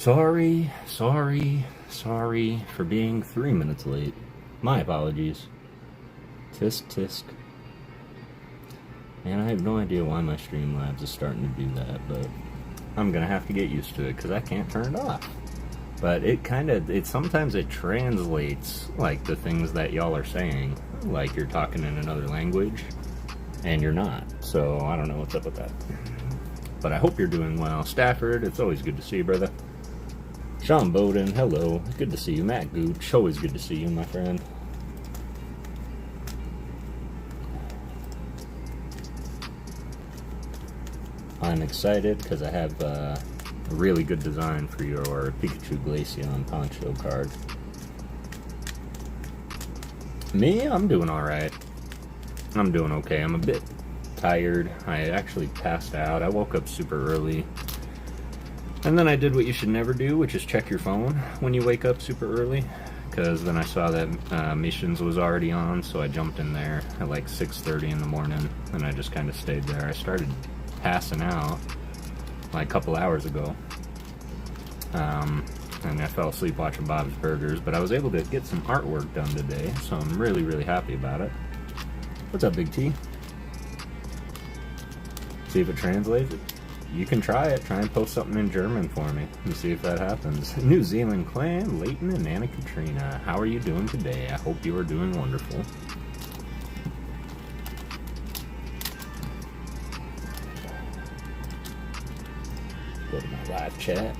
Sorry for being 3 minutes late. My apologies. Tisk tisk. And I have no idea why my Streamlabs is starting to do that, but I'm gonna have to get used to it because I can't turn it off. But sometimes it translates like the things that y'all are saying, like you're talking in another language, and you're not. So I don't know what's up with that. But I hope you're doing well. Stafford, it's always good to see you, brother. Sean Bowden, hello. Good to see you. Matt Gooch, always good to see you, my friend. I'm excited because I have a really good design for your Pikachu Glaceon poncho card. Me, I'm doing alright. I'm doing okay. I'm a bit tired. I actually passed out. I woke up super early. And then I did what you should never do, which is check your phone when you wake up super early. Because then I saw that missions was already on, so I jumped in there at like 6:30 in the morning, and I just kind of stayed there. I started passing out like a couple hours ago. And I fell asleep watching Bob's Burgers, but I was able to get some artwork done today, so I'm really, really happy about it. What's up, Big T? See if it translates. You can try it. Try and post something in German for me and see if that happens. New Zealand clan, Leighton and Anna Katrina. How are you doing today? I hope you are doing wonderful. Go to my live chat.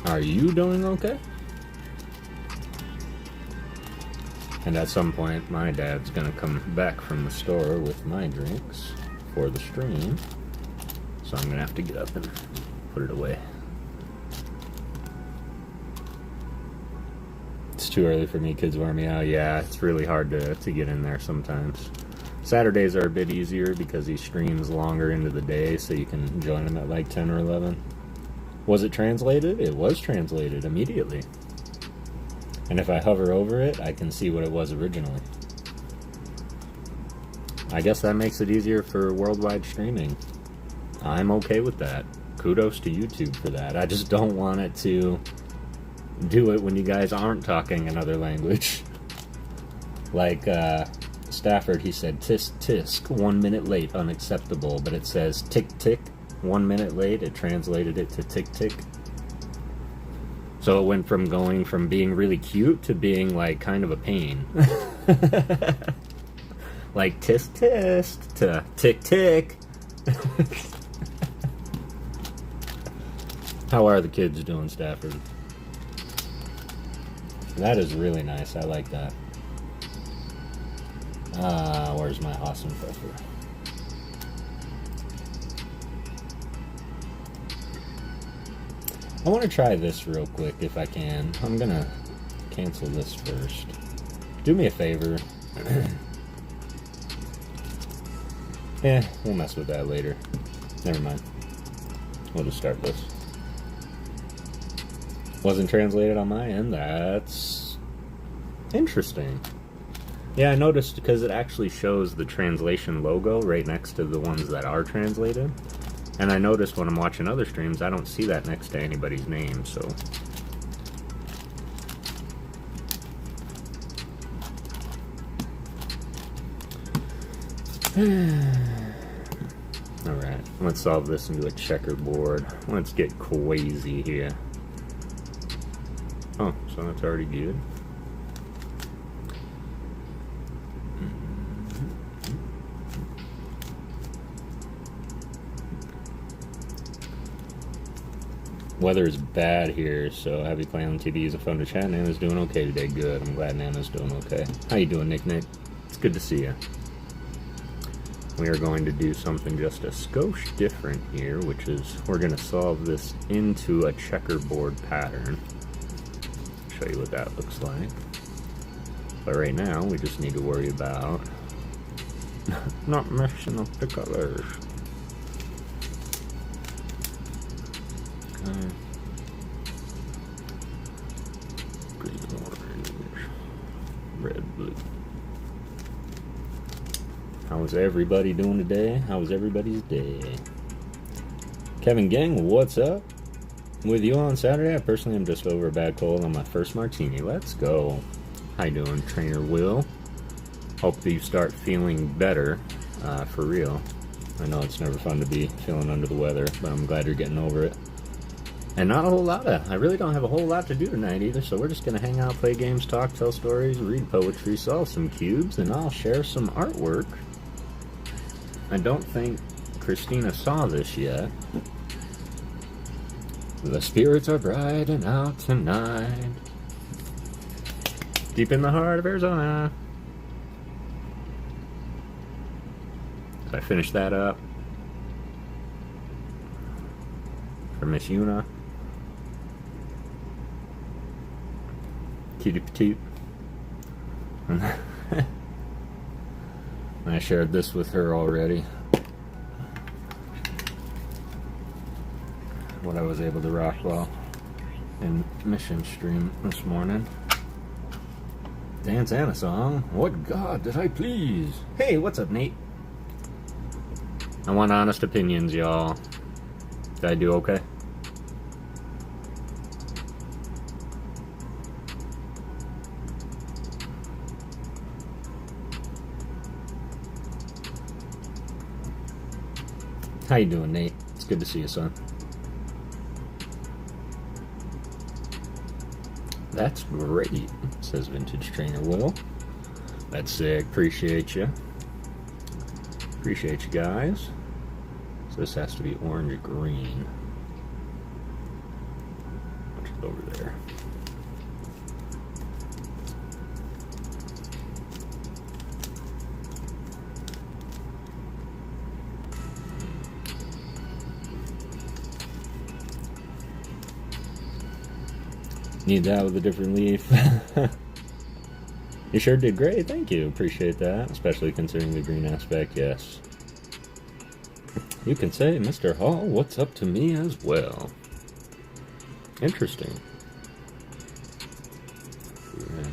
Are you doing okay? And at some point, my dad's gonna come back from the store with my drinks for the stream, so I'm gonna have to get up and put it away. It's too early for me, kids wear me out. Yeah, it's really hard to get in there sometimes. Saturdays are a bit easier because he streams longer into the day, so you can join him at like 10 or 11. Was it translated? It was translated immediately. And if I hover over it, I can see what it was originally. I guess that makes it easier for worldwide streaming. I'm okay with that. Kudos to YouTube for that. I just don't want it to do it when you guys aren't talking another language. Like Stafford, he said tisk tisk, 1 minute late, unacceptable, but it says tick tick, 1 minute late. It translated it to tick tick. So it went from going from being really cute to being like kind of a pain. Like tisk tisk to tick tick. How are the kids doing, Stafford? That is really nice. I like that. Where's my awesome pepper? I want to try this real quick if I can. I'm gonna cancel this first. Do me a favor. We'll mess with that later. Never mind. We'll just start this. Wasn't translated on my end. That's interesting. Yeah, I noticed because it actually shows the translation logo right next to the ones that are translated. And I noticed when I'm watching other streams, I don't see that next to anybody's name, so. Alright, let's solve this into a checkerboard. Let's get crazy here. Oh, so that's already good. Weather is bad here, so happy playing on TV is a fun to chat. Nana's doing okay today. Good. I'm glad Nana's doing okay. How you doing, Nick? It's good to see you. We are going to do something just a skosh different here, which is we're going to solve this into a checkerboard pattern. Show you what that looks like. But right now, we just need to worry about not messing up the colors. Green, orange, red, blue. How's everybody doing today? How's everybody's day? Kevin Gang, what's up? With you on Saturday. I personally am just over a bad cold on my first martini. Let's go. How you doing, Trainer Will? Hope that you start feeling better, for real. I know it's never fun to be feeling under the weather, but I'm glad you're getting over it. And not a whole lot I really don't have a whole lot to do tonight either, so we're just going to hang out, play games, talk, tell stories, read poetry, solve some cubes, and I'll share some artwork. I don't think Christina saw this yet. The spirits are bright and out tonight. Deep in the heart of Arizona. So I finished that up. For Miss Yuna. Cutie petite. And I shared this with her already. What I was able to rock well in mission stream this morning. Dance and a song. What god did I please? Hey, what's up, Nate? I want honest opinions, y'all. Did I do okay? How you doing, Nate? It's good to see you, son. That's great, says Vintage Trainer Will. That's sick. Appreciate you. Appreciate you guys. So this has to be orange or green. Which is over there. Need that with a different leaf. You sure did great, thank you. Appreciate that, especially considering the green aspect, yes. You can say, Mr. Hall, what's up to me as well. Interesting. Red.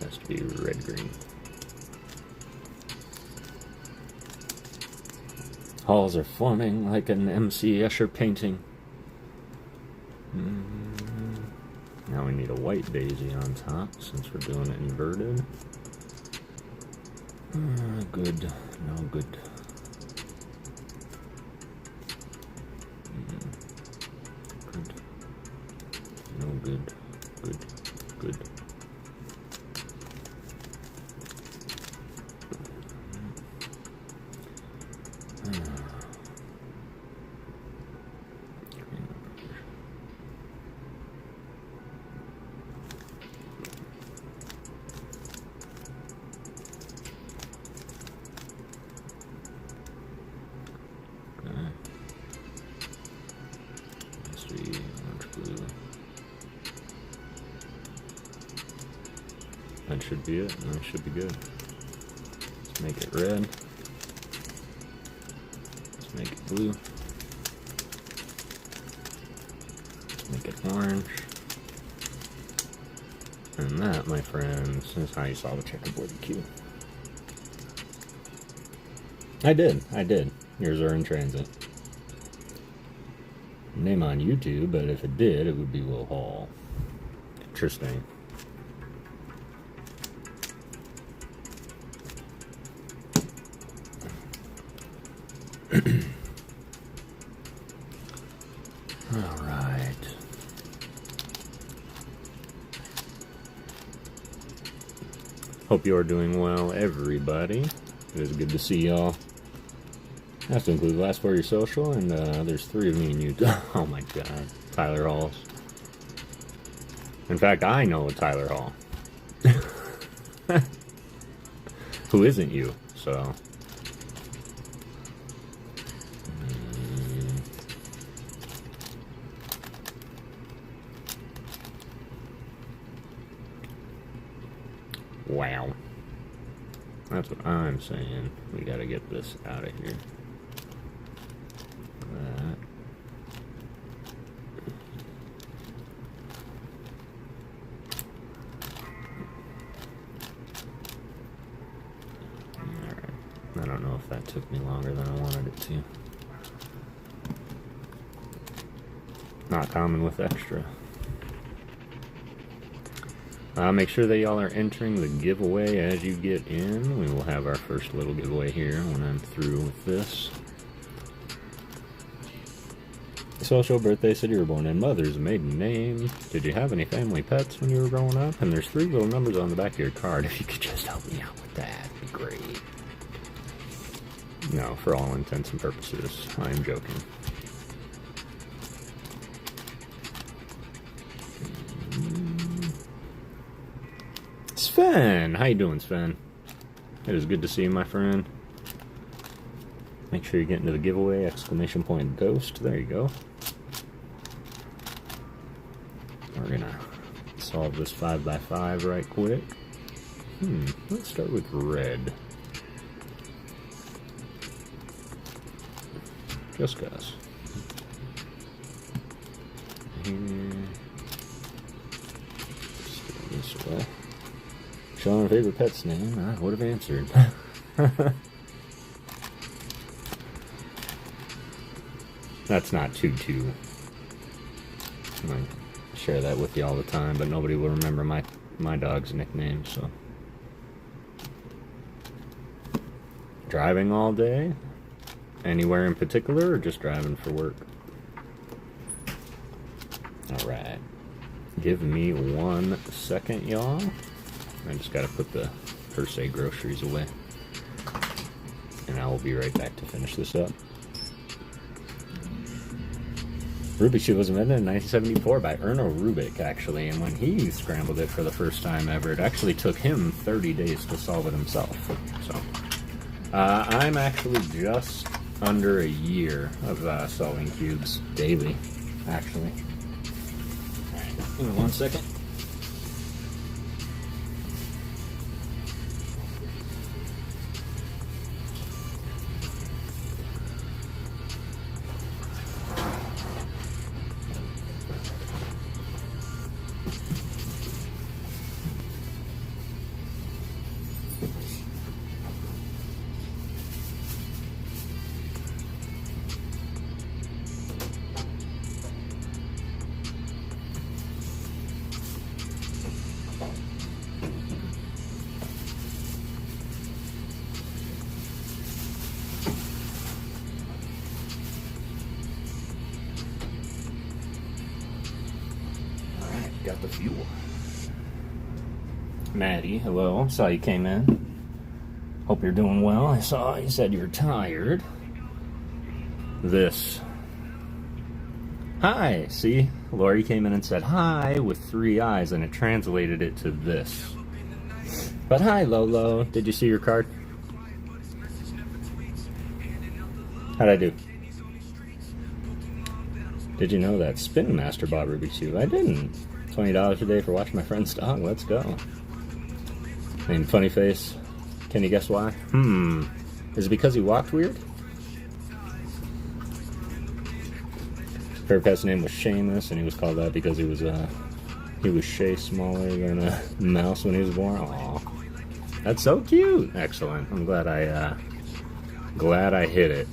Has to be red-green. Halls are forming like an MC Escher painting. Now we need a white daisy on top, since we're doing it inverted. Good. No good. Good. No good. Good. Good. That should be it. That should be good. Let's make it red. Let's make it blue. Let's make it orange. And that, my friends, is how you solve a checkerboard cube. I did. Yours are in transit. Name on YouTube, but if it did, it would be Will Hall. Interesting. All right. Hope you're doing well, everybody. It is good to see y'all. I have to include the last 4 of your social, and there's 3 of me and you. Oh my god. Tyler Halls. In fact, I know Tyler Hall. Who isn't you, so... Wow. That's what I'm saying. We gotta get this out of here. That. Alright. I don't know if that took me longer than I wanted it to. Not common with extra. Make sure that y'all are entering the giveaway as you get in. We will have our first little giveaway here when I'm through with this. Social, birthday, city you were born in, mother's maiden name. Did you have any family pets when you were growing up? And there's 3 little numbers on the back of your card. If you could just help me out with that, it'd be great. No, for all intents and purposes, I'm joking. Sven! How you doing, Sven? It is good to see you, my friend. Make sure you get into the giveaway, exclamation point ghost. There you go. We're gonna solve this 5x5 right quick. Let's start with red. Just cause. Here. Let's go this way. Showing our favorite pet's name, I would have answered. That's not Tutu. I share that with you all the time, but nobody will remember my dog's nickname, so. Driving all day? Anywhere in particular, or just driving for work? Alright. Give me 1 second, y'all. I just gotta put the per se groceries away. And I will be right back to finish this up. Rubik's Cube was invented in 1974 by Erno Rubik, actually, and when he scrambled it for the first time ever, it actually took him 30 days to solve it himself. So, I'm actually just under a year of solving cubes daily, actually. Alright, give me 1 second. Got the fuel. Maddie, hello. Saw you came in. Hope you're doing well. I saw you said you're tired. This. Hi. See? Lori came in and said hi with 3 eyes, and it translated it to this. But hi, Lolo. Did you see your card? How'd I do? Did you know that Spin Master bought Rubik's Cube? I didn't. $20 a day for watching my friend's dog. Let's go. Name funny face. Can you guess why? Is it because he walked weird? Favorite pet's name was Seamus, and he was called that because he was Shay smaller than a mouse when he was born. Aw, that's so cute. Excellent. I'm glad I hit it.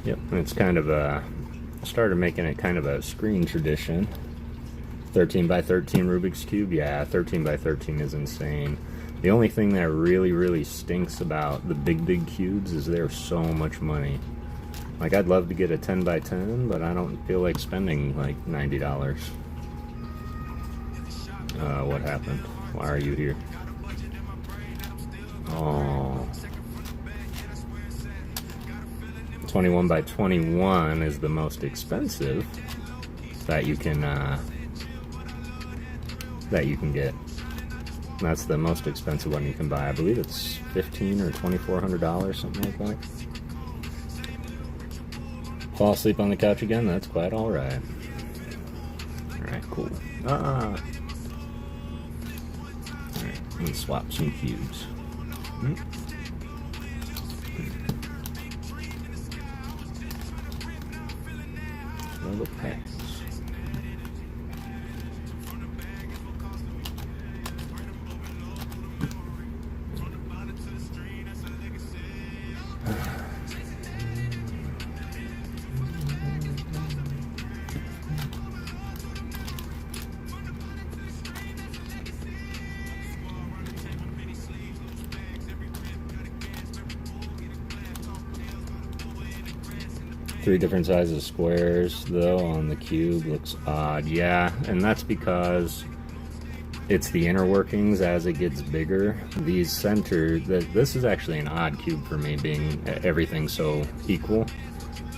Yep, it's kind of started making it kind of a screen tradition. 13 by 13 Rubik's Cube, yeah, 13 by 13 is insane. The only thing that really stinks about the big cubes is they're so much money. Like, I'd love to get a 10 by 10, but I don't feel like spending like $90. What happened? Why are you here? Oh. 21 by 21 is the most expensive that you can get. That's the most expensive one you can buy. I believe it's $1,500 or $2,400, something like that. Fall asleep on the couch again? That's quite alright. Alright, cool. Alright, let me swap some cubes. Lopez. 3 different sizes of squares though on the cube looks odd. Yeah, and that's because it's the inner workings as it gets bigger. These center, this is actually an odd cube for me, being everything so equal.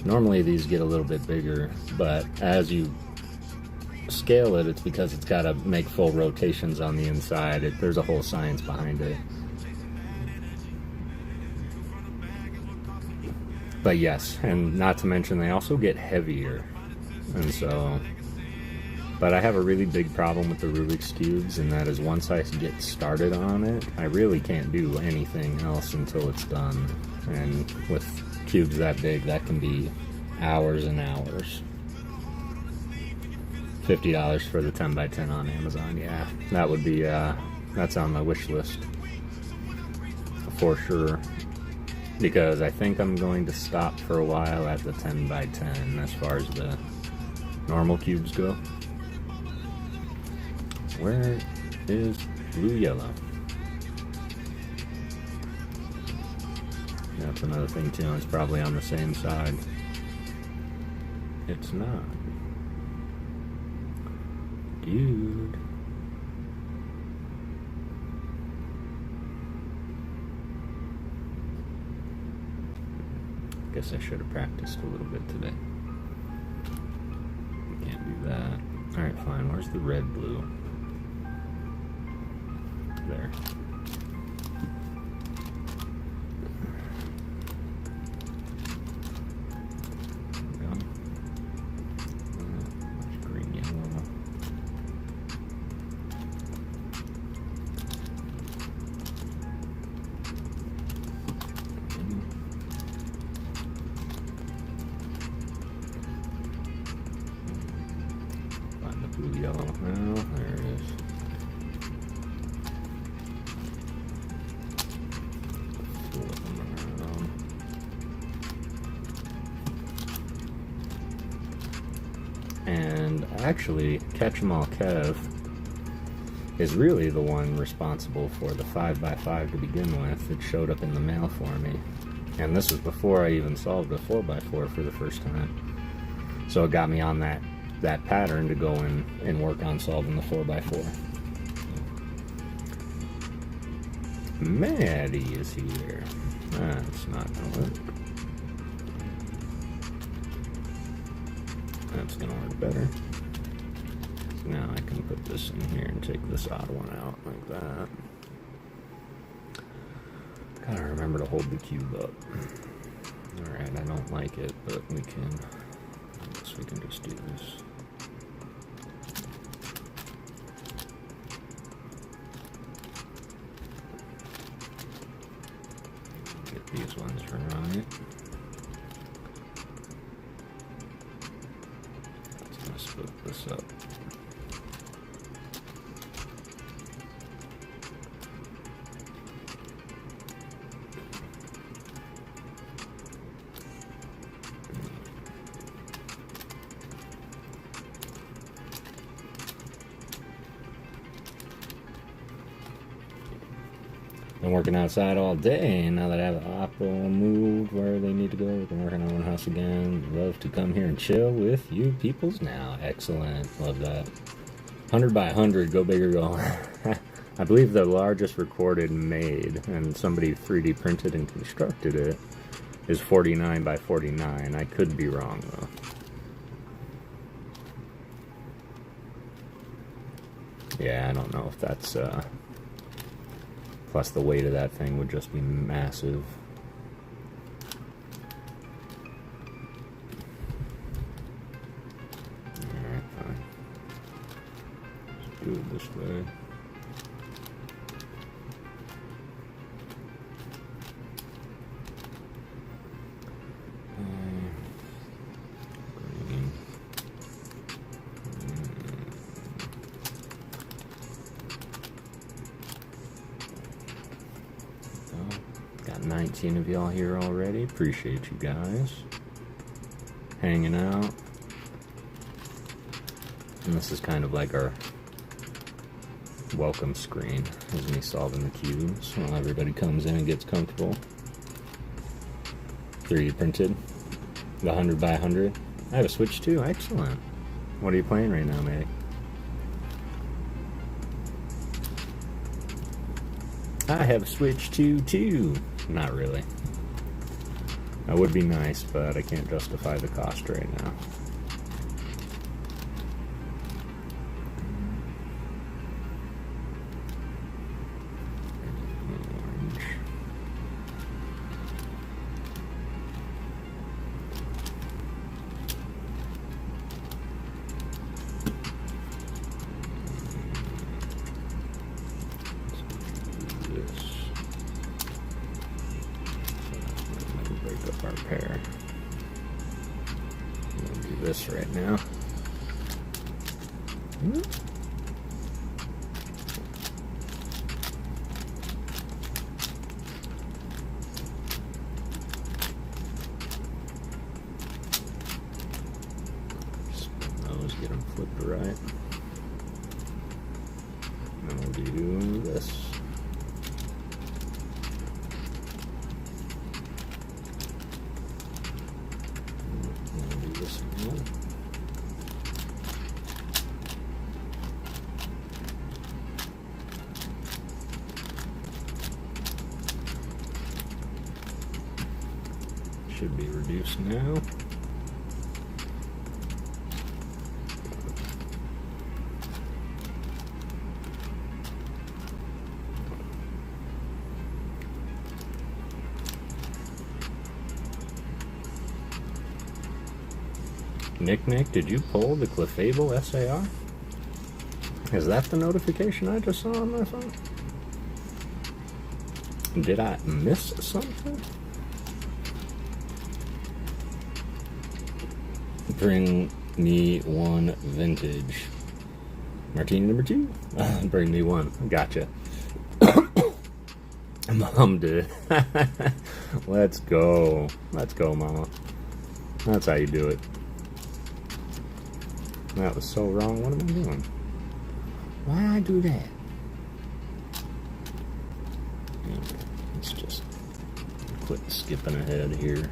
Normally these get a little bit bigger, but as you scale it, it's because it's got to make full rotations on the inside. There's a whole science behind it. But yes, and not to mention they also get heavier, and so, but I have a really big problem with the Rubik's Cubes, and that is once I get started on it, I really can't do anything else until it's done. And with cubes that big, that can be hours and hours. $50 for the 10x10 on Amazon, yeah, that would be, that's on my wish list, for sure. Because I think I'm going to stop for a while at the 10x10 as far as the normal cubes go. Where is blue yellow? That's another thing too, it's probably on the same side. It's not. Dude. Guess I should have practiced a little bit today. Can't do that. Alright, fine. Where's the red blue? There. Green, yellow. Blue, yellow. Oh, there it is. Flip them around. And actually, Catch 'em All Kev is really the one responsible for the 5x5 to begin with. It showed up in the mail for me. And this was before I even solved a 4x4 for the first time. So it got me on that pattern to go in and work on solving the 4x4. Maddie is here. That's not gonna work. That's gonna work better. So now I can put this in here and take this odd one out like that. Gotta remember to hold the cube up. Alright, I don't like it, but we can. I guess we can just do this. Get these ones right. Let's gonna split this up. Been working outside all day, and now that I have the Oppo moved where they need to go, we can work on our own house again. Love to come here and chill with you peoples now. Excellent. Love that. 100 by 100, go big or go home. I believe the largest recorded made, and somebody 3D printed and constructed it, is 49 by 49. I could be wrong, though. Yeah, I don't know if that's, plus the weight of that thing would just be massive. Alright, fine. Let's do it this way. Green. 19 of y'all here already. Appreciate you guys hanging out. And this is kind of like our welcome screen. Is me solving the cubes while everybody comes in and gets comfortable. 3D printed. The 100 by 100. I have a Switch too. Excellent. What are you playing right now, Maddie? I have a Switch 2 too. Not really. That would be nice, but I can't justify the cost right now. Orange. Break up our pair. I'm gonna do this right now. Spin those, get them flipped right. And we'll do this. Should be reduced now. Nick, did you pull the Clefable SAR? Is that the notification I just saw on my phone? Did I miss something? Bring me one vintage. Martini number 2? Bring me one. Gotcha. Mom did. Let's go. Let's go, Mama. That's how you do it. That was so wrong. What am I doing? Why did I do that? Let's just quit skipping ahead here.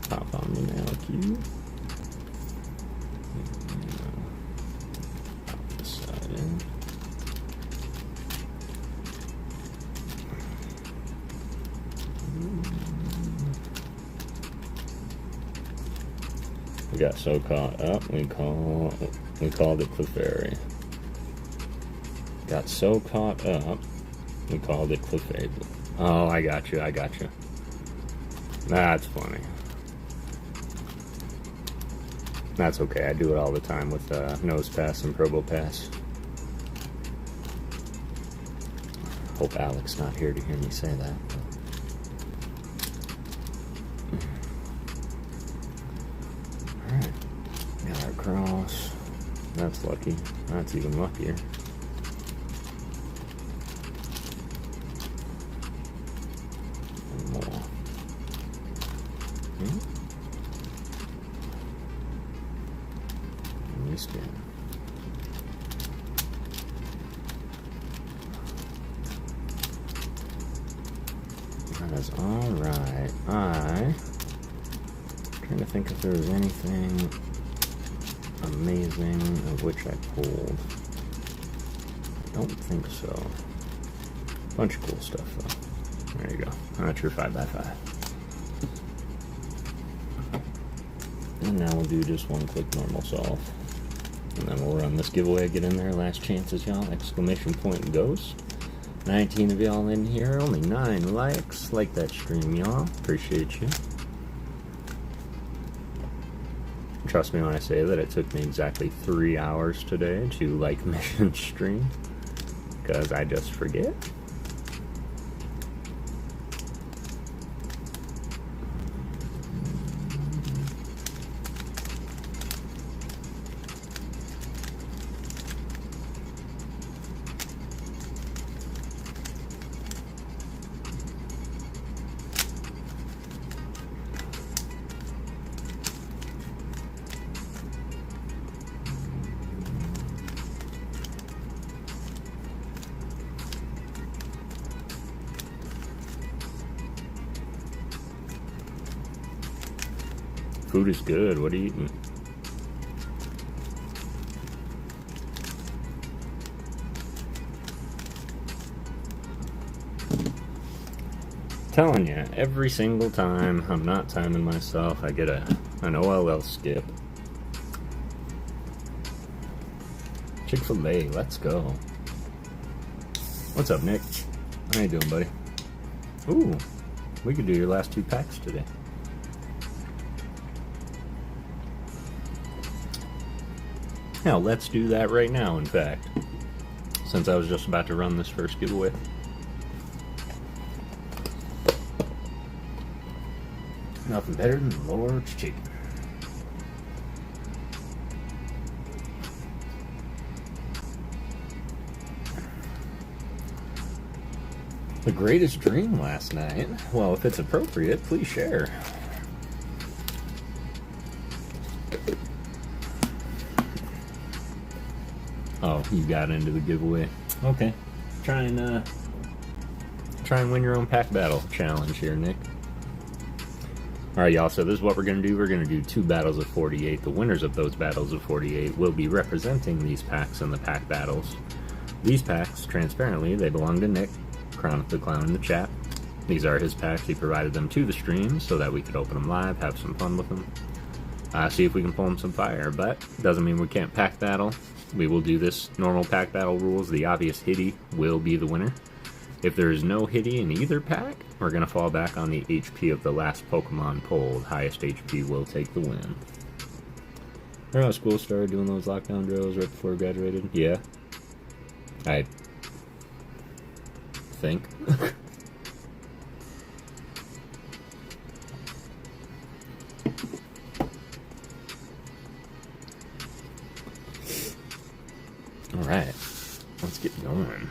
Pop on the now cube. Pop this side in. We got so caught up, we called it Clefairy. Got so caught up, we called it Clefable. Oh, I got you. That's funny. That's okay, I do it all the time with Nose Pass and Probo Pass. Hope Alec's not here to hear me say that. Alright, got our cross. That's lucky. That's even luckier. One more. Spin. That is alright. I'm trying to think if there was anything amazing of which I pulled. I don't think so. Bunch of cool stuff though. There you go. That's your 5x5. And now we'll do just one quick normal solve. And then we'll run this giveaway, get in there, last chances, y'all, exclamation point ghost. 19 of y'all in here, only 9 likes. Like that stream, y'all, appreciate you. Trust me when I say that it took me exactly 3 hours today to like mission stream, because I just forget. Food is good. What are you eating? Telling you, every single time I'm not timing myself, I get an OLL skip. Chick-fil-A, let's go. What's up, Nick? How you doing, buddy? Ooh, we could do your last 2 packs today. Now, let's do that right now, in fact. Since I was just about to run this first giveaway. Nothing better than Lord's chicken. The greatest dream last night? Well, if it's appropriate, please share. Oh, you got into the giveaway. Okay. Try and win your own pack battle challenge here, Nick. Alright, y'all, so this is what we're going to do. We're going to do 2 battles of 48. The winners of those battles of 48 will be representing these packs in the pack battles. These packs, transparently, they belong to Nick, Chronic the Clown in the chat. These are his packs. He provided them to the stream so that we could open them live, have some fun with them. See if we can pull him some fire, but doesn't mean we can't pack battle. We will do this normal pack battle rules. The obvious hitty will be the winner. If there is no hitty in either pack, we're going to fall back on the HP of the last Pokemon pulled. Highest HP will take the win. Remember how school started doing those lockdown drills right before we graduated? Yeah. I think. Alright, let's get going.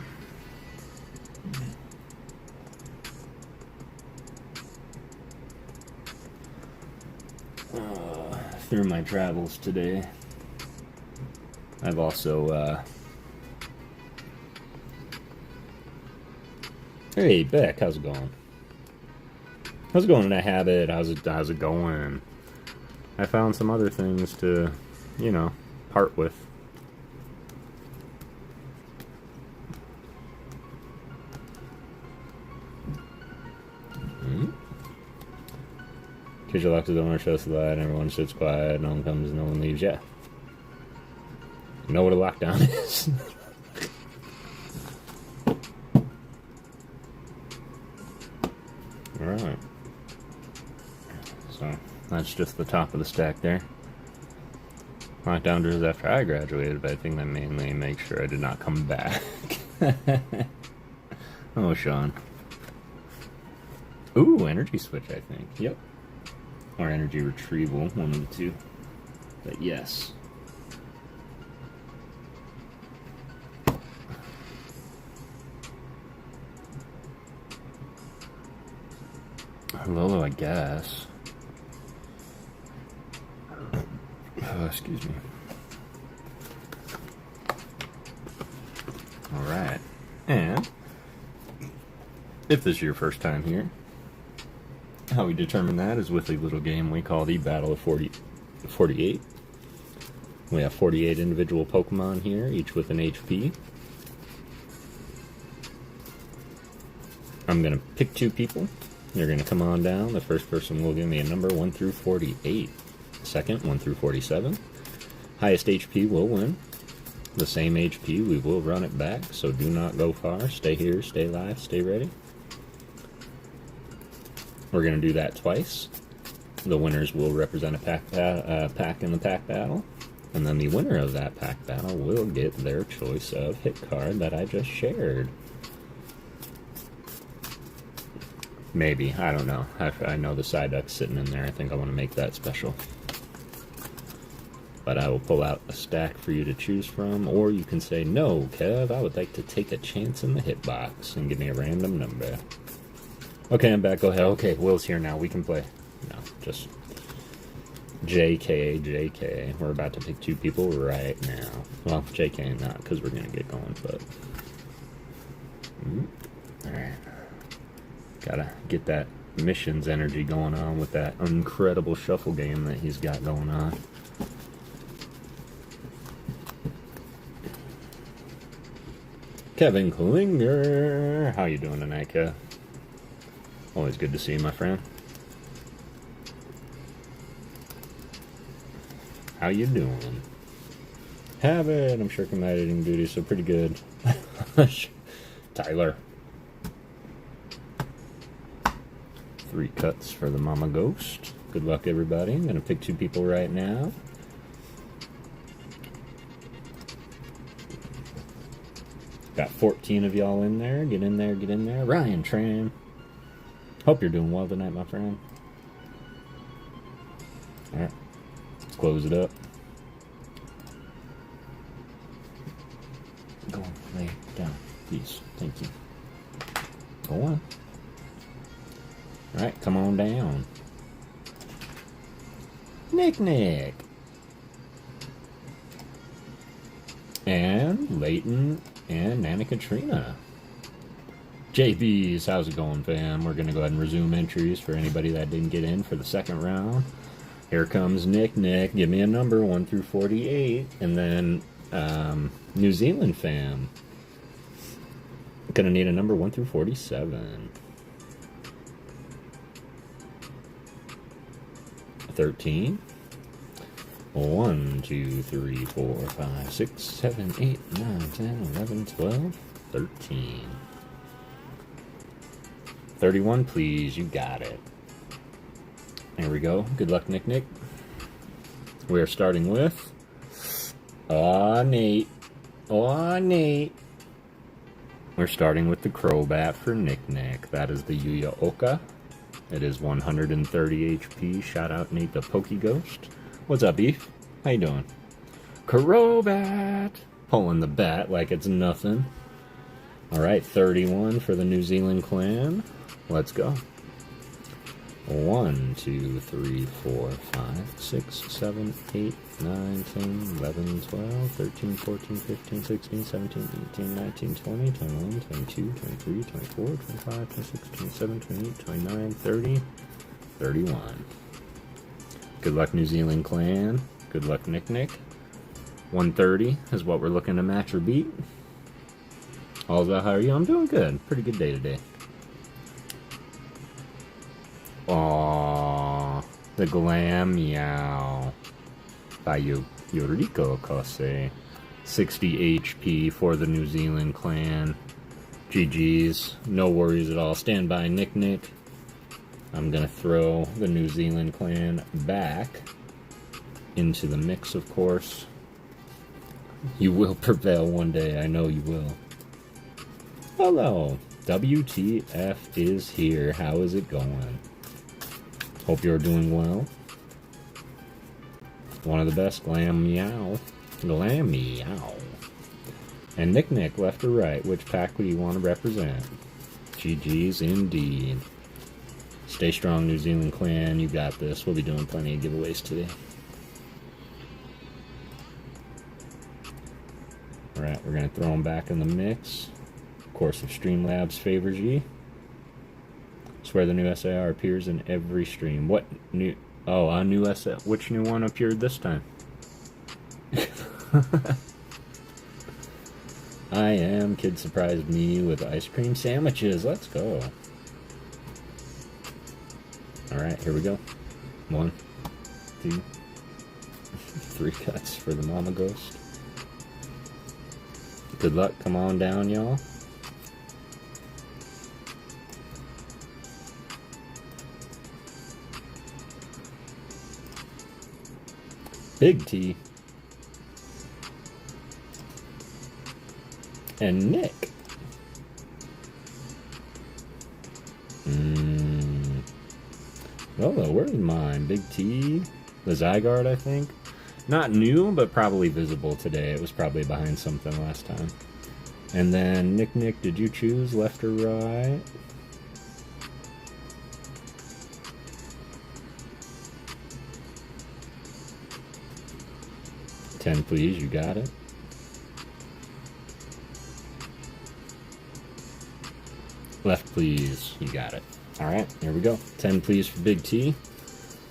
Through my travels today, I've also, hey, Beck, how's it going? How's it going in that habit? How's it going? I found some other things to, you know, part with. Kids are locked to the door, shows the light, everyone sits quiet, no one comes, no one leaves. Yeah. You know what a lockdown is. Alright. So, that's just the top of the stack there. Lockdown drills after I graduated, but I think that mainly makes sure I did not come back. Oh, Sean. Ooh, energy switch, I think. Yep. Or energy retrieval, one of the two. But yes. Lolo, I guess. Oh, excuse me. Alright. And if this is your first time here, how we determine that is with a little game we call the Battle of 48. We have 48 individual Pokemon here, each with an HP. I'm going to pick 2 people. They're going to come on down. The first person will give me a number 1 through 48. Second, 1 through 47. Highest HP will win. The same HP, we will run it back, so do not go far. Stay here, stay live, stay ready. We're going to do that twice. The winners will represent a pack in the pack battle. And then the winner of that pack battle will get their choice of hit card that I just shared. Maybe. I don't know. I know the Psyduck's sitting in there. I think I want to make that special. But I will pull out a stack for you to choose from. Or you can say, no, Kev, I would like to take a chance in the hitbox. And give me a random number. Okay, I'm back. Go ahead. Okay, Will's here now. We can play. No, just JK, JK. We're about to pick 2 people right now. Well, JK not, because we're going to get going, but... Alright. Gotta get that missions energy going on with that incredible shuffle game that he's got going on. Kevin Klinger, how you doing tonight, Kev? Always good to see you, my friend. How you doing? Have it. I'm shirking my editing duty, so pretty good. Tyler. 3 cuts for the Mama Ghost. Good luck, everybody. I'm going to pick 2 people right now. Got 14 of y'all in there. Get in there, get in there. Ryan Tran. Hope you're doing well tonight, my friend. Alright. Let's close it up. Go on, lay down, please. Thank you. Go on. Alright, come on down. Nick. And Leighton and Nana Katrina. JB's, how's it going, fam? We're going to go ahead and resume entries for anybody that didn't get in for the second round. Here comes Nick. Give me a number 1 through 48. And then New Zealand fam. Going to need a number 1 through 47. 13. 1, 2, 3, 4, 5, 6, 7, 8, 9, 10, 11, 12, 13. 31, please. You got it. There we go. Good luck, Nick. We're starting with... Nate. We're starting with the Crobat for Nick. That is the Yuya Oka. It is 130 HP. Shout out Nate the PokéGhost. What's up, Beef? How you doing? Crobat! Pulling the bat like it's nothing. Alright, 31 for the New Zealand clan. Let's go. 1, 2, 3, 4, 5, 6, 7, 8, 9, 10, 11, 12, 13, 14, 15, 16, 17, 18, 19, 20, 21, 22, 23, 24, 25, 26, 27, 28, 29, 30, 31. Good luck, New Zealand clan. Good luck, Nick. 130 is what we're looking to match or beat. All's out, how are you? I'm doing good. Pretty good day today. Aww, the Glam Meow by Yoriko Kose. 60 HP for the New Zealand clan. GG's. No worries at all. Stand by, Nick. I'm going to throw the New Zealand clan back into the mix, of course. You will prevail one day. I know you will. Hello. WTF is here. How is it going? Hope you're doing well. One of the best. Glam Meow. And Nick, left or right? Which pack do you want to represent? GG's indeed. Stay strong, New Zealand clan. You got this. We'll be doing plenty of giveaways today. Alright, we're going to throw them back in the mix. Of course, if Streamlabs favors ye. Swear the new SAR appears in every stream. What new... Oh, a new SAR. Which new one appeared this time? I am. Kid surprised me with ice cream sandwiches. Let's go. Alright, here we go. 1, 2, 3 cuts for the Mama Ghost. Good luck. Come on down, y'all. Big T. And Nick. Oh, where's mine? Big T. The Zygarde, I think. Not new, but probably visible today. It was probably behind something last time. And then, Nick, did you choose left or right? $10, please. You got it. Left, please. You got it. Alright, here we go. 10 please for Big T.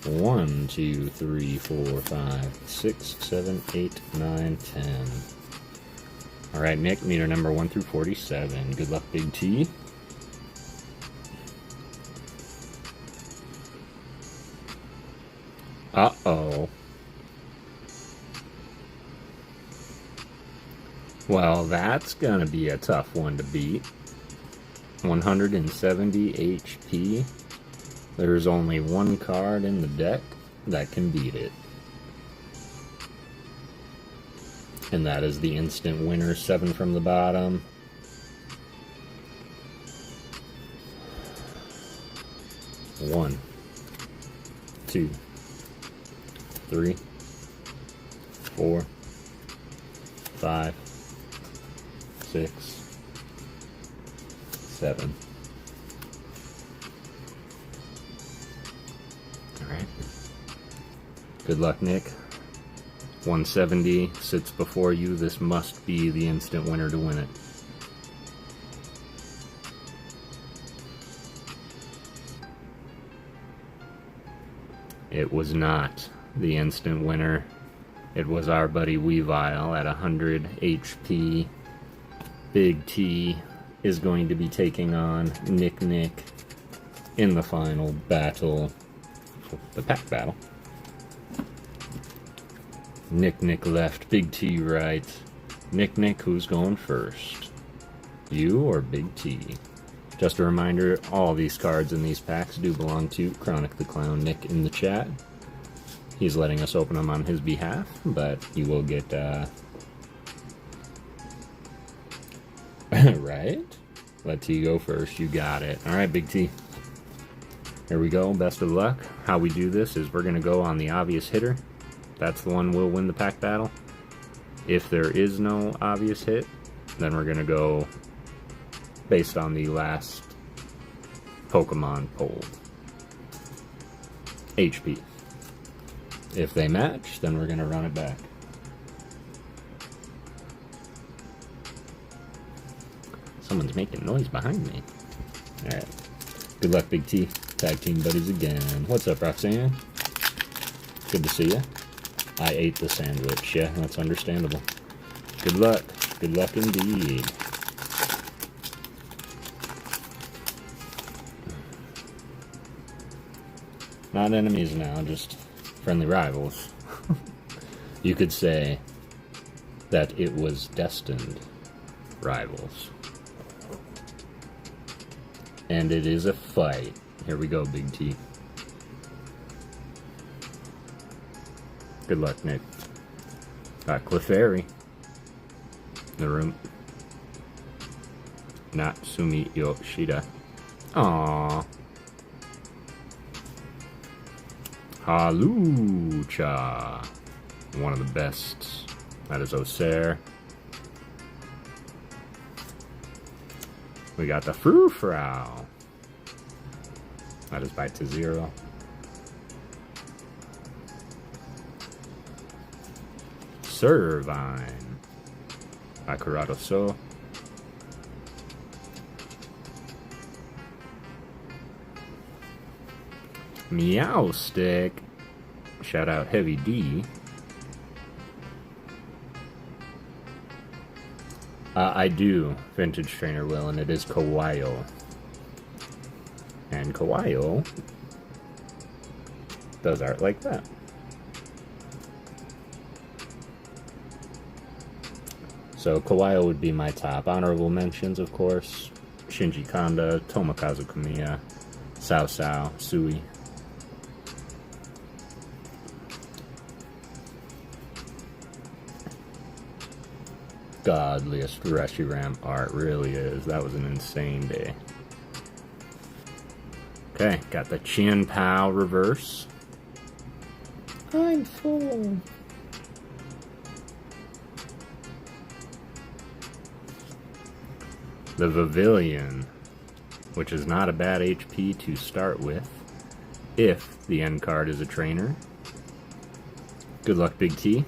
1, 2, 3, 4, 5, 6, 7, 8, 9, 10. Alright, Nick, meter number 1 through 47. Good luck, Big T. Uh-oh. Well, that's gonna be a tough one to beat. 170 HP. There's only one card in the deck that can beat it. And that is the instant winner, 7 from the bottom. One, 2, 3, 4, 5, 6, 7. Alright. Good luck, Nick. 170 sits before you. This must be the instant winner to win it. It was not the instant winner. It was our buddy Weavile at 100 HP. Big T is going to be taking on Nick in the final battle. The pack battle. Nick left, Big T right. Nick, who's going first? You or Big T? Just a reminder, all these cards in these packs do belong to Chronic the Clown Nick in the chat. He's letting us open them on his behalf, but you will get, right? Let T go first, you got it. Alright, Big T. Here we go, best of luck. How we do this is we're going to go on the obvious hitter. That's the one will win the pack battle. If there is no obvious hit, then we're going to go based on the last Pokemon polled. HP. If they match, then we're going to run it back. Someone's making noise behind me. Alright. Good luck, Big T. Tag team buddies again. What's up, Roxanne? Good to see ya. I ate the sandwich. Yeah, that's understandable. Good luck. Good luck indeed. Not enemies now, just friendly rivals. You could say that it was destined rivals. And it is a fight. Here we go, Big T. Good luck, Nick. Got Clefairy. The room. Natsumi Yoshida. Aww. Halucha. One of the best. That is Osair. We got the Frou-Frou. That is Bite to Zero. Servine. Akurado So. Meowstick. Shout out Heavy D. I do, Vintage Trainer will, and it is Kawaii. And Kawaii does art like that. So Kawaii would be my top. Honorable mentions, of course, Shinji Kanda, Tomokazu Kamiya, Sao, Sui. Godliest Reshiram art, really is. That was an insane day. Okay, got the Chin Pow reverse. I'm full. The Pavilion, which is not a bad HP to start with, if the end card is a trainer. Good luck, Big T.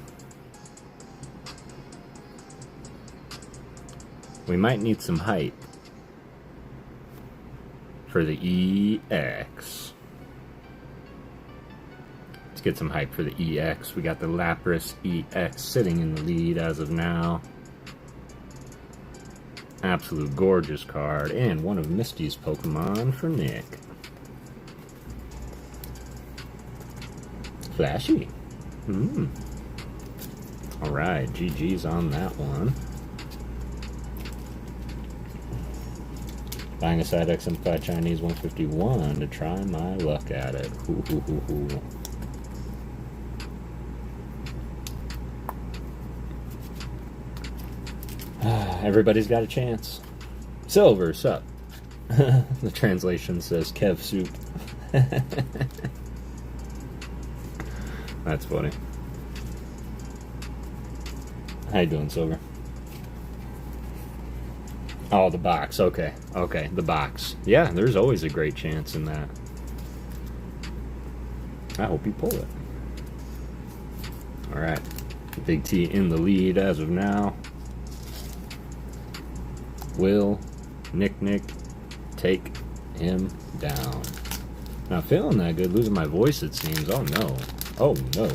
We might need some height. for the EX. Let's get some hype for the EX. We got the Lapras EX sitting in the lead as of now. Absolute gorgeous card, and one of Misty's Pokemon for Nick. Flashy. Alright, GG's on that one. Buying a side XM5 Chinese 151 to try my luck at it. Everybody's got a chance. Silver, sup? The translation says Kev soup. That's funny. How you doing, Silver? Oh, the box. Okay. Okay, the box. Yeah, there's always a great chance in that. I hope you pull it. Alright. Big T in the lead as of now. Will Nick take him down? Not feeling that good. Losing my voice, it seems. Oh no. Oh no.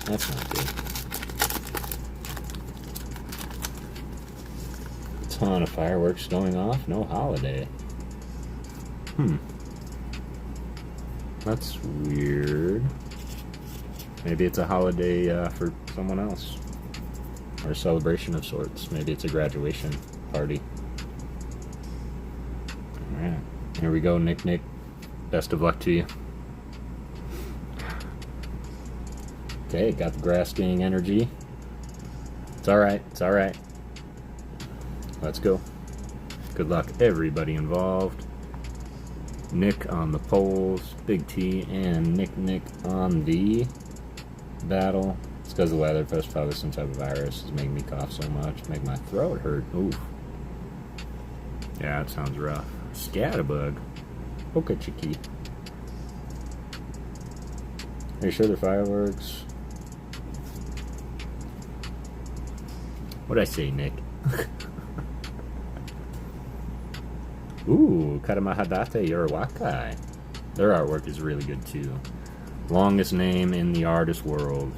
That's not good. Ton of fireworks going off. No holiday. That's weird. Maybe it's a holiday for someone else. Or a celebration of sorts. Maybe it's a graduation party. Alright. Here we go, Nick. Best of luck to you. Okay, got the Grass Gang energy. It's alright. It's alright. Let's go. Good luck, everybody involved. Nick on the polls, Big T and Nick on the battle. It's because the weather, plus probably some type of virus is making me cough so much, make my throat hurt. Oof. Yeah, that sounds rough. Scatterbug. Okachiki. Are you sure they're fireworks? What'd I say, Nick? Ooh, Karamahadate Yurawakai. Their artwork is really good too. Longest name in the artist world.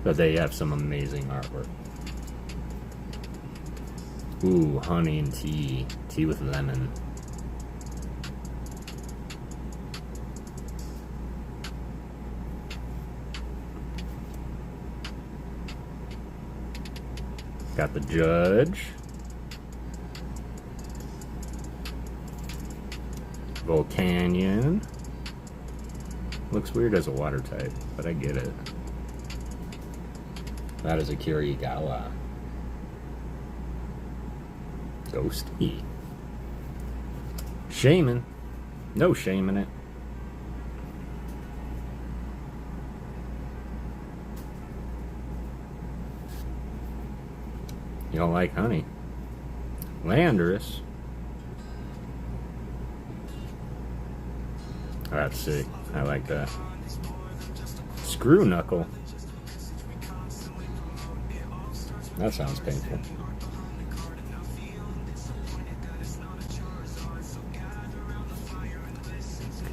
But they have some amazing artwork. Ooh, honey and tea. Tea with lemon. Got the Judge. Volcanion. Looks weird as a water type, but I get it. That is a Kirigawa. Ghosty. Shaman. No shame in it. You don't like honey. Landorus. Oh, that's sick. I like that. Screw Knuckle. That sounds painful.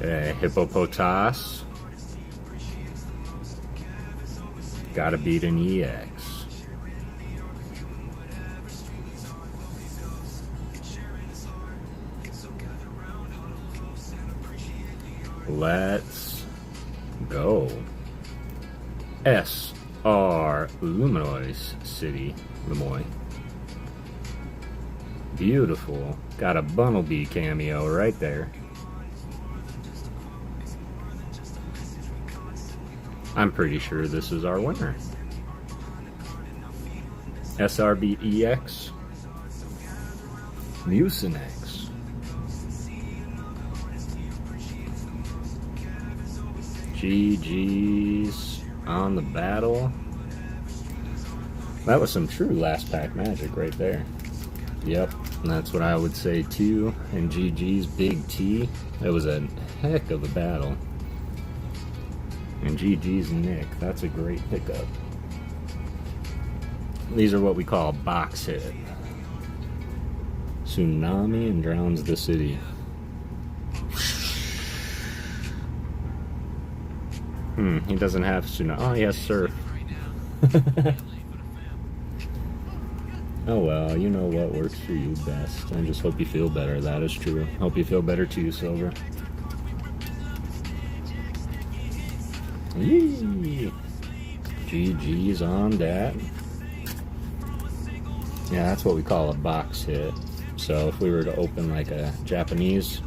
Okay, Hippopotas. Gotta beat an EX. Let's go. SR Luminois City, Lemoy. Beautiful. Got a Bunnelby cameo right there. I'm pretty sure this is our winner. SR beat EX. Mucinex. GG's on the battle. That was some true last pack magic right there. Yep, and that's what I would say too. And GG's Big T. It was a heck of a battle. And GG's Nick. That's a great pickup. These are what we call a box hit. Tsunami and drowns the city. He doesn't have tsunami. Oh, he has surf. Oh well, you know what works for you best. I just hope you feel better. That is true. Hope you feel better too, Silver. Yee. GG's on that. Yeah, that's what we call a box hit. So if we were to open like a Japanese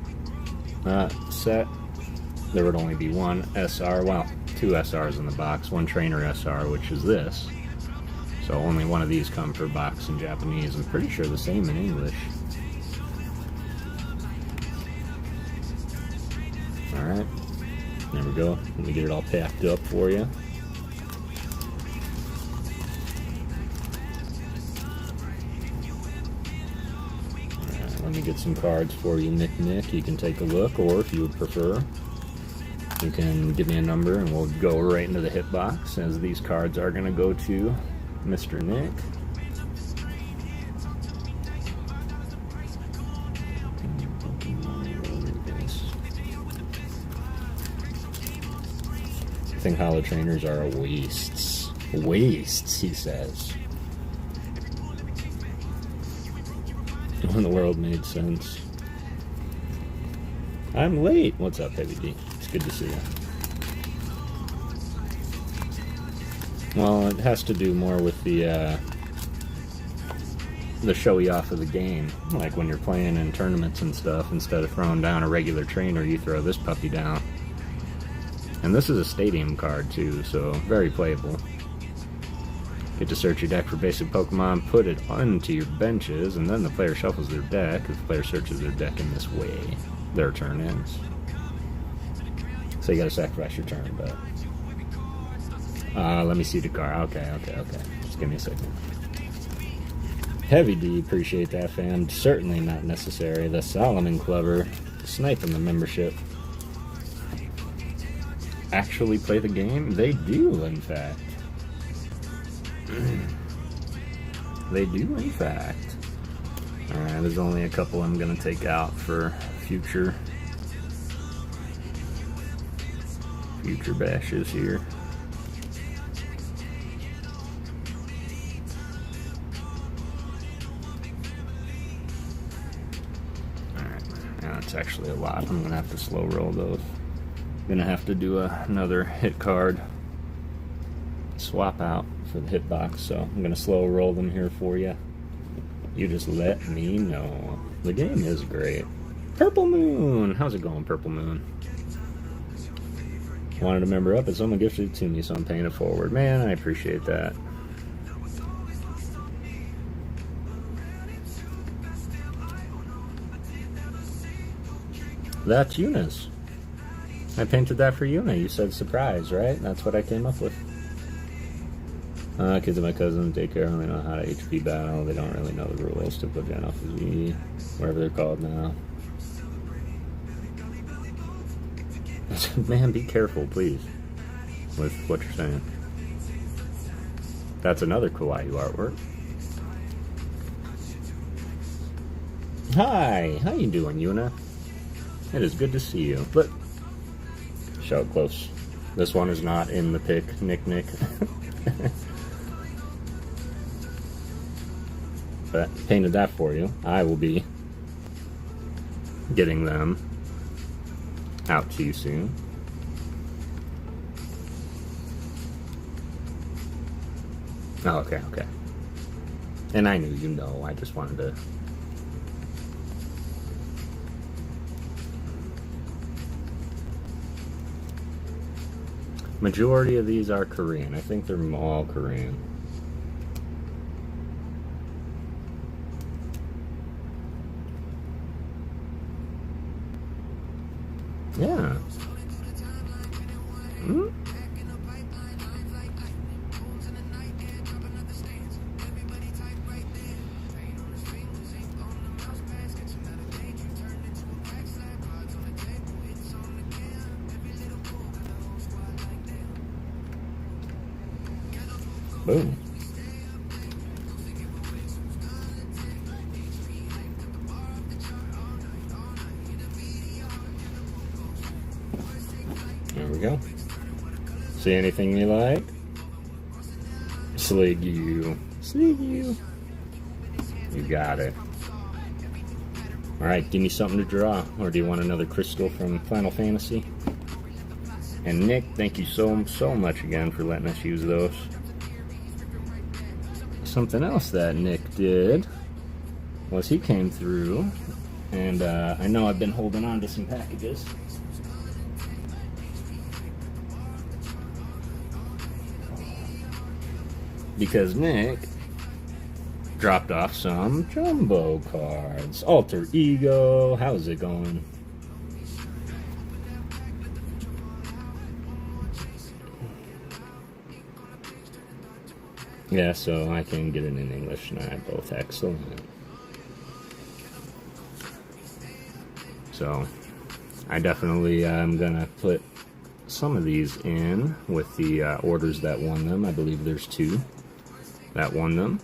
set, there would only be one SR, well, two SRs in the box, one trainer SR, which is this. So only one of these come per box in Japanese. I'm pretty sure the same in English. Alright, there we go. Let me get it all packed up for you. Alright, let me get some cards for you, Nick. You can take a look, or if you would prefer, you can give me a number and we'll go right into the hit box, as these cards are going to go to Mr. Nick. I think holo trainers are wastes. Wastes, he says. When the world made sense. I'm late. What's up, Heavy D? It's good to see you. Well, it has to do more with the showy off of the game. Like when you're playing in tournaments and stuff, instead of throwing down a regular trainer, you throw this puppy down. And this is a stadium card too, so very playable. Get to search your deck for basic Pokemon, put it onto your benches, and then the player shuffles their deck. If the player searches their deck in this way, their turn ends. So you gotta sacrifice your turn, but... let me see the card. Okay. Just give me a second. Heavy D, appreciate that, fam. Certainly not necessary. The Solomon Clever, sniping the membership. Actually play the game? They do, in fact. They do, in fact. Alright, there's only a couple I'm gonna take out for future bashes here. It's actually a lot. I'm gonna have to slow roll those. Gonna have to do another hit card swap out for the hitbox, so I'm gonna slow roll them here for you. You just let me know. The game is great. Purple Moon! How's it going, Purple Moon? Wanted to member up, but someone gifted it to me, so I'm paying it forward. Man, I appreciate that. That's Eunice. I painted that for Una. You said surprise, right? That's what I came up with. Kids of my cousins, daycare, only know how to HP battle. They don't really know the rules. Typical Gen Alpha Z, whatever they're called now. Man, be careful, please, with what you're saying. That's another Kawaii artwork. Hi, how you doing, Una? It is good to see you. But show it close. This one is not in the pic, Nick. But painted that for you. I will be getting them out to you soon. Oh, okay. And I knew you know. I just wanted to. Majority of these are Korean. I think they're all Korean. Yeah. Hmm? Boom. go. See anything you like? Slig you. Slig you. You got it. Alright, give me something to draw. Or do you want another crystal from Final Fantasy? And Nick, thank you so much again for letting us use those. Something else that Nick did was he came through, and I know I've been holding on to some packages. Because Nick dropped off some jumbo cards. Alter Ego, how's it going? Yeah, so I can get it in English and I both. Excellent. So I definitely am gonna put some of these in with the orders that won them. I believe there's 2 that won them.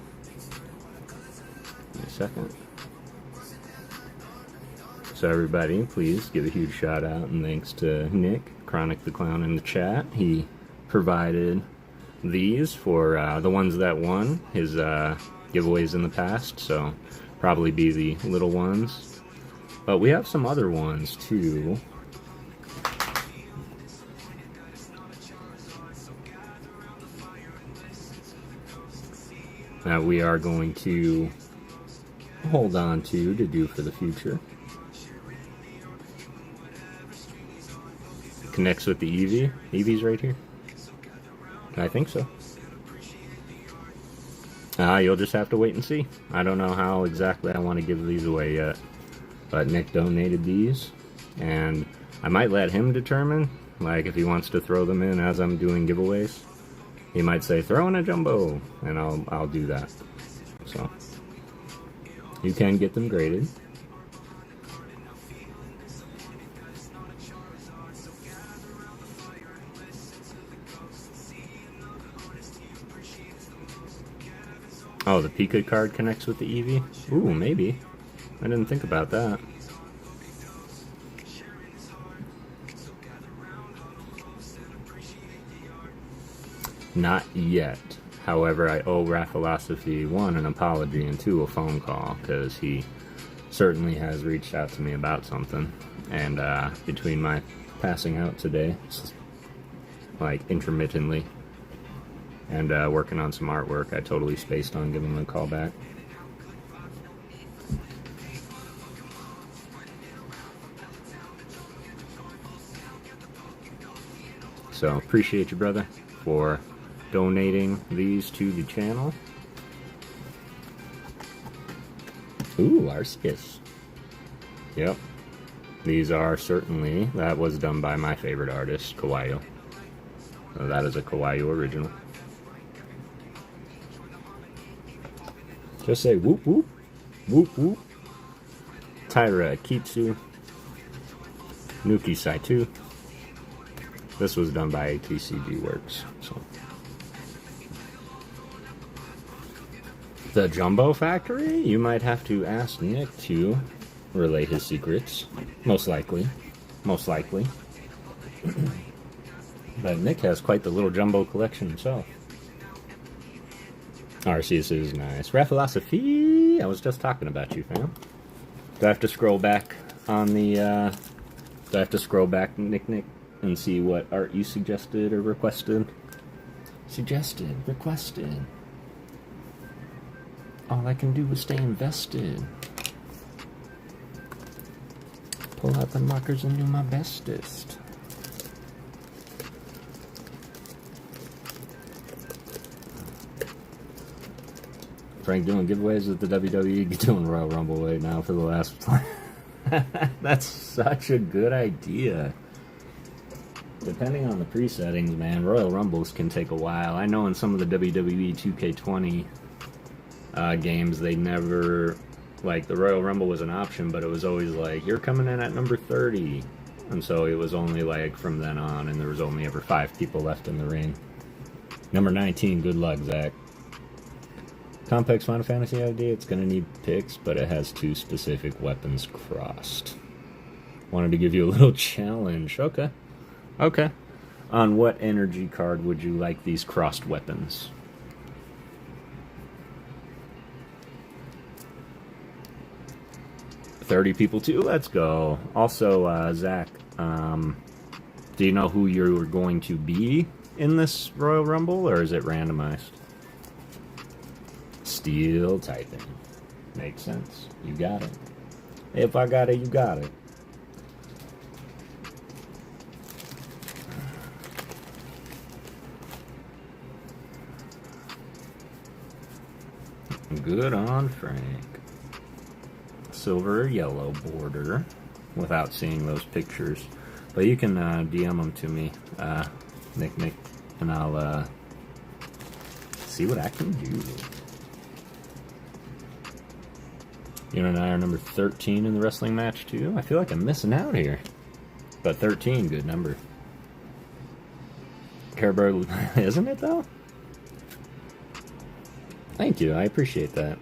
Give me a second. So everybody, please give a huge shout out and thanks to Nick, Chronic the Clown in the chat. He provided these for the ones that won his giveaways in the past, so probably be the little ones. But we have some other ones too. That we are going to hold on to do for the future. Connects with the Eevee. Eevee's right here. I think so. You'll just have to wait and see. I don't know how exactly I want to give these away yet. But Nick donated these, and I might let him determine, like if he wants to throw them in as I'm doing giveaways. He might say, throw in a jumbo, and I'll do that. So, you can get them graded. Oh, the Pika card connects with the Eevee? Ooh, maybe. I didn't think about that. Not yet. However, I owe Raphilosophy 1 an apology and 2 a phone call, because he certainly has reached out to me about something. And between my passing out today, like intermittently, and working on some artwork, I totally spaced on giving him a call back. So, appreciate you, brother, for donating these to the channel. Ooh, Arceus. Yep. These are certainly, that was done by my favorite artist, Kawaii. So that is a Kawaii original. Just say whoop whoop, whoop whoop. Tyra Kitsu, Nuki Saitu. This was done by ATCG Works. So. The Jumbo Factory? You might have to ask Nick to relay his secrets. Most likely. Most likely. But Nick has quite the little jumbo collection himself. Arceus is nice. Raphilosophy! I was just talking about you, fam. Do I have to scroll back on the, do I have to scroll back, Nick, and see what art you suggested or requested? Suggested, requested. All I can do is stay invested. Pull out the markers and do my bestest. Frank doing giveaways with the WWE, doing Royal Rumble right now for the last... That's such a good idea. Depending on the presettings, man, Royal Rumbles can take a while. I know in some of the WWE 2K20 games, they never... Like, the Royal Rumble was an option, but it was always like, you're coming in at number 30. And so it was only like from then on, and there was only ever 5 people left in the ring. Number 19, good luck, Zach. Complex Final Fantasy ID, it's going to need picks, but it has 2 specific weapons crossed. Wanted to give you a little challenge. Okay. Okay. On what energy card would you like these crossed weapons? $30 people too? Let's go. Also, Zach, do you know who you're going to be in this Royal Rumble, or is it randomized? Steel typing. Makes sense. You got it. If I got it, you got it. Good on Frank. Silver or yellow border without seeing those pictures. But you can DM them to me, Nick, and I'll see what I can do. You and I are number 13 in the wrestling match, too. I feel like I'm missing out here. But 13, good number. Care Bear, isn't it, though? Thank you, I appreciate that.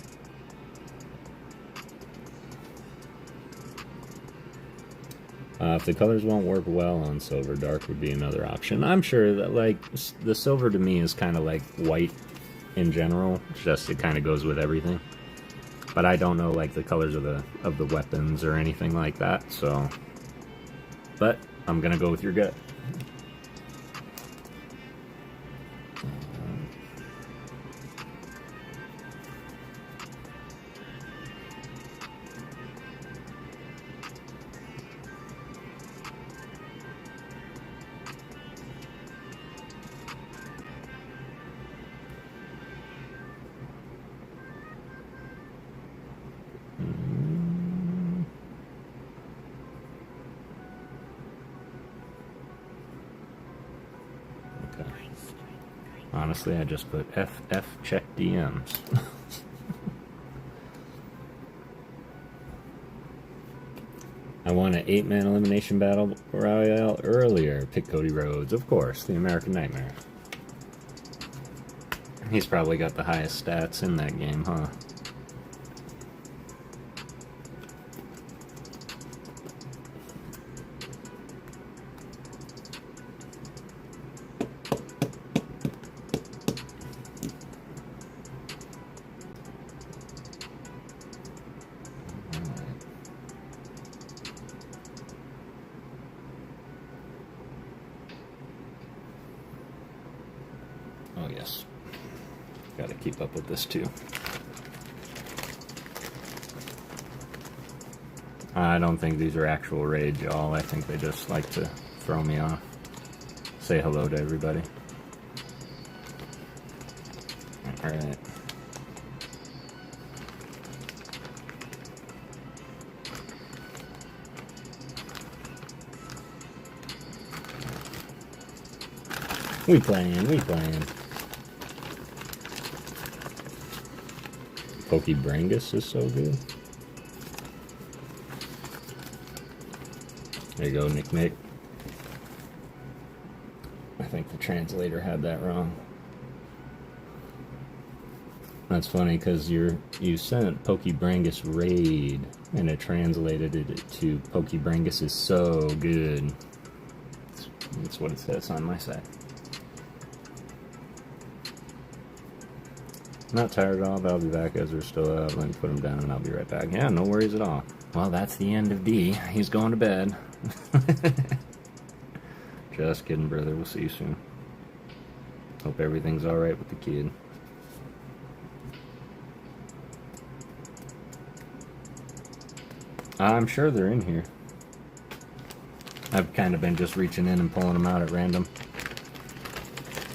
If the colors won't work well on silver, dark would be another option. I'm sure that, like, the silver to me is kind of like white in general. It's just, it kind of goes with everything. But I don't know, like, the colors of the weapons or anything like that, so... But, I'm gonna go with your gut. Honestly, I just put FF check DMs. I won an 8-man elimination battle royale earlier. Pick Cody Rhodes, of course, the American Nightmare. He's probably got the highest stats in that game, huh? Oh yes, gotta keep up with this too. I don't think these are actual raids, y'all. I think they just like to throw me off. Say hello to everybody. Alright. We playing. PokéBrangus is so good. There you go, Nick. I think the translator had that wrong. That's funny because you sent PokéBrangus raid and it translated it to PokéBrangus is so good. That's what it says on my side. Not tired at all, but I'll be back as we're still out. Let me put him down and I'll be right back. Yeah, no worries at all. Well, that's the end of D. He's going to bed. Just kidding, brother. We'll see you soon. Hope everything's alright with the kid. I'm sure they're in here. I've kind of been just reaching in and pulling them out at random.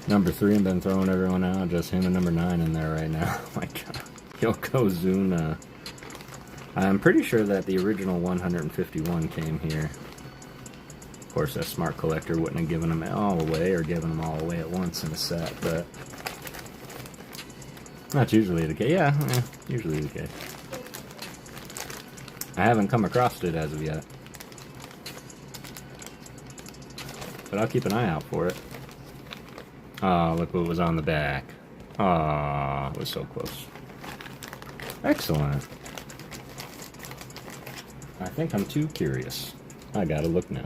Number 3, I've been throwing everyone out, just him and number 9 in there right now. Oh my god. Yokozuna. I'm pretty sure that the original 151 came here. Of course, that smart collector wouldn't have given them all away, or given them all away at once in a set, but... That's usually the case. Yeah, usually the case. I haven't come across it as of yet. But I'll keep an eye out for it. Oh, look what was on the back. Oh, it was so close. Excellent. I think I'm too curious. I gotta look now.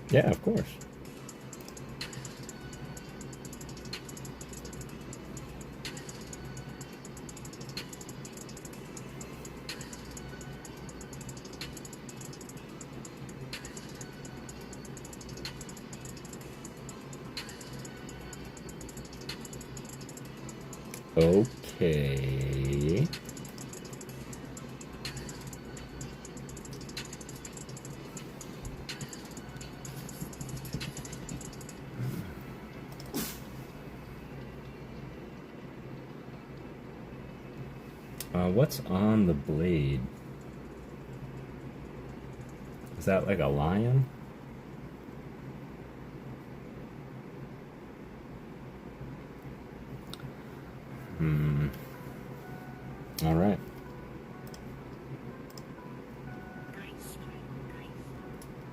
Yeah, of course. Okay. What's on the blade? Is that like a lion? All right.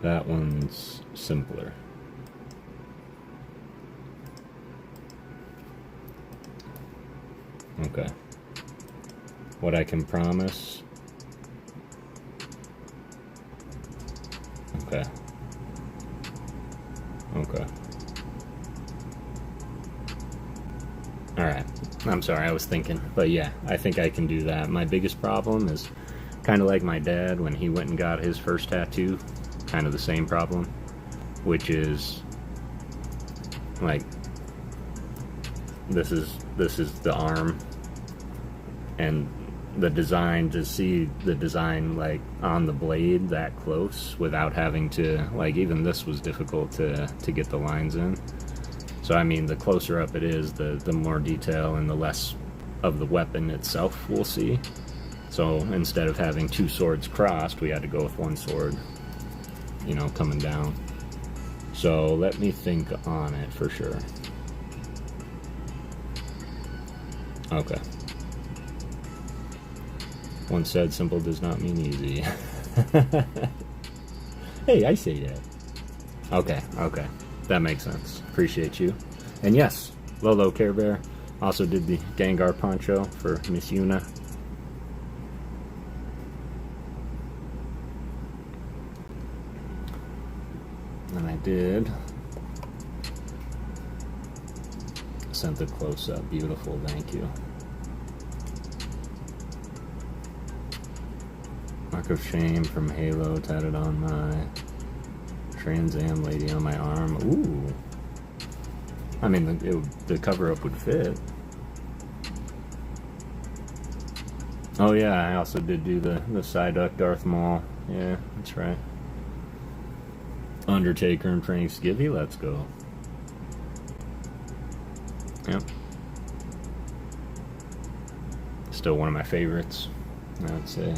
That one's simpler. Okay. What I can promise. Okay. Okay. Alright. I'm sorry, I was thinking. But yeah, I think I can do that. My biggest problem is kind of like my dad when he went and got his first tattoo. Kind of the same problem. Which is like this is the arm, and the design, to see the design like on the blade that close without having to, like, even this was difficult to get the lines in. So I mean, the closer up it is, the more detail and the less of the weapon itself we'll see. So instead of having two swords crossed, we had to go with one sword, you know, coming down. So let me think on it for sure. Okay. Once said, simple does not mean easy. Hey, I say that. Okay, okay. That makes sense. Appreciate you. And yes, Lolo Care Bear also did the Gengar poncho for Miss Yuna. And I did sent the close-up. Beautiful, thank you. Mark of Shame from Halo tatted on my Trans Am lady on my arm. Ooh. I mean, the cover-up would fit. Oh yeah, I also did do the Psyduck Darth Maul. Yeah, that's right. Undertaker and Prank Skivvy, let's go. Yep. Still one of my favorites, I'd say.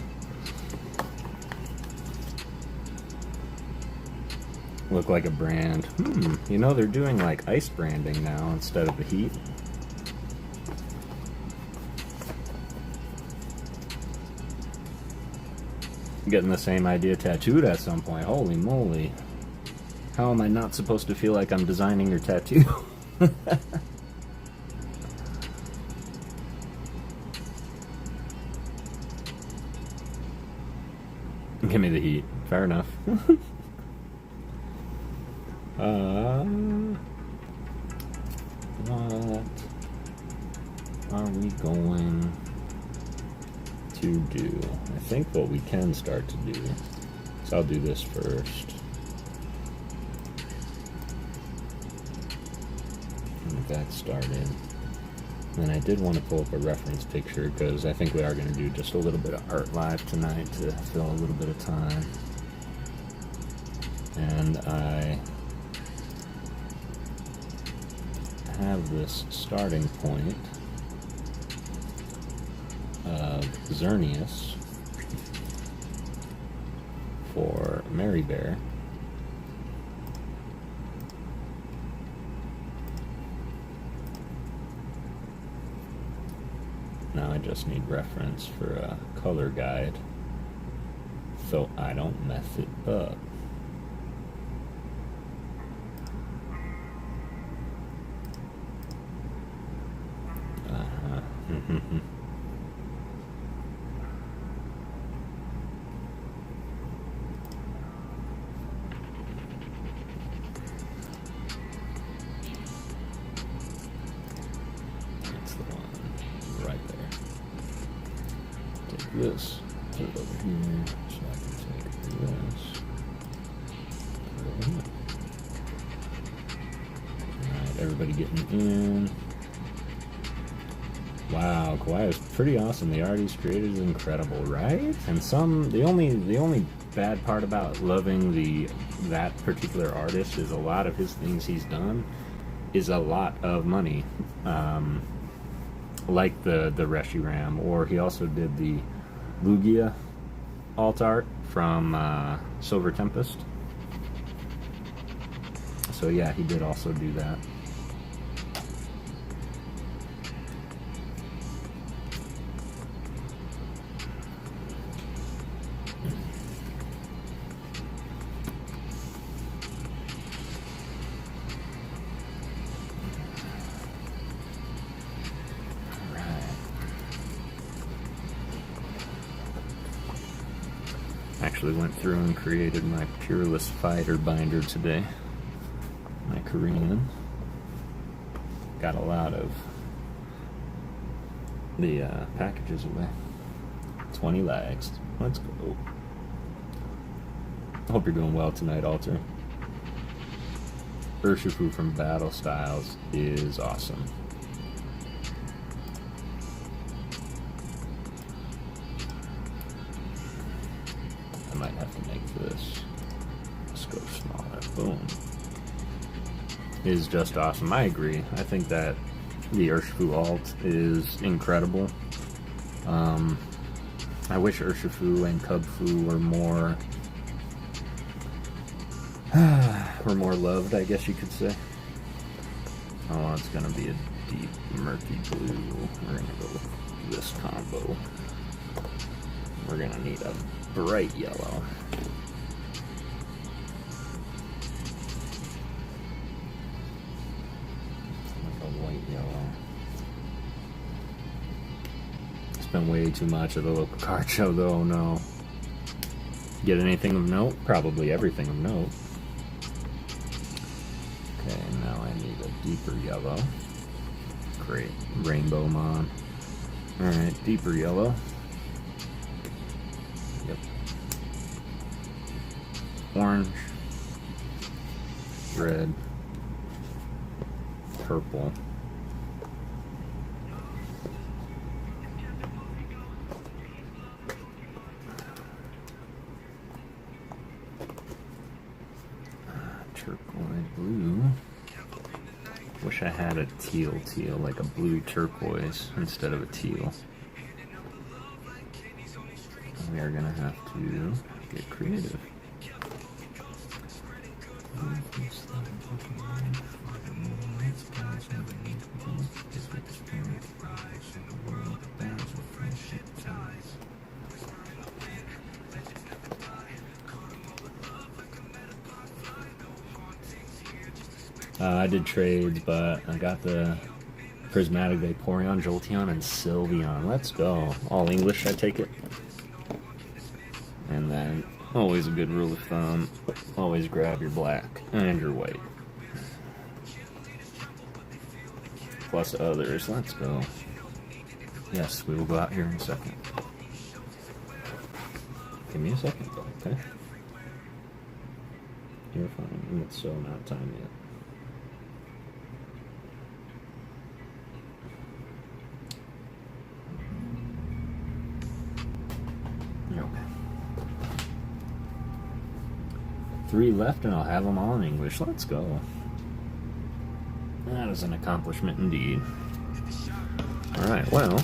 Look like a brand. You know, they're doing like ice branding now instead of the heat. Getting the same idea tattooed at some point. Holy moly. How am I not supposed to feel like I'm designing your tattoo? Give me the heat. Fair enough. What are we going to do? I think what we can start to do, so I'll do this first. Get that started. And I did want to pull up a reference picture because I think we are going to do just a little bit of art live tonight to fill a little bit of time. And I have this starting point of Xerneas for Mary Bear. Now I just need reference for a color guide so I don't mess it up. That's the one right there. Take this, put it over here, so I can take this. Put it over here. Alright, everybody getting in. Wow, Kawhi is pretty awesome. The art he's created is incredible, right? And the only bad part about loving that particular artist is a lot of his things he's done is a lot of money. Like the Reshiram, or he also did the Lugia alt art from Silver Tempest. So yeah, he did also do that. Actually went through and created my Peerless Fighter binder today. My Korean. Got a lot of the packages away. 20 lags. Let's go. Hope you're doing well tonight, Alter. Urshifu from Battle Styles is awesome. I might have to make this. Let's go smaller. Boom. Is just awesome. I agree. I think that the Urshifu alt is incredible. I wish Urshifu and Cubfu were more loved, I guess you could say. Oh, it's gonna be a deep murky blue. We're gonna go with this combo. We're gonna need a bright yellow. Like a white yellow. Spent way too much at the local card show though, no. Get anything of note? Probably everything of note. Okay, now I need a deeper yellow. Great. Rainbow Mon. Alright, deeper yellow. Yep. Orange. Red. Purple. Turquoise blue. Wish I had a teal, like a blue turquoise instead of a teal. We are gonna have to get creative. I did trades, but I got the Prismatic Vaporeon, Jolteon, and Sylveon. Let's go. All English, I take it. And then, always a good rule of thumb, always grab your black and your white. Plus others. Let's go. Yes, we will go out here in a second. Give me a second, though, okay? You're fine. It's so not time yet. Okay. 3 left and I'll have them all in English. Let's go. That is an accomplishment indeed. Alright, well.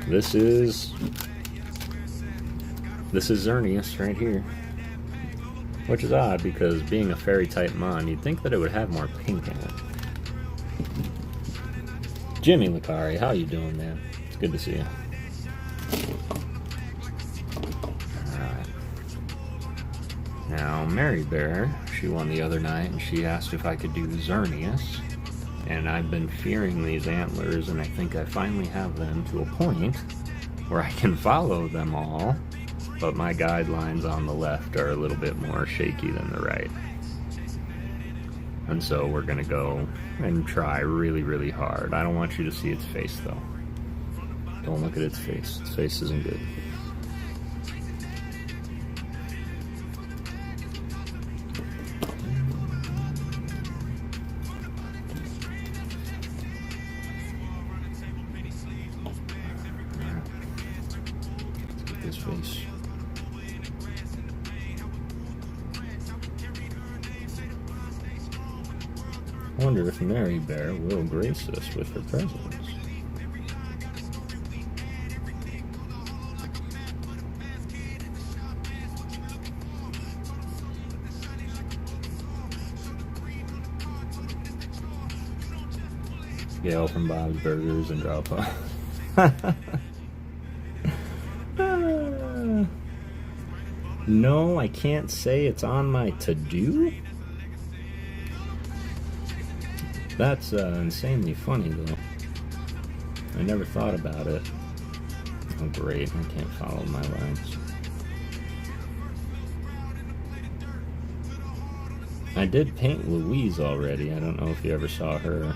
This is Xerneas right here. Which is odd because being a fairy type mon, you'd think that it would have more pink in it. Jimmy Lucari, how you doing, man? It's good to see you. Alright. Now, Mary Bear, she won the other night, and she asked if I could do Xerneas. And I've been fearing these antlers, and I think I finally have them to a point where I can follow them all, but my guidelines on the left are a little bit more shaky than the right. And so we're gonna go and try really, really hard. I don't want you to see its face, though. Don't look at its face. Its face isn't good. his face. I wonder if Mary Bear will grace us with her presence. Gail from Bob's Burgers and drop off. No, I can't say it's on my to-do. That's insanely funny, though. I never thought about it. Oh, great. I can't follow my lines. I did paint Louise already. I don't know if you ever saw her.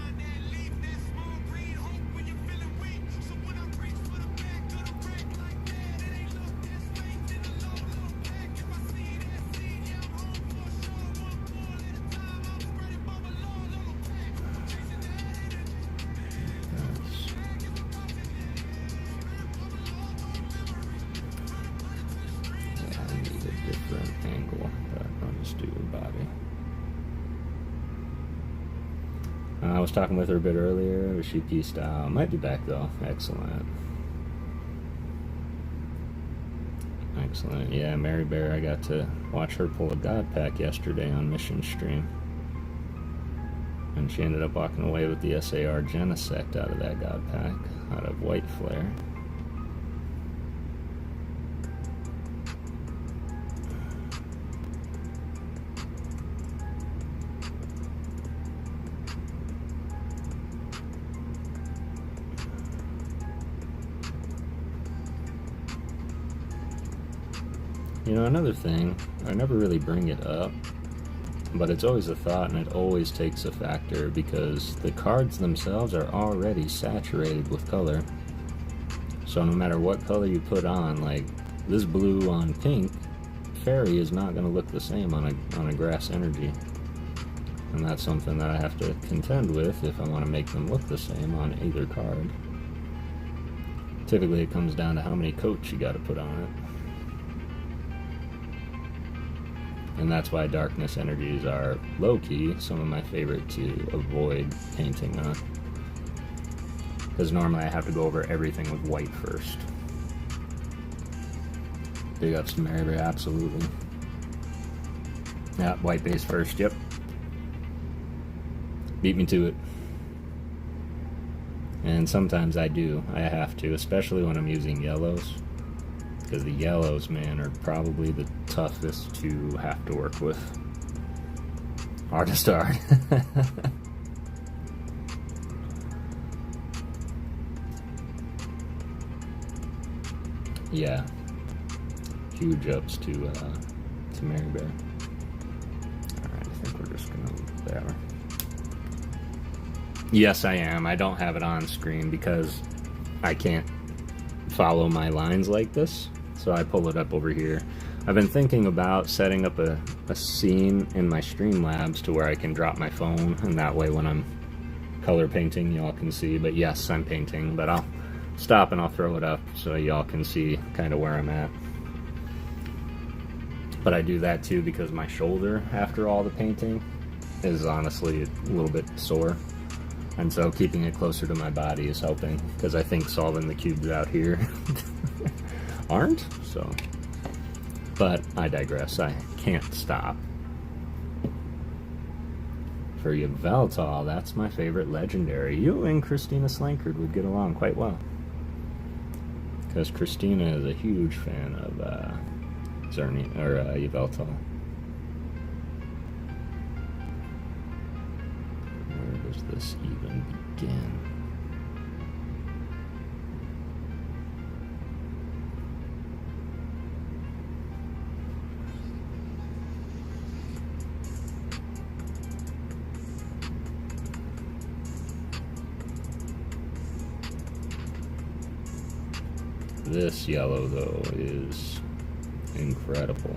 I was talking with her a bit earlier. Was she peaced out? Might be back though. Excellent. Excellent. Yeah, Mary Bear, I got to watch her pull a God Pack yesterday on Mission Stream. And she ended up walking away with the SAR Genesect out of that God Pack, out of White Flare. You know, another thing, I never really bring it up, but it's always a thought and it always takes a factor because the cards themselves are already saturated with color. So no matter what color you put on, like this blue on pink, fairy is not going to look the same on a grass energy. And that's something that I have to contend with if I want to make them look the same on either card. Typically it comes down to how many coats you got to put on it. And that's why darkness energies are low-key, some of my favorite to avoid painting on. Because normally I have to go over everything with white first. Big ups to Mary Bear, absolutely. Yeah, white base first, yep. Beat me to it. And sometimes I do, I have to, especially when I'm using yellows. Because the yellows, man, are probably the toughest to have to work with. Artist art. Yeah. Huge ups to Mary Bear. Alright, I think we're just gonna leave it there. Yes, I am. I don't have it on screen because I can't follow my lines like this. So I pull it up over here. I've been thinking about setting up a scene in my Streamlabs to where I can drop my phone, and that way when I'm color painting, y'all can see. But yes, I'm painting, but I'll stop and I'll throw it up so y'all can see kind of where I'm at. But I do that too because my shoulder, after all the painting, is honestly a little bit sore. And so keeping it closer to my body is helping, because I think solving the cubes out here aren't, so. But I digress, I can't stop. For Yveltal, that's my favorite legendary. You and Christina Slankard would get along quite well. Because Christina is a huge fan of Yveltal. Where does this even begin? This yellow, though, is incredible.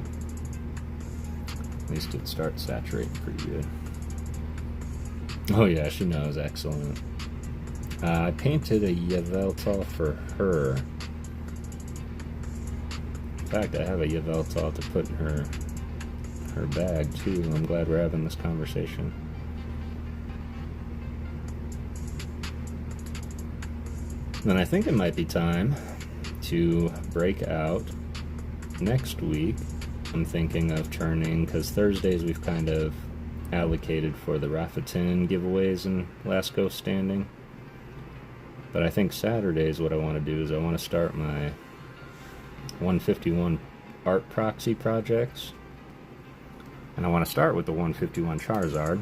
At least it starts saturating pretty good. Oh yeah, she knows. Excellent. I painted a Yveltal for her. fact, I have a Yveltal to put in her bag too. I'm glad we're having this conversation. Then I think it might be time to break out next week. I'm thinking of turning, because Thursdays we've kind of allocated for the Rafatin giveaways and Last Ghost Standing. But I think Saturdays what I want to do is I want to start my 151 art proxy projects. And I want to start with the 151 Charizard.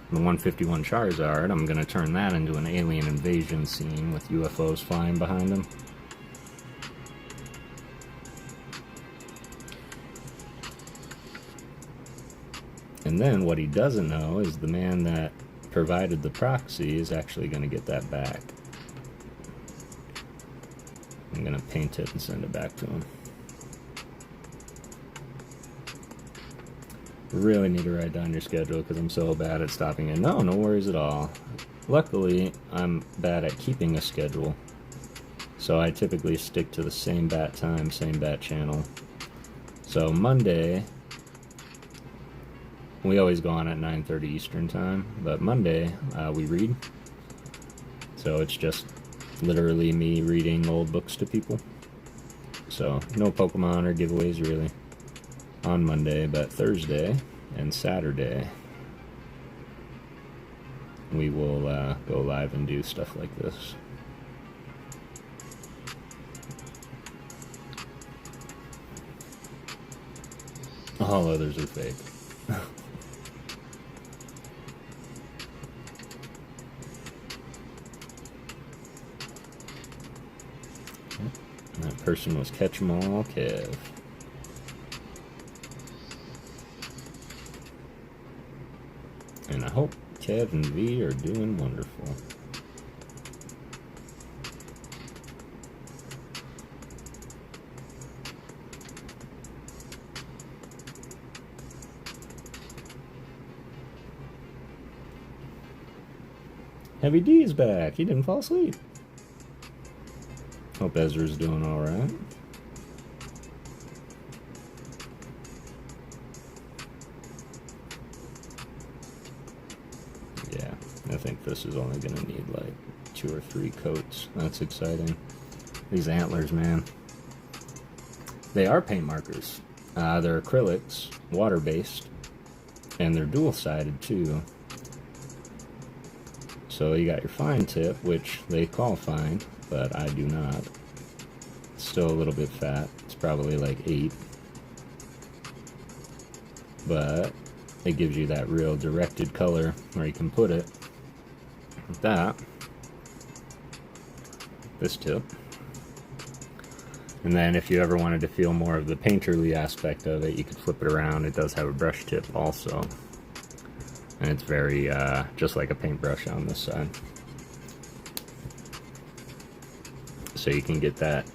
The 151 Charizard, I'm going to turn that into an alien invasion scene with UFOs flying behind them. And then what he doesn't know is the man that provided the proxy is actually going to get that back. I'm going to paint it and send it back to him. Really need to write down your schedule because I'm so bad at stopping it. No worries at all. Luckily, I'm bad at keeping a schedule. So I typically stick to the same bat time, same bat channel. So Monday, we always go on at 9:30 Eastern time, but Monday we read. So it's just literally me reading old books to people. So no Pokemon or giveaways really on Monday, but Thursday and Saturday we will go live and do stuff like this. All others are fake. That person was Catch 'em All Kev. And I hope Kev and V are doing wonderful. Heavy D is back. He didn't fall asleep. Hope Ezra's doing alright. Yeah, I think this is only going to need like 2 or 3 coats. That's exciting. These antlers, man. They are paint markers. They're acrylics, water-based, and they're dual-sided too. So you got your fine tip, which they call fine, but I do not. It's still a little bit fat. It's probably like 8. But it gives you that real directed color where you can put it like that. This tip. And then if you ever wanted to feel more of the painterly aspect of it, you could flip it around. It does have a brush tip also. And it's very, just like a paintbrush on this side. So you can get that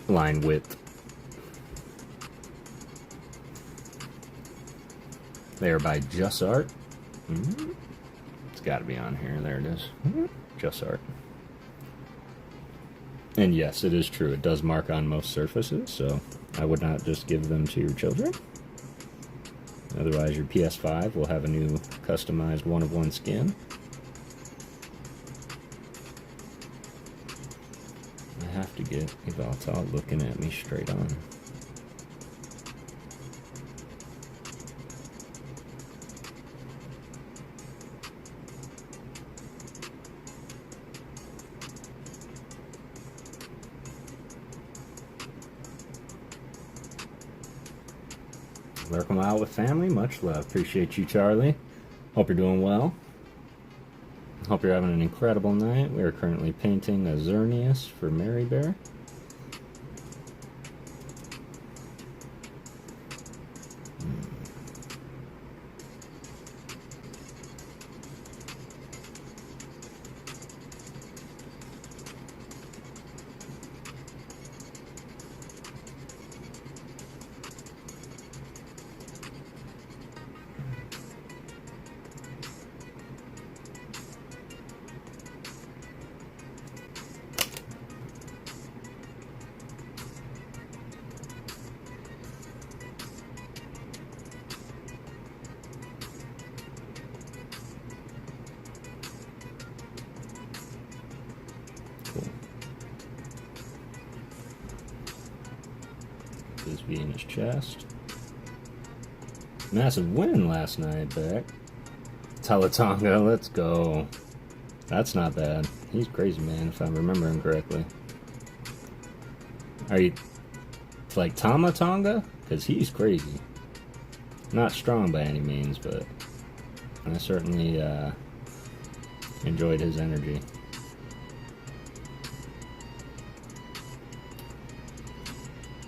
line width. They are by Just Art. It's got to be on here. There it is. Just Art. And yes, it is true. It does mark on most surfaces, so I would not just give them to your children. Otherwise, your PS5 will have a new customized one-of-one skin. I have to get Yveltal looking at me straight on. Welcome out with family. Much love. Appreciate you, Charlie. Hope you're doing well. Hope you're having an incredible night. We are currently painting a Xerneas for Mary Bear. his V in his chest. Massive win last night, back. Teletonga, let's go. That's not bad. He's crazy, man, if I remember him correctly. Are you like Tamatonga? Because he's crazy. Not strong by any means, but I certainly enjoyed his energy.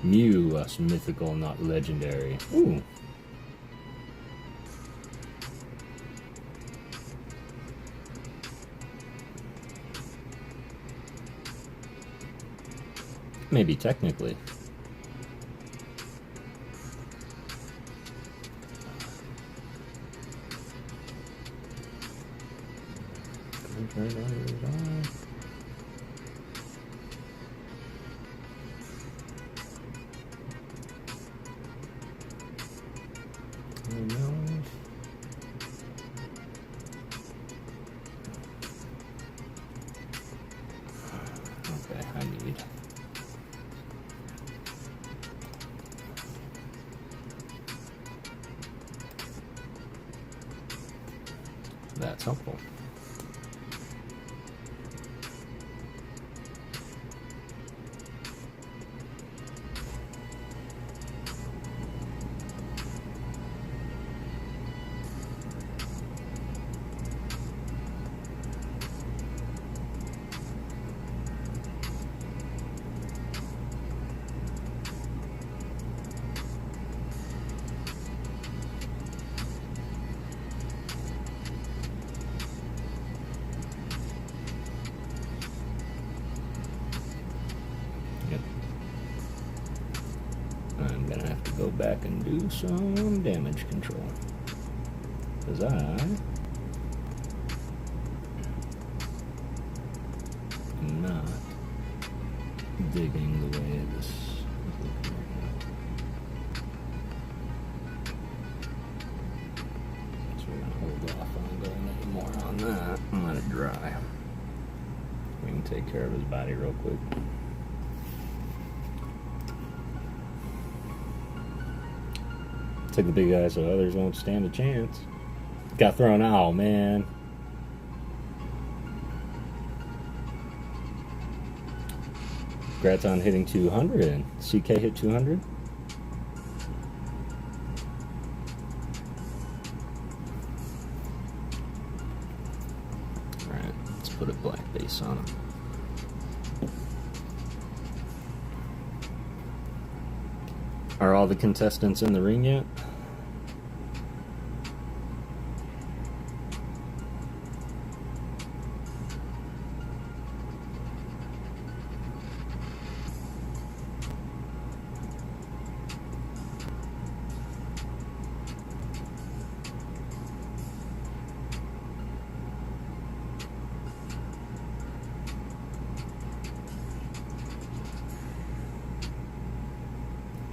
Mew, us mythical, not legendary. Ooh. Maybe technically. Okay, I need. That's helpful. I'm gonna have to go back and do some damage control, because I'm not digging the way this is looking right now. So we're gonna hold off on going any more on that and let it dry. We can take care of his body real quick. Take the big guy so others won't stand a chance. Got thrown out, man. Congrats on hitting 200. CK hit 200. Alright, let's put a black base on him. Are all the contestants in the ring yet?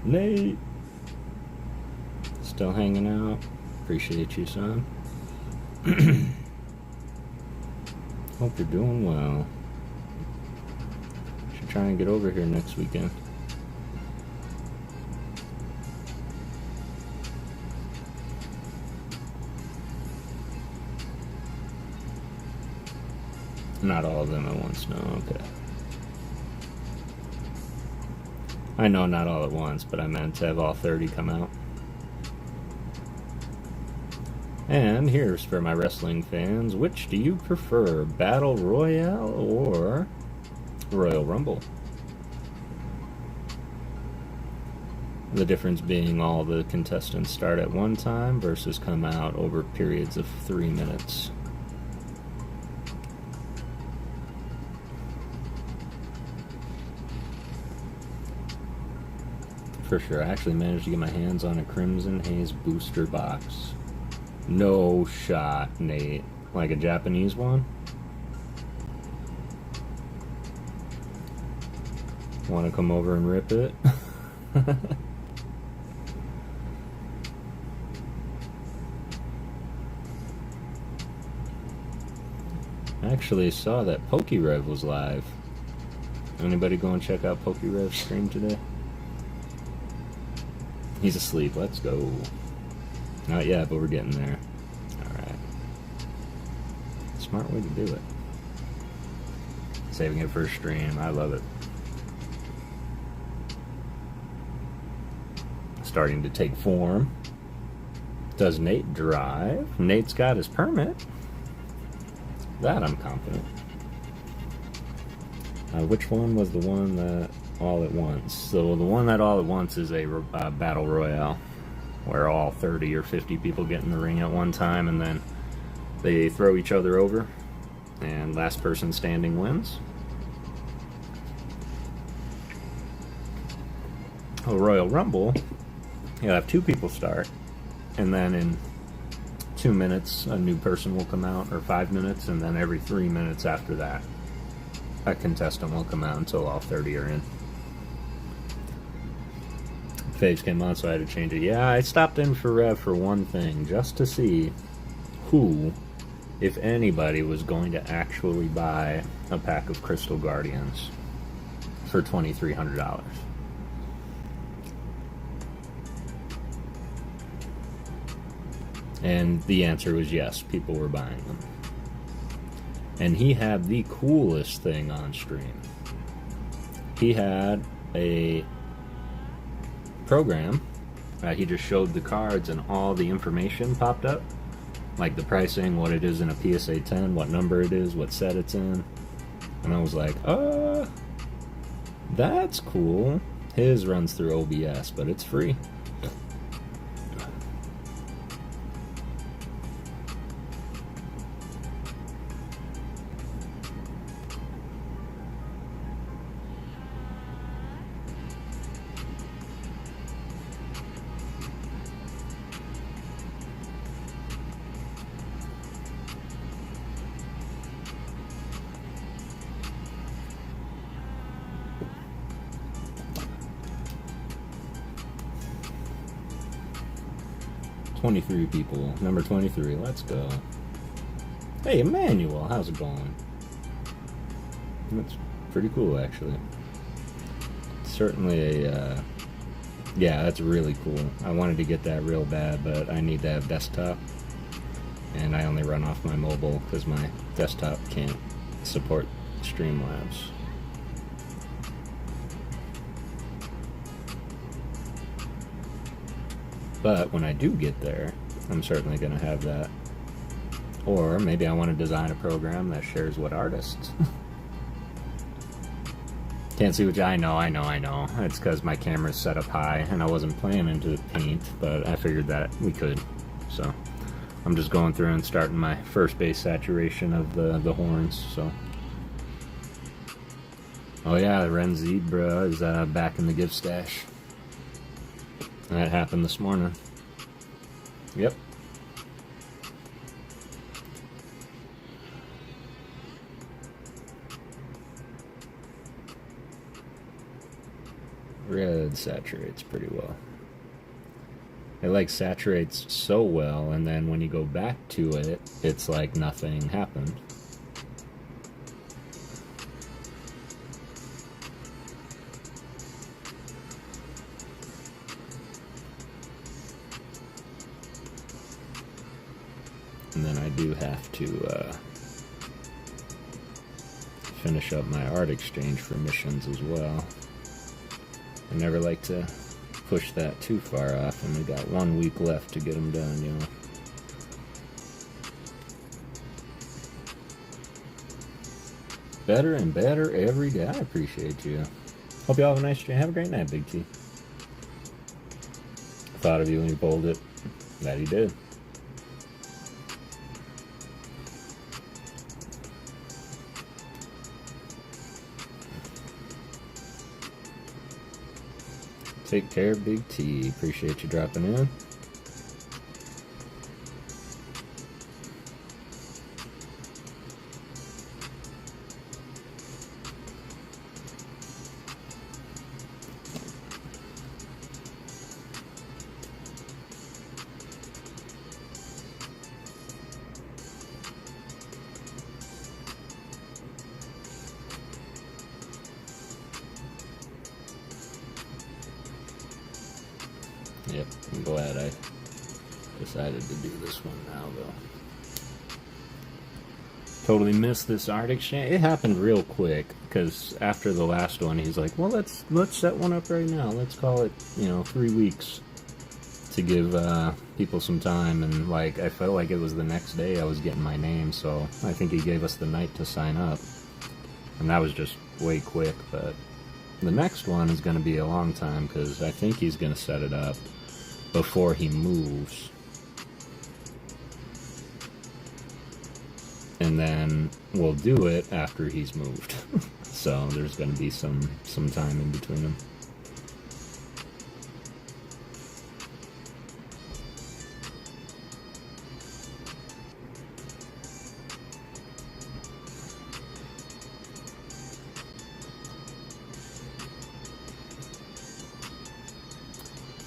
Nate, still hanging out. Appreciate you, son. Hope you're doing well. Should try and get over here next weekend. Not all of them at once, no, okay. I know not all at once, but I meant to have all 30 come out. And here's for my wrestling fans, which do you prefer, Battle Royale or Royal Rumble? The difference being all the contestants start at one time versus come out over periods of 3 minutes. For sure. I actually managed to get my hands on a Crimson Haze booster box. No shot, Nate. Like a Japanese one? Want to come over and rip it? I actually saw that PokéRev was live. Anybody go and check out PokéRev's stream today? He's asleep. Let's go. Not yet, but we're getting there. Alright. Smart way to do it. Saving it for a stream. I love it. Starting to take form. Does Nate drive? Nate's got his permit. That I'm confident. Which one was the one that all at once? So the one that all at once is a battle royale, where all 30 or 50 people get in the ring at one time, and then they throw each other over, and last person standing wins. A Royal Rumble, you'll have 2 people start, and then in 2 minutes a new person will come out, or 5 minutes, and then every 3 minutes after that a contestant will come out until all 30 are in. Faves came on, so I had to change it. Yeah, I stopped in for Rev for one thing, just to see who, if anybody, was going to actually buy a pack of Crystal Guardians for $2,300. And the answer was yes, people were buying them. And he had the coolest thing on stream. He had a program. He just showed the cards and all the information popped up. Like the pricing, what it is in a PSA 10, what number it is, what set it's in. And I was like, that's cool. His runs through OBS, but it's free. $23 people. Number 23, let's go. Hey, Emmanuel, how's it going? That's pretty cool, actually. Certainly a, yeah, that's really cool. I wanted to get that real bad, but I need to have desktop. And I only run off my mobile because my desktop can't support Streamlabs. But when I do get there, I'm certainly going to have that. Or maybe I want to design a program that shares what artists. Can't see which. I know. It's because my camera's set up high and I wasn't playing into Paint, but I figured that we could. So I'm just going through and starting my first base saturation of the horns. So. Oh yeah, Ren Zebra is back in the gift stash. That happened this morning. Yep. Red saturates pretty well. It like saturates so well, and then when you go back to it, it's like nothing happened. And then I do have to finish up my art exchange for missions as well. I never like to push that too far off, and we got 1 week left to get them done, you know. Better and better every day. I appreciate you. Hope you all have a nice stream. Have a great night, Big T. Thought of you when you pulled it. That he did. Take care, Big T. Appreciate you dropping in. I'm glad I decided to do this one now, though. Totally missed this art exchange. It happened real quick, because after the last one, he's like, well, let's set one up right now. Let's call it, 3 weeks to give people some time. And, like, I felt like it was the next day I was getting my name, so I think he gave us the night to sign up. And that was just way quick, but the next one is going to be a long time, because I think he's going to set it up before he moves. And then we'll do it after he's moved. So there's going to be some time in between them.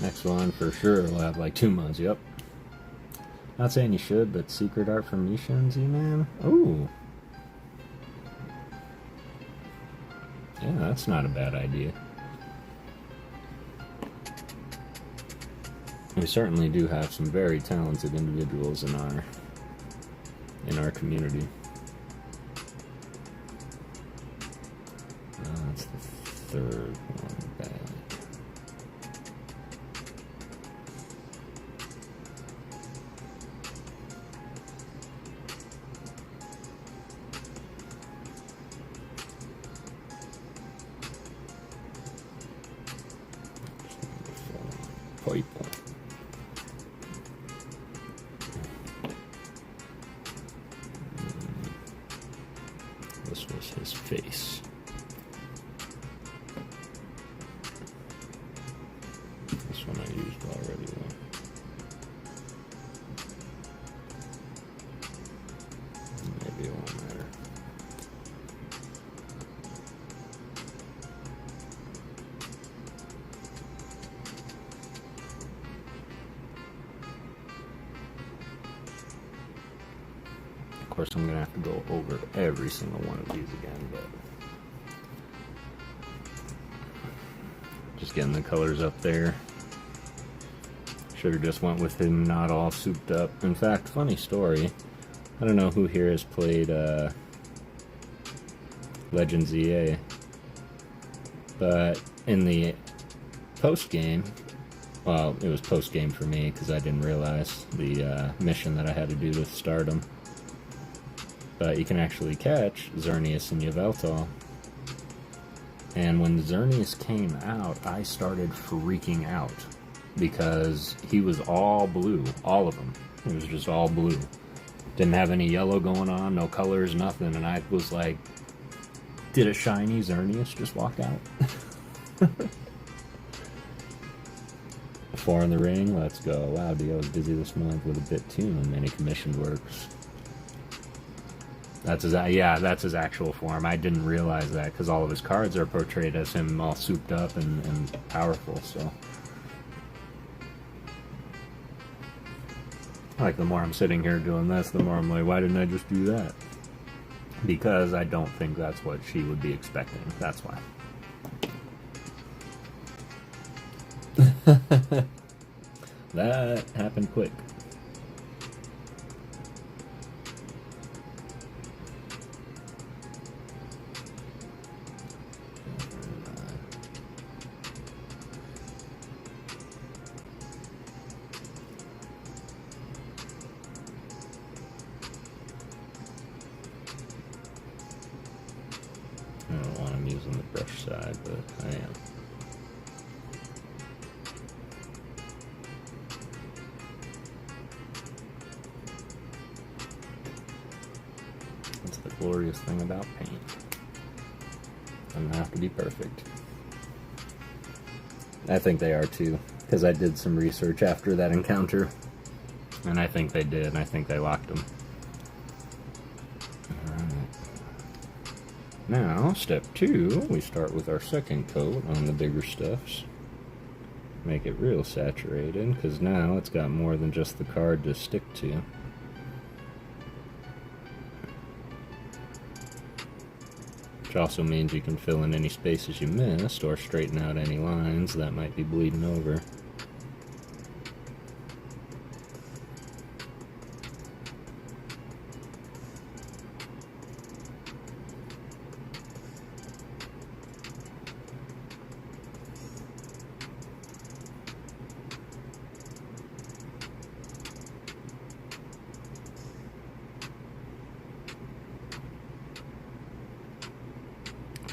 Next one for sure will have like 2 months. Yep. Not saying you should, but secret art from Nishan Z-Man? Ooh. Yeah, that's not a bad idea. We certainly do have some very talented individuals in our community. That's the third one back. This was his face. This one I used already though. Maybe it won't matter. Of course, I'm going to have to go over every single one of these again, but just getting the colors up there. Should have just went with him not all souped up. In fact, funny story, I don't know who here has played Legends EA, but in the post-game, well, it was post-game for me because I didn't realize the mission that I had to do with Stardom. But you can actually catch Xerneas and Yveltal. And when Xerneas came out, I started freaking out. Because he was all blue. All of them. It was just all blue. Didn't have any yellow going on, no colors, nothing. And I was like, did a shiny Xerneas just walk out? 4 in the ring, let's go. Wow, Dio was busy this month with a bit too many commissioned works. That's his, yeah, that's his actual form. I didn't realize that because all of his cards are portrayed as him all souped up and powerful, so. Like, the more I'm sitting here doing this, the more I'm like, why didn't I just do that? Because I don't think that's what she would be expecting. That's why. That happened quick. I don't want him using the brush side, but I am. That's the glorious thing about paint. Doesn't have to be perfect. I think they are too, because I did some research after that encounter, and I think they did, and I think they locked them. Now, step 2, we start with our second coat on the bigger stuffs. Make it real saturated, because now it's got more than just the card to stick to. Which also means you can fill in any spaces you missed, or straighten out any lines that might be bleeding over.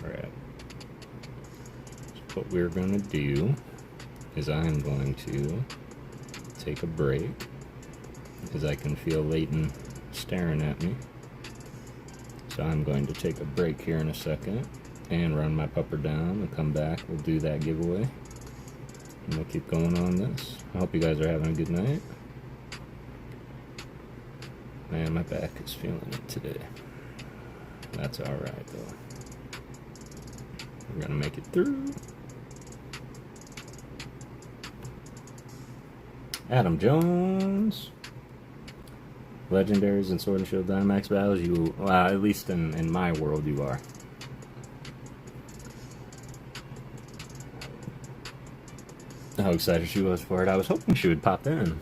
Alright. So what we're going to do is I'm going to take a break because I can feel Leighton staring at me. So I'm going to take a break here in a second and run my pupper down and come back. We'll do that giveaway. And we'll keep going on this. I hope you guys are having a good night. Man, my back is feeling it today. That's alright though. We're gonna make it through. Adam Jones. Legendaries and Sword and Shield Dynamax battles, you, well, at least in my world, you are. How excited she was for it. I was hoping she would pop in.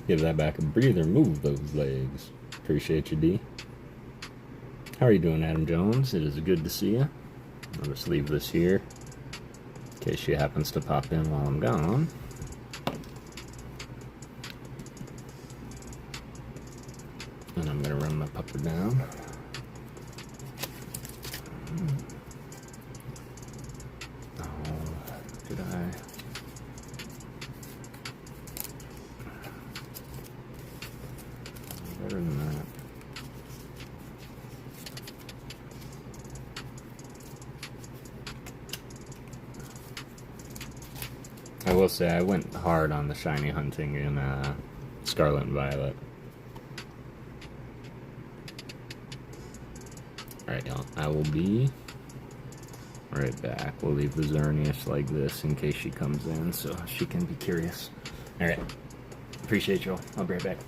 Give that back a breather. Move those legs. Appreciate you, D. How are you doing, Adam Jones? It is good to see you. I'll just leave this here in case she happens to pop in while I'm gone. And I'm going to run my pupper down. Oh, did I? Better than that. I will say I went hard on the shiny hunting in Scarlet and Violet. Alright, y'all. I will be right back. We'll leave the Xerneas like this in case she comes in so she can be curious. Alright. Appreciate y'all. I'll be right back.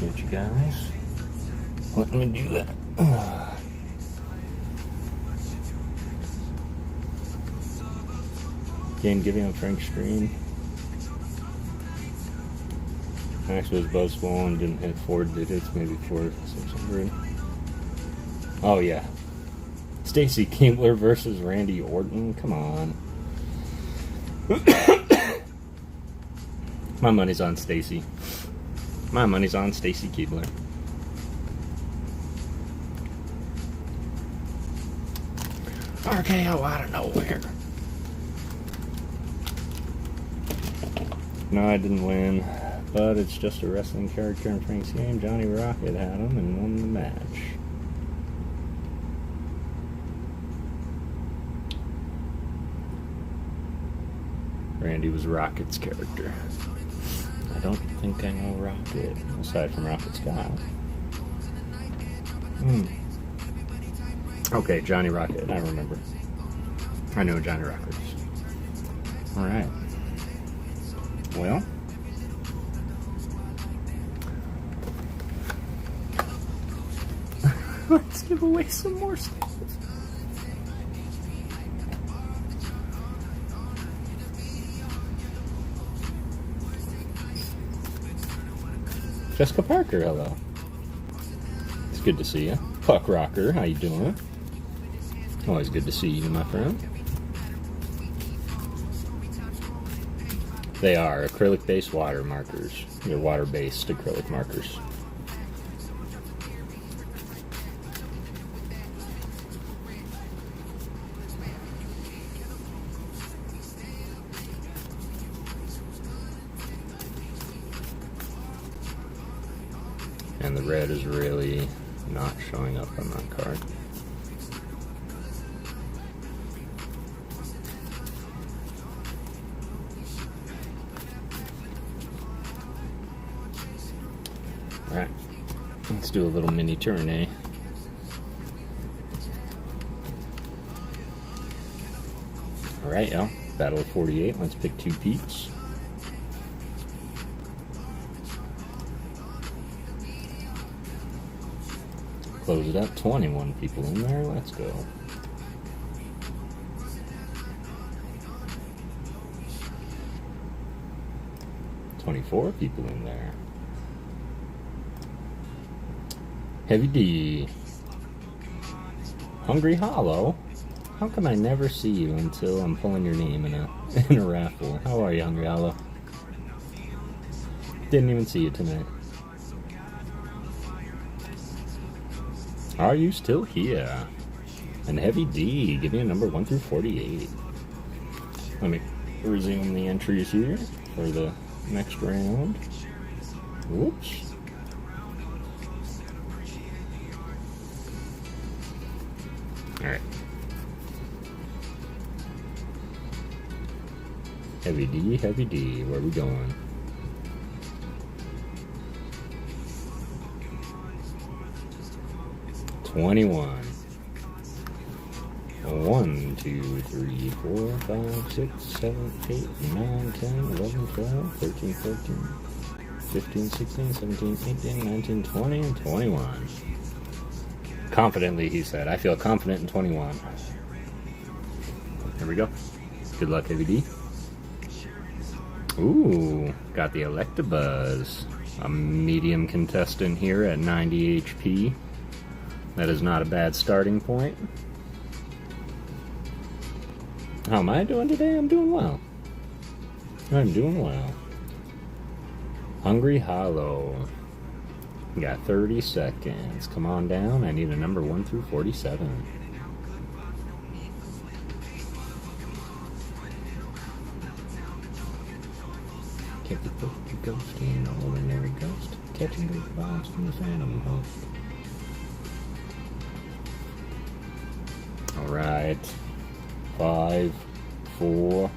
appreciate you guys. Let me do that. Game giving on Frank's screen. Actually, was buzzful and didn't hit 4 digits, maybe 4,600. Oh yeah, Stacy Kimbler versus Randy Orton. Come on. My money's on Stacy. My money's on Stacy Keebler. RKO out of nowhere. No, I didn't win, but it's just a wrestling character in Frank's game. Johnny Rocket had him and won the match. Randy was Rocket's character. I don't think I know Rocket, aside from Rocket Scott. Okay, Johnny Rocket, I remember. I know Johnny Rocket. Alright. Well. Let's give away some more stuff. Jessica Parker, hello. It's good to see you. Puck Rocker, how you doing? Always good to see you, my friend. They are acrylic-based water markers. They're water-based acrylic markers. And the red is really not showing up on that card. Alright, let's do a little mini turn, eh? Alright, y'all. Battle of 48. Let's pick 2 Pete's. Close it up. 21 people in there. Let's go. $24 people in there. Heavy D. Hungry Hollow. How come I never see you until I'm pulling your name in a raffle? How are you, Hungry Hollow? Didn't even see you tonight. Are you still here? And Heavy D, give me a number 1 through 48. Let me resume the entries here for the next round. Whoops. Alright. Heavy D, where are we going? $21. 1, 2, 3, 4, 5, 6, 7, 8, 9, 10, 11, 12, 13, 14, 15, 16, 17, 18, 19, 20, and 21. Confidently, he said. I feel confident in 21. There we go. Good luck, Heavy D. Ooh, got the Electabuzz. A medium contestant here at 90 HP. That is not a bad starting point. How am I doing today? I'm doing well. I'm doing well. Hungry Hollow. We got 30 seconds. Come on down. I need a number 1 through 47. Kev the PokéGhost and an ordinary ghost. Catching big vibes from the Phantom Host. Alright. 5, 4,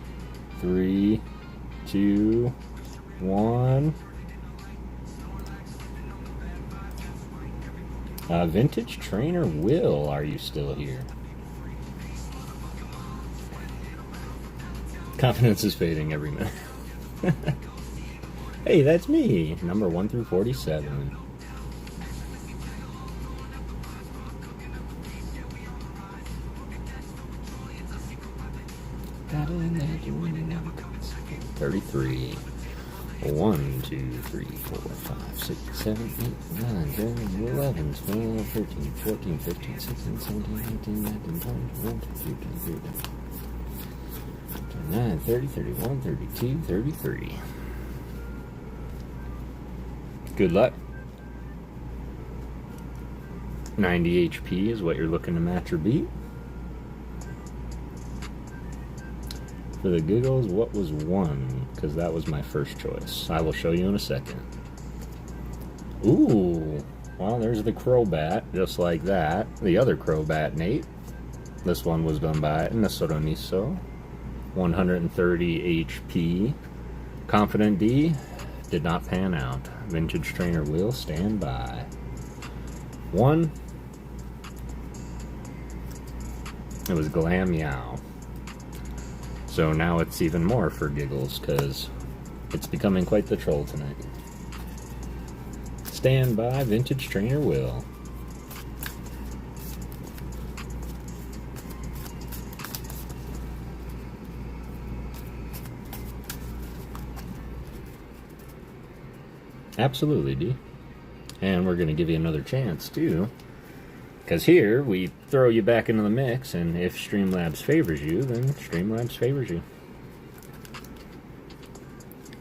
3, 2, 1. Vintage Trainer Will, are you still here? Confidence is fading every minute. Hey, that's me. Number 1 through 47. deciding that you want to never come second. 33. 1, 2, 3, 4, 5, 6, 7, 8, 9, 10, 11, 12, 13, 14, 15, 16, 17, 18, 19, 20, 21, 22, 23, 29, 30, 31, 32, 33. Good luck. 90 HP is what you're looking to match or beat. For the giggles, what was 1? Because that was my first choice. I will show you in a second. Ooh, well, there's the Crobat, just like that. The other Crobat, Nate. This one was done by Nesoromiso. 130 HP. Confident D did not pan out. Vintage Trainer will stand by. 1. It was Glameow. So now it's even more for giggles, because it's becoming quite the troll tonight. Stand by, Vintage Trainer will. Absolutely, D. And we're going to give you another chance, too. Because here, we throw you back into the mix, and if Streamlabs favors you, then Streamlabs favors you.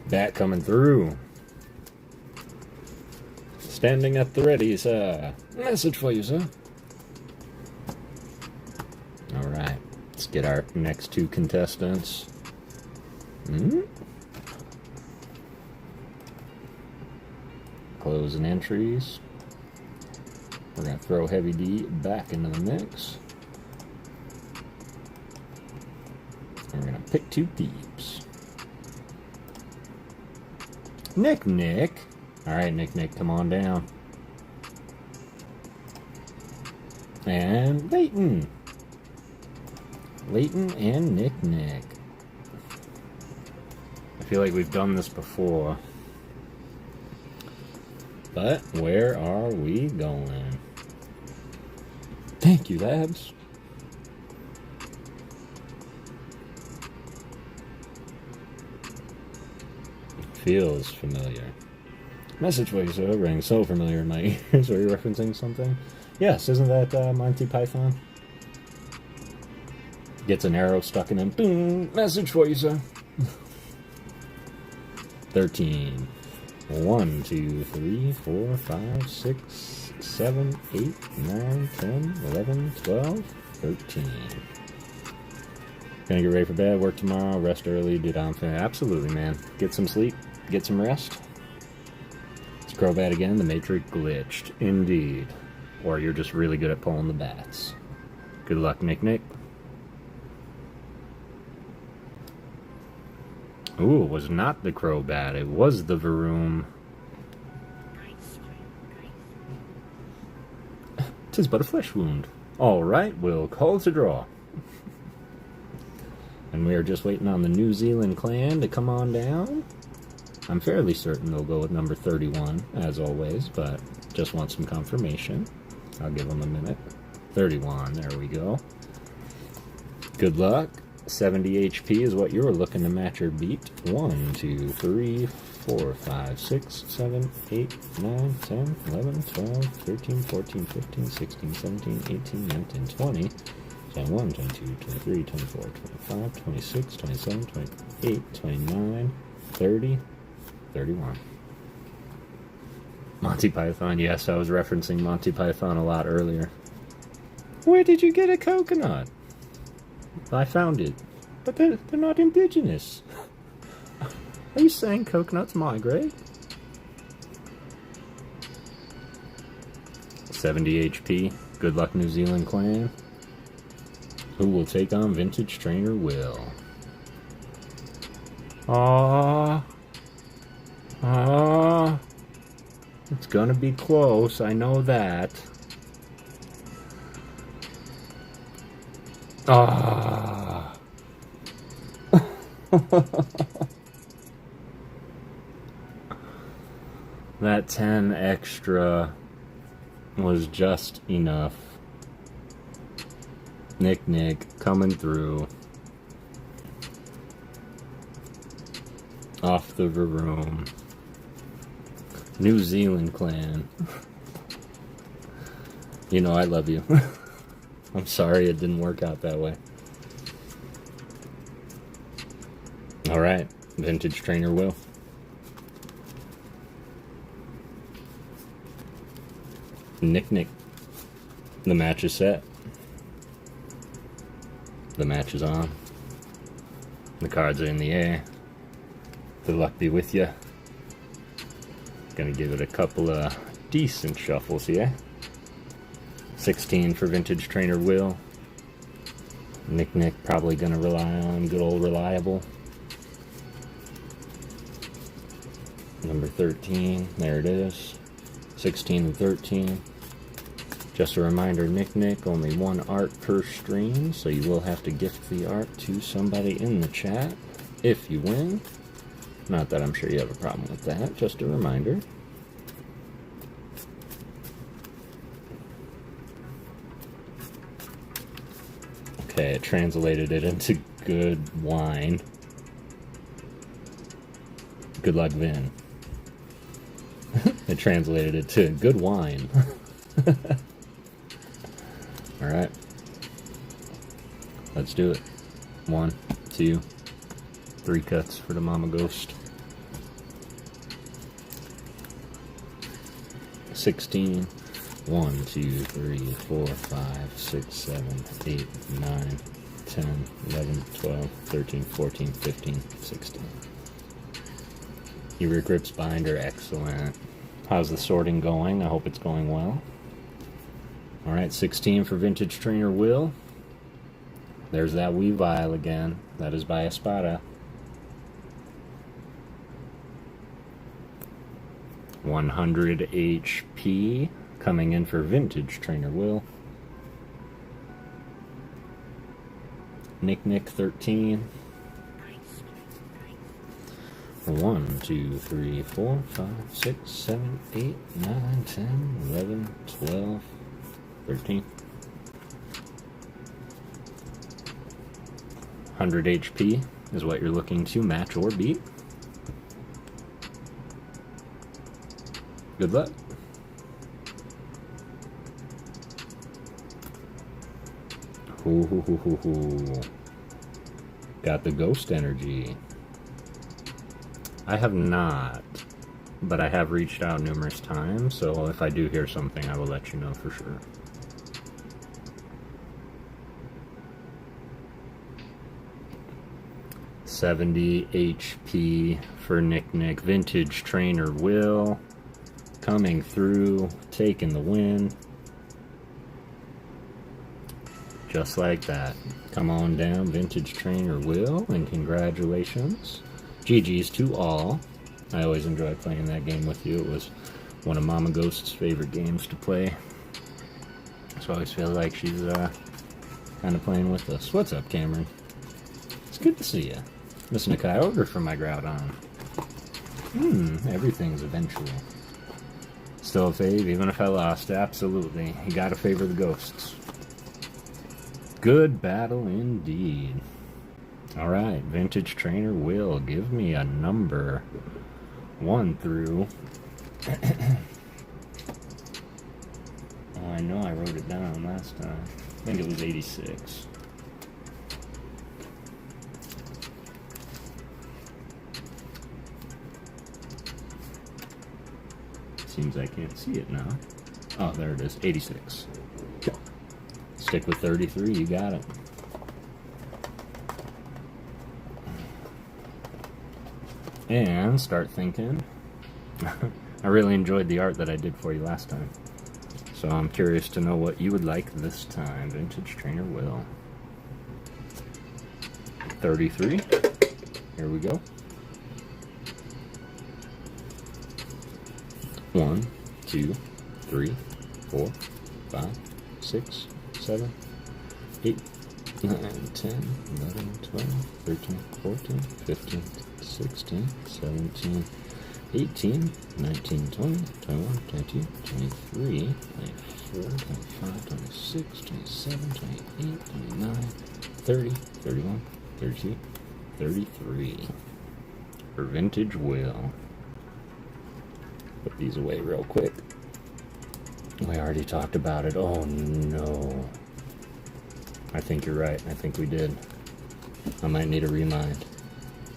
Bat coming through. Standing at the ready, sir. Message for you, sir. Alright, let's get our next 2 contestants. Closing entries. We're going to throw Heavy D back into the mix. And we're going to pick 2 peeps. Nick. Alright, Nick, come on down. And Leighton. Leighton and Nick. I feel like we've done this before. But where are we going? Thank you, Labs. Feels familiar. Message voice rang so familiar in my ears. Are you referencing something? Yes, isn't that Monty Python? Gets an arrow stuck in him. Boom! Message for you, sir. 13. 1, 2, 3, 4, 5, 6, 7, 8, 9, 10, 11, 12, 13. Gonna get ready for bed, work tomorrow, rest early, do down. Absolutely, man. Get some sleep, get some rest. It's Crobat again, the Matrix glitched. Indeed. Or you're just really good at pulling the bats. Good luck, Nick. Ooh, it was not the Crobat, it was the Varoom. 'Tis but a flesh wound. Alright, we'll call it a draw. And we are just waiting on the New Zealand clan to come on down. I'm fairly certain they'll go with number 31, as always, but just want some confirmation. I'll give them a minute. 31, there we go. Good luck. 70 HP is what you're looking to match or beat. 1, 2, 3, 4, 5, 6, 7, 8, 9, 10, 11, 12, 13, 14, 15, 16, 17, 18, 19, 20, 21, 22, 23, 24, 25, 26, 27, 28, 29, 30, 31. Monty Python, yes, I was referencing Monty Python a lot earlier. Where did you get a coconut? I found it, but they're not indigenous. Are you saying coconuts migrate? 70 HP. Good luck, New Zealand clan. Who will take on Vintage Trainer Will? It's gonna be close, I know that. That 10 extra was just enough. Nick coming through. Off the room. New Zealand clan. You know I love you. I'm sorry it didn't work out that way. Alright, Vintage Trainer Will. Nick. The match is set. The match is on. The cards are in the air. Good luck be with you. Gonna give it a couple of decent shuffles here. 16 for Vintage Trainer Will. Nick probably gonna rely on good old reliable. Number 13, there it is. 16 and 13. Just a reminder, Nick, only one art per stream, so you will have to gift the art to somebody in the chat if you win. Not that I'm sure you have a problem with that, just a reminder. Okay, it translated it into good wine. Good luck, Vin. It translated it to good wine. Alright. Let's do it. 1, 2, 3 cuts for the Mama Ghost. 16. 1, 2, 3, 4, 5, 6, 7, 8, 9, 10, 11, 12, 13, 14, 15, 16. Your grips binder, excellent. How's the sorting going? I hope it's going well. Alright, 16 for Vintage Trainer Will. There's that Weavile again. That is by Espada. 100 HP coming in for Vintage Trainer Will. Nick 13. 1, 2, 3, 4, 5, 6, 7, 8, 9, 10, 11, 12, 13. 100 HP is what you're looking to match or beat. Good luck. Ooh. Got the ghost energy. I have not, but I have reached out numerous times, so if I do hear something, I will let you know for sure. $70 HP for Nick. Vintage Trainer Will coming through, taking the win. Just like that. Come on down, Vintage Trainer Will, and congratulations. GG's to all. I always enjoy playing that game with you. It was one of Mama Ghost's favorite games to play. So I always feel like she's kind of playing with us. What's up, Cameron? It's good to see you. Missing a Kyogre from my Groudon. Everything's eventual. Still a fave, even if I lost. Absolutely. You gotta favor the ghosts. Good battle indeed. Alright, Vintage Trainer Will, give me a number 1 through... Oh, I know I wrote it down last time. I think it was 86. Seems I can't see it now. Oh, there it is, 86. Stick with 33, you got it. And start thinking. I really enjoyed the art that I did for you last time. So I'm curious to know what you would like this time. Vintage Trainer Will. 33. Here we go. 1, 2, 3, 4, 5, 6, 7, 8, 9, 10, 11, 12, 13, 14, 15, 16, 17, 18, 19, 20, 21, 22, 23, 24, 25, 26, 27, 28, 29, 30, 31, 32, 33. for Vintage Will. Put these away real quick. We already talked about it. Oh no. I think you're right. I think we did. I might need a remind.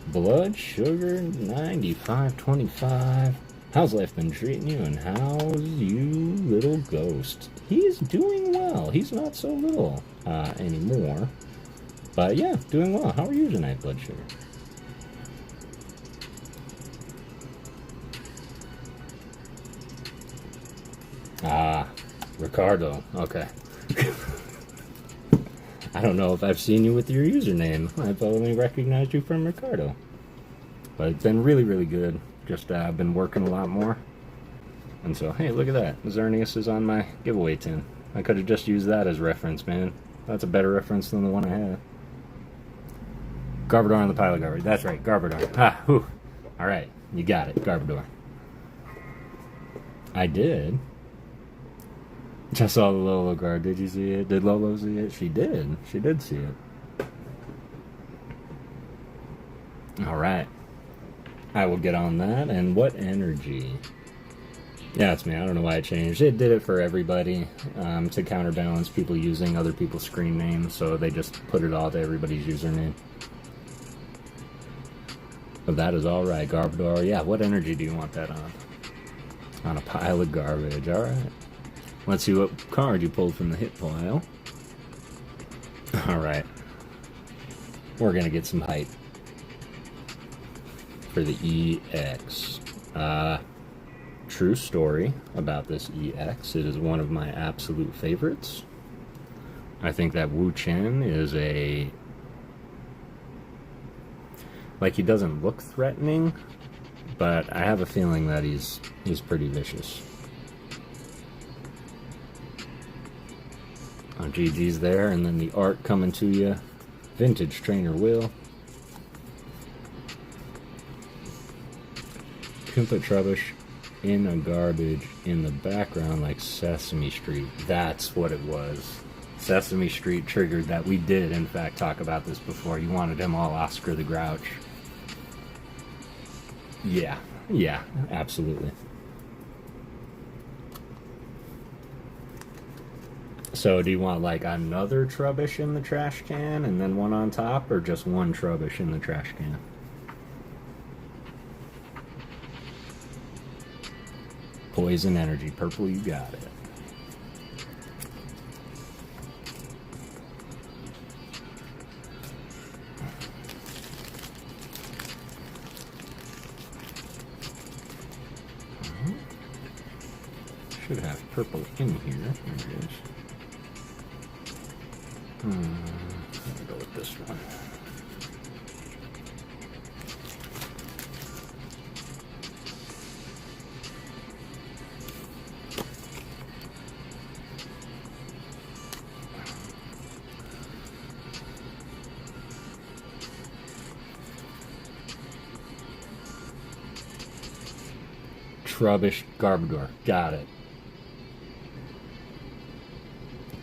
Blood Sugar 9525. How's life been treating you, and how's you little ghost? He's doing well. He's not so little anymore. But yeah, doing well. How are you tonight, Blood Sugar? Ah, Ricardo. Okay. I don't know if I've seen you with your username. I've only recognized you from Ricardo. But it's been really, really good. Just I've been working a lot more. And so, hey, look at that. Xerneas is on my giveaway tin. I could have just used that as reference, man. That's a better reference than the one I had. Garbodor on the pile of garbage. That's right, Garbodor. Ah, whew. Alright, you got it, Garbodor. I did. Just saw the Lolo card. Did you see it? Did Lolo see it? She did. She did see it. Alright. I will get on that. And what energy? Yeah, it's me. I don't know why it changed. It did it for everybody to counterbalance people using other people's screen names, so they just put it all to everybody's username. But that is alright. Garbodor. Yeah, what energy do you want that on? On a pile of garbage. Alright. Let's see what card you pulled from the hit pile. Alright. We're gonna get some hype for the EX. True story about this EX. It is one of my absolute favorites. I think that Wu Chen is a... like, he doesn't look threatening, but I have a feeling that he's pretty vicious. Oh, GG's there, and then the art coming to you. Vintage Trainer Will. Koopa Trubbish in a garbage in the background like Sesame Street. That's what it was. Sesame Street triggered that. We did, in fact, talk about this before. You wanted him all Oscar the Grouch. Yeah, absolutely. So do you want like another Trubbish in the trash can and then one on top, or just one Trubbish in the trash can? Poison energy, purple, you got it. Should have purple in here. There it is. I'm gonna go with this one. Trubbish Garbodor. Got it.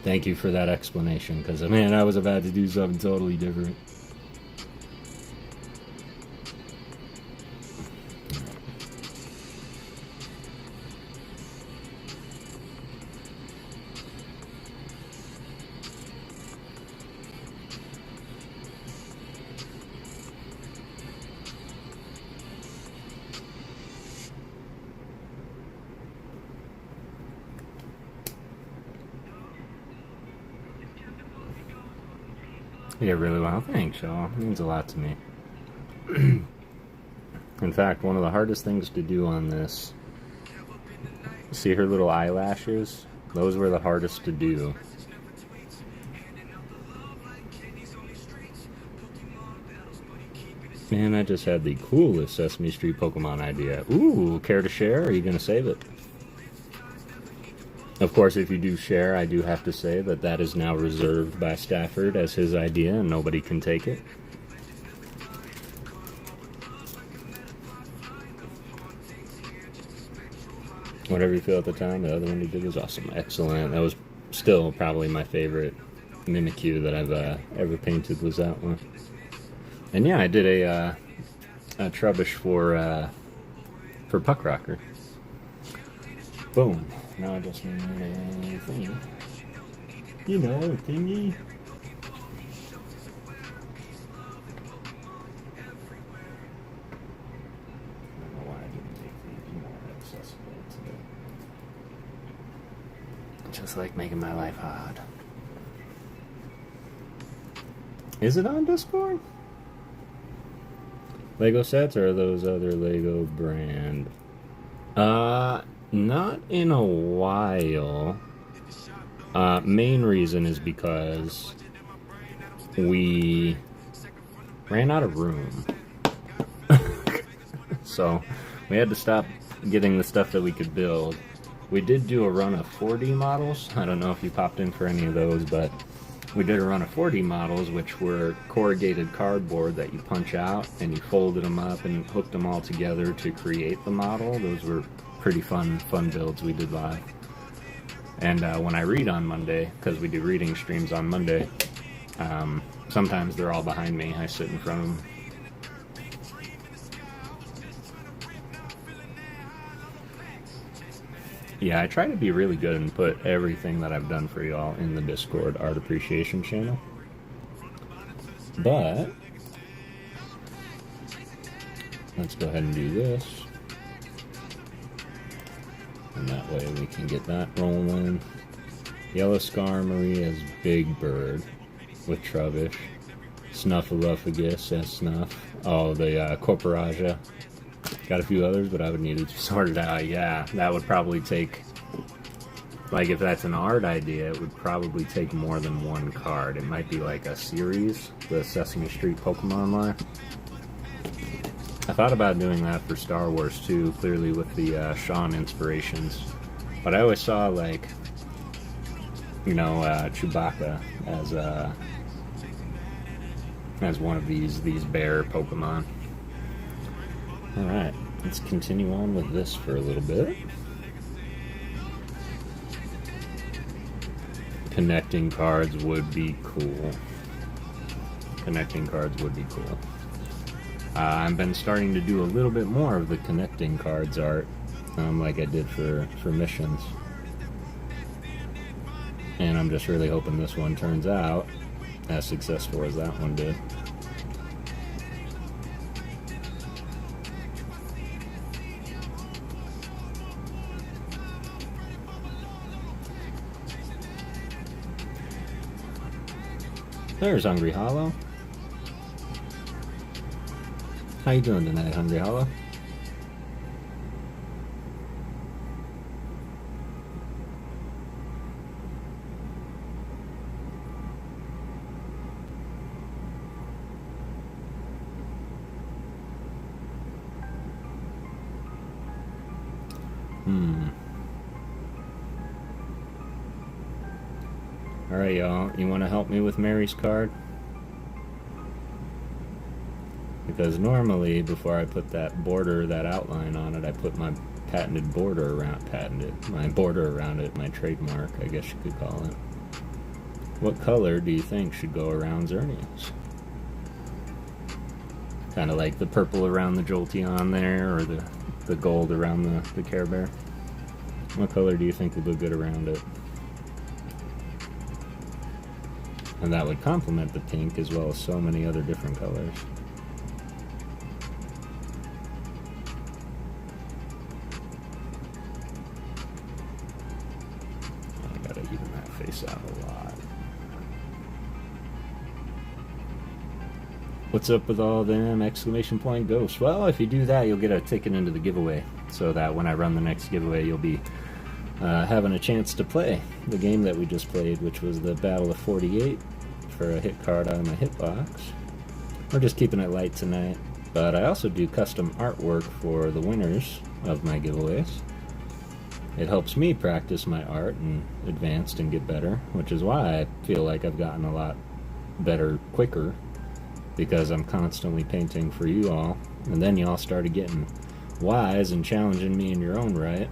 Thank you for that explanation, because, man, I was about to do something totally different. You did really well. Thanks, y'all. It means a lot to me. In fact, one of the hardest things to do on this, see her little eyelashes? Those were the hardest to do. Man, I just had the coolest Sesame Street Pokemon idea. Ooh, care to share? Or are you going to save it? Of course, if you do share, I do have to say that that is now reserved by Stafford as his idea, and nobody can take it. Whatever you feel at the time, the other one you did was awesome. Excellent. That was still probably my favorite Mimikyu that I've ever painted, was that one. And yeah, I did a Trubbish for Puck Rocker. Boom. Now I just need a thingy. You know, a thingy. Just like making my life hard. Is it on Discord? Lego sets or are those other Lego brand? Not in a while. Main reason is because we ran out of room. So we had to stop getting the stuff that we could build. We did do a run of 4D models. I don't know if you popped in for any of those, but we did a run of 4D models, which were corrugated cardboard that you punch out, and you folded them up and hooked them all together to create the model. Those were pretty fun builds we did live. And when I read on Monday, because we do reading streams on Monday, sometimes they're all behind me. I sit in front of them. Yeah, I try to be really good and put everything that I've done for y'all in the Discord Art Appreciation channel. But let's go ahead and do this. And that way we can get that rolling. Yellow Skarmory as Big Bird with Trubbish. Snuffleupagus as Snuff. Oh, the Corporaja. Got a few others, but I would need to sort it out. Yeah, that would probably take, like, if that's an art idea, it would probably take more than one card. It might be like a series, the Sesame Street Pokemon line. I thought about doing that for Star Wars too, clearly with the Sean inspirations. But I always saw, like, you know, Chewbacca as one of these bear Pokemon. Alright, let's continue on with this for a little bit. Connecting cards would be cool. Connecting cards would be cool. I've been starting to do a little bit more of the connecting cards art, like I did for missions. And I'm just really hoping this one turns out as successful as that one did. There's Hungry Hollow. How you doing tonight, Hungry Hollow? Alright, y'all. You want to help me with Mary's card? Because normally, before I put that border, that outline on it, I put my patented border around, my border around it, my trademark, I guess you could call it. What color do you think should go around Xerneas? Kind of like the purple around the Jolteon there, or the gold around the Care Bear. What color do you think would look good around it? And that would complement the pink as well as so many other different colors. I gotta even that face out a lot. What's up with all them exclamation point ghosts? Well, if you do that, you'll get a ticket into the giveaway, so that when I run the next giveaway, you'll be having a chance to play the game that we just played, which was the Battle of 48 for a hit card out of my hitbox. We're just keeping it light tonight, but I also do custom artwork for the winners of my giveaways. It helps me practice my art and advance and get better, which is why I feel like I've gotten a lot better quicker, because I'm constantly painting for you all, and then y'all started getting wise and challenging me in your own right.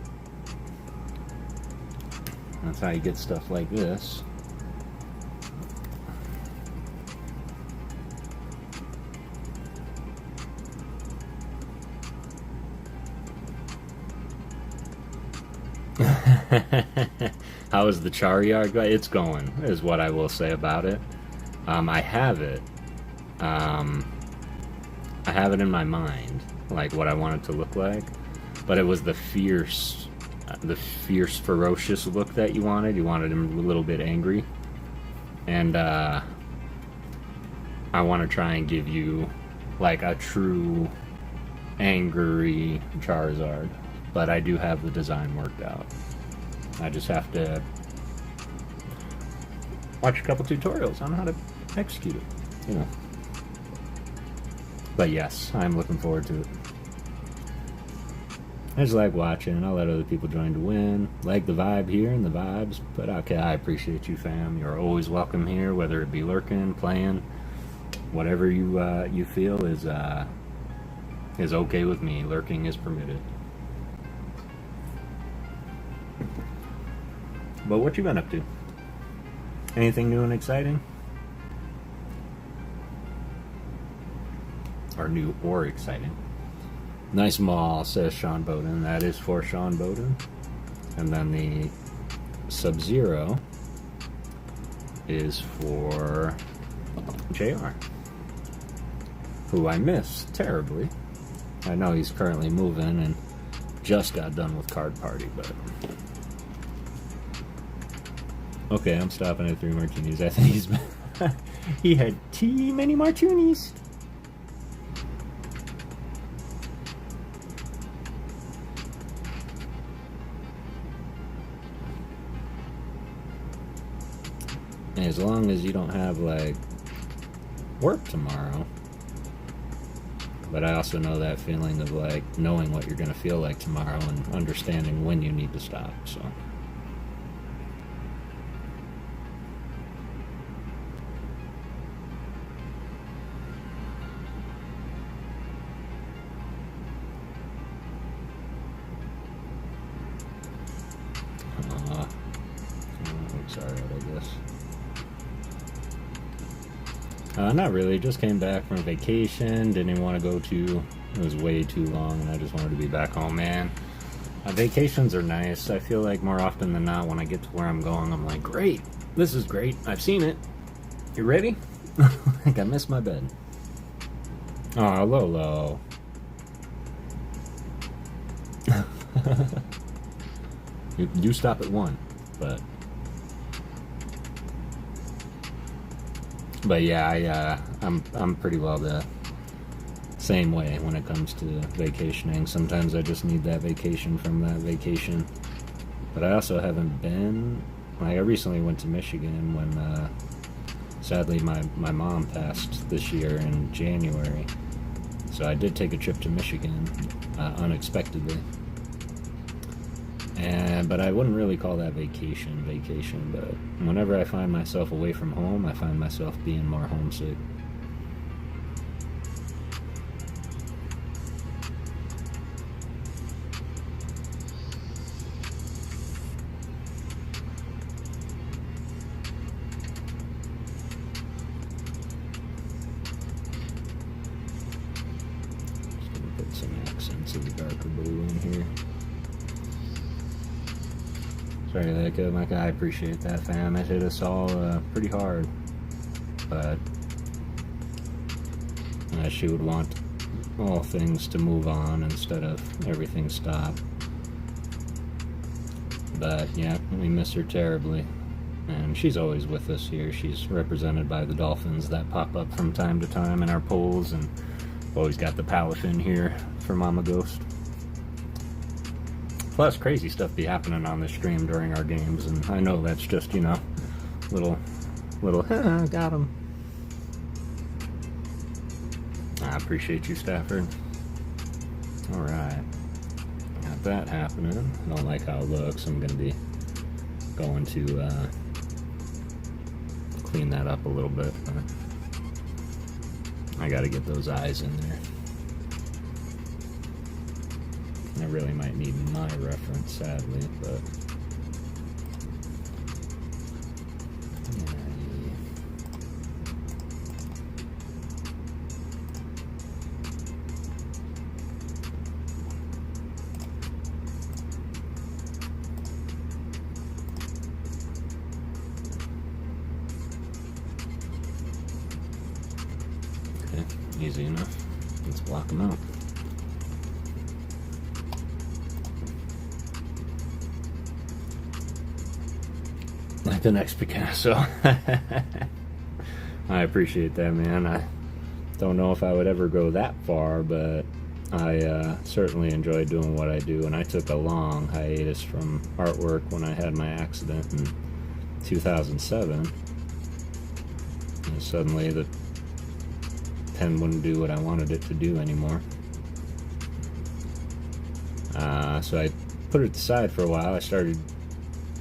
That's how you get stuff like this. How is the Charizard? It's going, is what I will say about it. I have it. I have it in my mind, like what I want it to look like. But it was the fierce, ferocious look that you wanted. You wanted him a little bit angry. And I want to try and give you like a true angry Charizard. But I do have the design worked out. I just have to watch a couple tutorials on how to execute it, you know. But yes, I'm looking forward to it. I just like watching. I'll let other people join to win. Like the vibe here and the vibes. But okay, I appreciate you, fam. You're always welcome here, whether it be lurking, playing, whatever you feel is okay with me. Lurking is permitted. But what you been up to? Anything new and exciting? Or new or exciting? Nice mall, says Sean Bowden. That is for Sean Bowden. And then the Sub-Zero is for JR, who I miss terribly. I know he's currently moving and just got done with Card Party, but... Okay, I'm stopping at 3 martinis. I think he's... he had too many martinis. As long as you don't have, like, work tomorrow. But I also know that feeling of, like, knowing what you're going to feel like tomorrow and understanding when you need to stop, so... Not really, just came back from vacation, didn't even want to go to, it was way too long and I just wanted to be back home, man. Vacations are nice. I feel like more often than not when I get to where I'm going, I'm like, great, this is great, I've seen it. You ready? Like I missed my bed. Oh, Lolo. You do stop at 1, but... But yeah, I'm pretty well the same way when it comes to vacationing. Sometimes I just need that vacation from that vacation. But I also haven't been... Like, I recently went to Michigan when, sadly, my mom passed this year in January. So I did take a trip to Michigan, unexpectedly. But I wouldn't really call that vacation, but whenever I find myself away from home, I find myself being more homesick. Just gonna put some accents of the darker blue in here. Sorry, like, I appreciate that, fam. It hit us all pretty hard. But she would want all things to move on instead of everything stop. But yeah, we miss her terribly. And she's always with us here. She's represented by the dolphins that pop up from time to time in our polls. And always got the Palafin here for Mama Ghost. Plus, crazy stuff be happening on this stream during our games, and I know that's just, you know, little, got him. I appreciate you, Stafford. Alright. Got that happening. I don't like how it looks. I'm going to be going to clean that up a little bit. But I got to get those eyes in there. I really might need my reference, sadly, but... Okay, easy enough. Let's block them out. Like the next Picasso. I appreciate that, man. I don't know if I would ever go that far, but I certainly enjoy doing what I do, and I took a long hiatus from artwork when I had my accident in 2007. And suddenly the pen wouldn't do what I wanted it to do anymore. So I put it aside for a while. I started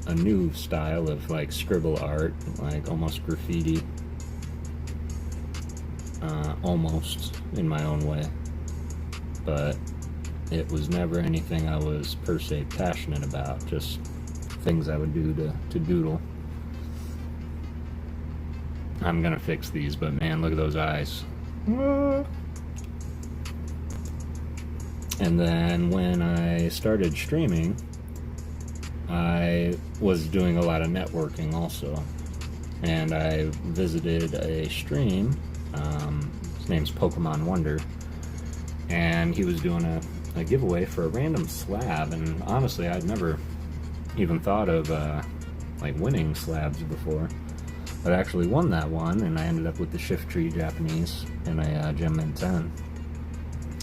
a new style of like scribble art, like almost graffiti, almost in my own way, but it was never anything I was per se passionate about, just things I would do to doodle. I'm gonna fix these, but man, look at those eyes. And then when I started streaming, I was doing a lot of networking also, and I visited a stream. His name's Pokemon Wonder, and he was doing a giveaway for a random slab, and honestly I'd never even thought of like winning slabs before. But I actually won that one, and I ended up with the Shift Tree Japanese and a Gem Mint 10.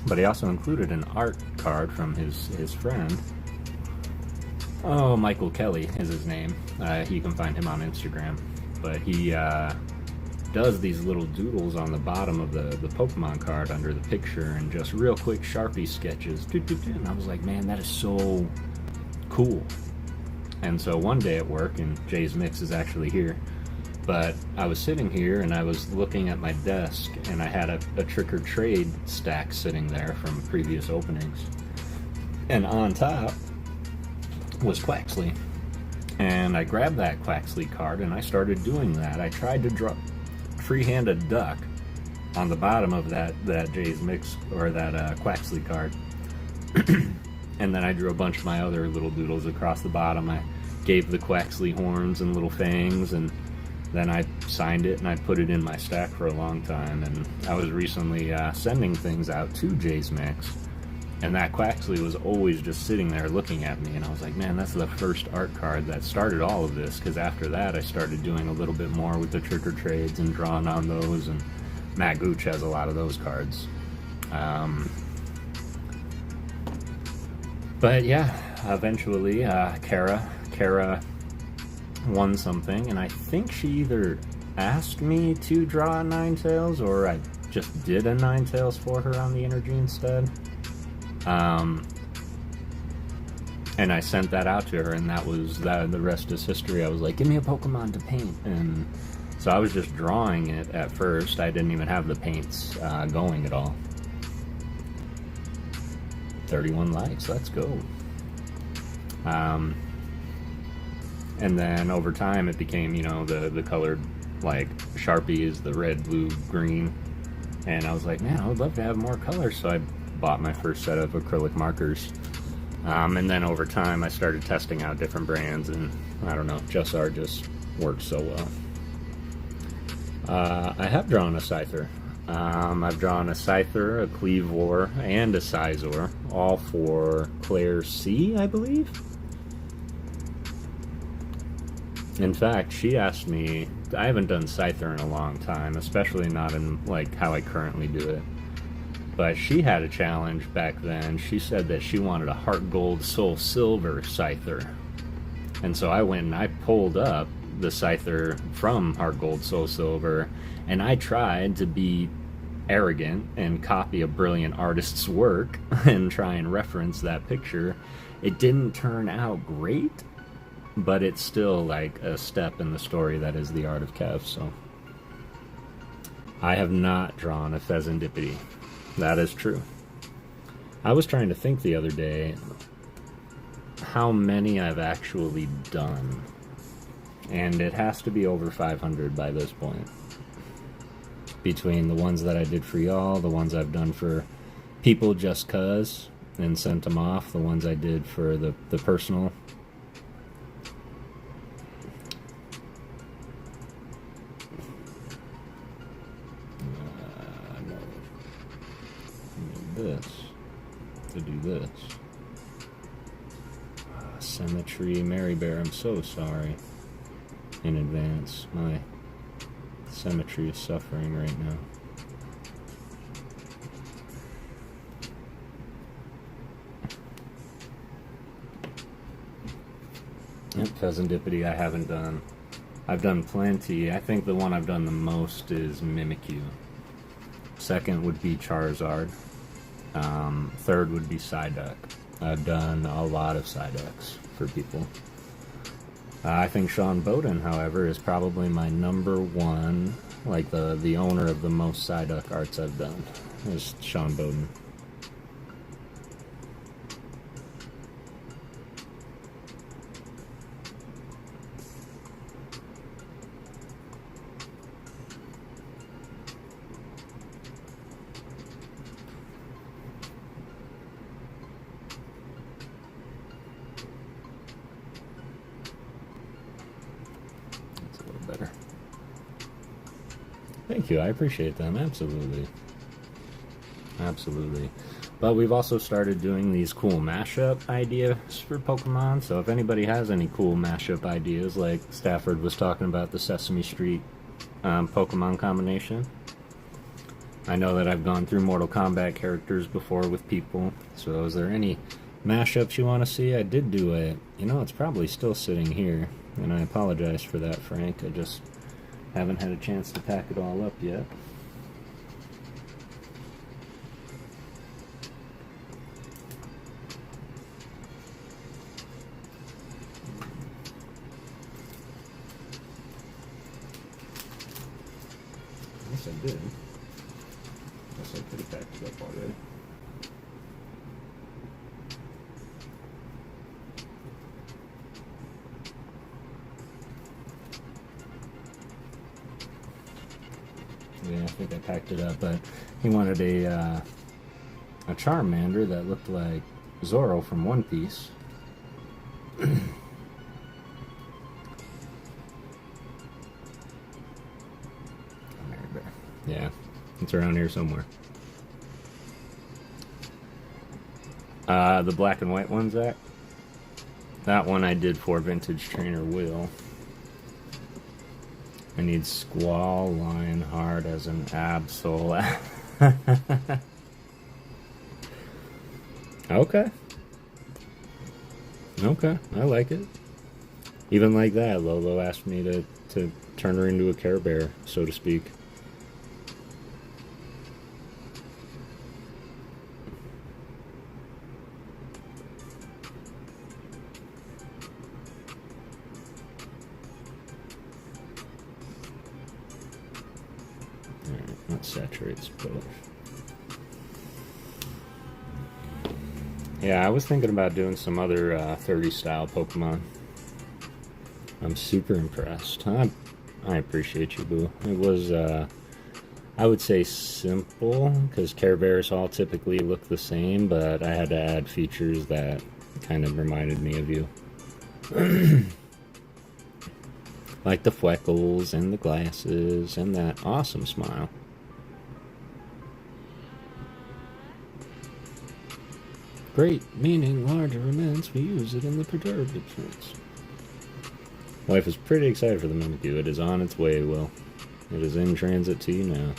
But he also included an art card from his friend. Oh, Michael Kelly is his name. You can find him on Instagram. But he does these little doodles on the bottom of the Pokemon card under the picture, and just real quick Sharpie sketches. And I was like, man, that is so cool. And so one day at work, and Jay's Mix is actually here, but I was sitting here and I was looking at my desk, and I had a Trick or Trade stack sitting there from previous openings. And on top was Quaxley. And I grabbed that Quaxley card and I started doing that. I tried to draw freehand a duck on the bottom of that Jay's Mix, or that Quaxley card. And then I drew a bunch of my other little doodles across the bottom. I gave the Quaxley horns and little fangs, and then I signed it and I put it in my stack for a long time. And I was recently sending things out to Jay's Mix, and that Quaxley was always just sitting there looking at me, and I was like, man, that's the first art card that started all of this, because after that I started doing a little bit more with the Trick or Trades and drawing on those, and Matt Gooch has a lot of those cards. But yeah, eventually Kara won something, and I think she either asked me to draw a Ninetales, or I just did a Ninetales for her on the energy instead. And I sent that out to her, and that was that. The rest is history. I was like, give me a Pokemon to paint, and so I was just drawing it at first. I didn't even have the paints going at all. 31 likes, let's go. And then over time it became, you know, the colored, like, Sharpies, the red, blue, green, and I was like, man, I would love to have more colors, so I bought my first set of acrylic markers. And then over time I started testing out different brands, and I don't know, Just Art just works so well. I have drawn a Scyther. I've drawn a Scyther, a Cleavor, and a Scizor, all for Claire C, I believe. In fact, she asked me, I haven't done Scyther in a long time, especially not in like how I currently do it. But she had a challenge back then. She said that she wanted a Heart Gold Soul Silver Scyther. And so I went and I pulled up the Scyther from Heart Gold Soul Silver, and I tried to be arrogant and copy a brilliant artist's work and try and reference that picture. It didn't turn out great, but it's still like a step in the story that is the art of Kev. So I have not drawn a Pheasantipity. That is true. I was trying to think the other day how many I've actually done, and it has to be over 500 by this point. Between the ones that I did for y'all, the ones I've done for people just cuz and sent them off, the ones I did for the personal. No, this to do this. Symmetry, Mary Bear, I'm so sorry in advance. My symmetry is suffering right now. Yep, Pheasantipity I haven't done. I've done plenty. I think the one I've done the most is Mimikyu. Second would be Charizard. Third would be Psyduck. I've done a lot of Psyducks for people. I think Sean Bowden, however, is probably my number one, like the owner of the most Psyduck arts I've done, is Sean Bowden. Better. Thank you, I appreciate them, absolutely. Absolutely. But we've also started doing these cool mashup ideas for Pokemon, so if anybody has any cool mashup ideas, like Stafford was talking about the Sesame Street Pokemon combination. I know that I've gone through Mortal Kombat characters before with people, so is there any mashups you want to see? I did do it. You know, it's probably still sitting here. And I apologize for that, Frank. I just haven't had a chance to pack it all up yet. I guess I did. Guess I could have packed it up already. Yeah, I think I packed it up, but he wanted a Charmander that looked like Zoro from One Piece. Yeah, it's around here somewhere. The black and white one, Zach? That one I did for Vintage Trainer Will. I need Squall Lionheart as an Absol. Okay. Okay, I like it. Even like that, Lolo asked me to turn her into a Care Bear, so to speak. Alright, that saturates both. Yeah, I was thinking about doing some other 30 style Pokemon. I'm super impressed. I appreciate you, Boo. It was, I would say simple, because Care Bears all typically look the same, but I had to add features that kind of reminded me of you. Like the freckles and the glasses and that awesome smile. Great, meaning large or immense, we use it in the perturbed sense. Wife is pretty excited for the Mimikyu. It is on its way, Will. It is in transit to you now.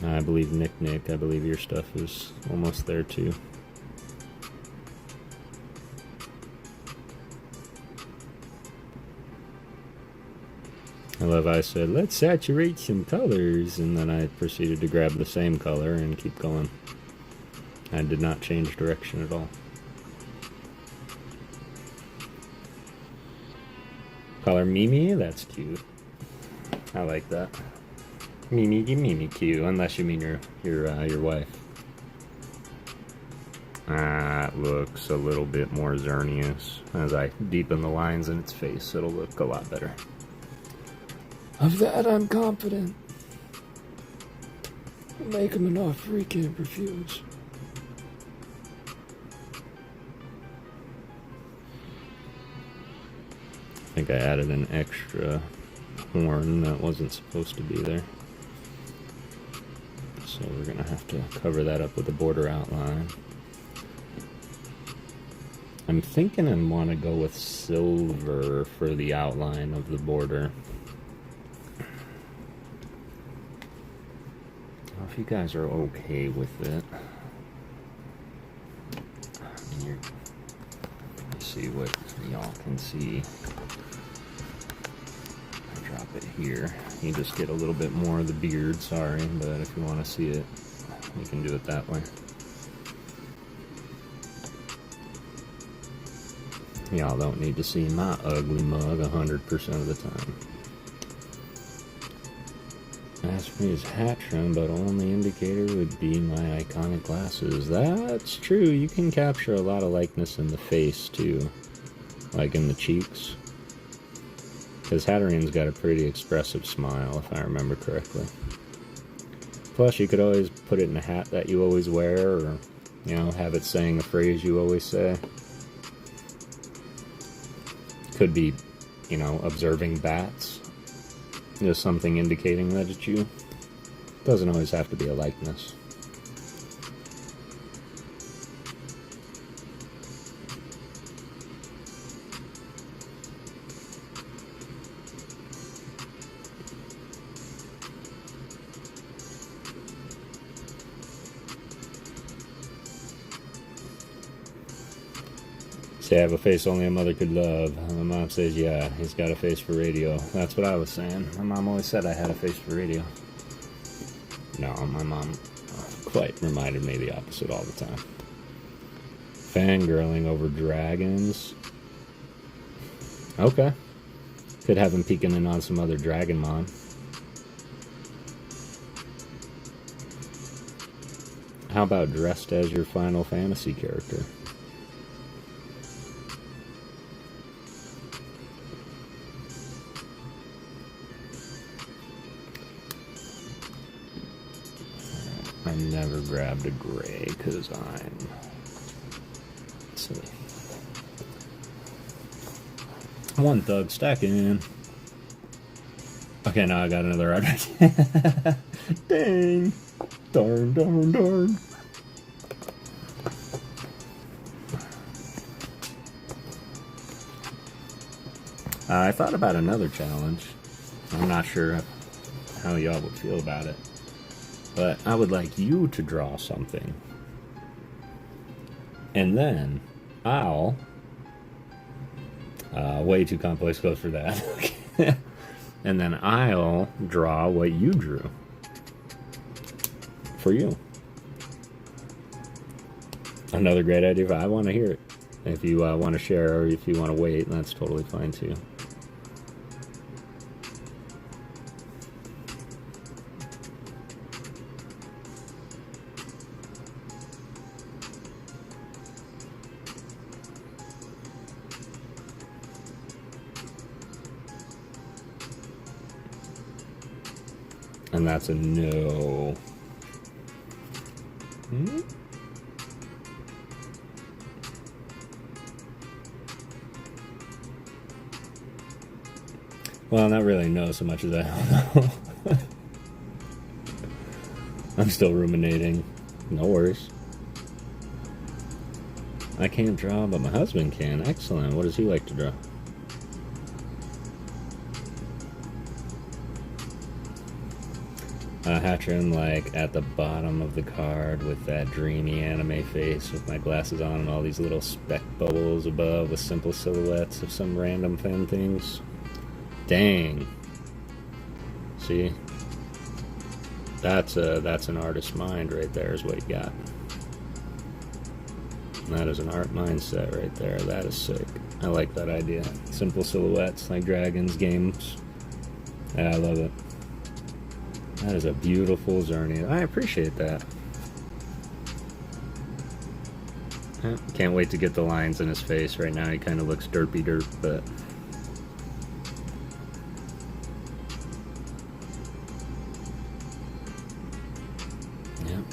I believe Nick, I believe your stuff is almost there too. I love I said, let's saturate some colors, and then I proceeded to grab the same color and keep going. I did not change direction at all. Color Mimi, that's cute. I like that. Mimikyu, unless you mean your wife. That looks a little bit more Xerneas. As I deepen the lines in its face, it'll look a lot better. Of that, I'm confident. Make him an offer he can't refuse. I think I added an extra horn that wasn't supposed to be there. So we're going to have to cover that up with a border outline. I'm thinking I want to go with silver for the outline of the border. Well, if you guys are okay with it. Let's see what y'all can see. I drop it here. You just get a little bit more of the beard, sorry, but if you want to see it, you can do it that way. Y'all don't need to see my ugly mug 100% of the time. As for his hat trim, but only indicator would be my iconic glasses. That's true, you can capture a lot of likeness in the face too. Like in the cheeks. Because Hatterion's got a pretty expressive smile, if I remember correctly. Plus, you could always put it in a hat that you always wear, or, you know, have it saying a phrase you always say. Could be, you know, observing bats. Just something indicating that it's you. Doesn't always have to be a likeness. Say I have a face only a mother could love. My mom says, yeah, he's got a face for radio. That's what I was saying. My mom always said I had a face for radio. No, my mom quite reminded me the opposite all the time. Fangirling over dragons. Okay. Could have him peeking in on some other Dragonmon. How about dressed as your Final Fantasy character? I never grabbed a gray because I'm silly. One thug stacking. Okay, now I got another art. Dang. Darn, darn, darn. I thought about another challenge. I'm not sure how y'all would feel about it. But I would like you to draw something. And then I'll... way too complex code for that. And then I'll draw what you drew. For you. Another great idea. I want to hear it. If you want to share or if you want to wait, that's totally fine too. And that's a no. Hmm? Well, not really no so much as I don't know. I'm still ruminating. No worries. I can't draw, but my husband can. Excellent. What does he like to draw? Hatching like at the bottom of the card with that dreamy anime face with my glasses on and all these little speck bubbles above with simple silhouettes of some random fan things. Dang. See? That's an artist's mind right there is what you got. And that is an art mindset right there. That is sick. I like that idea. Simple silhouettes like dragons, games. Yeah, I love it. That is a beautiful Zernia. I appreciate that. Can't wait to get the lines in his face. Right now he kind of looks derpy derp, but... Yep.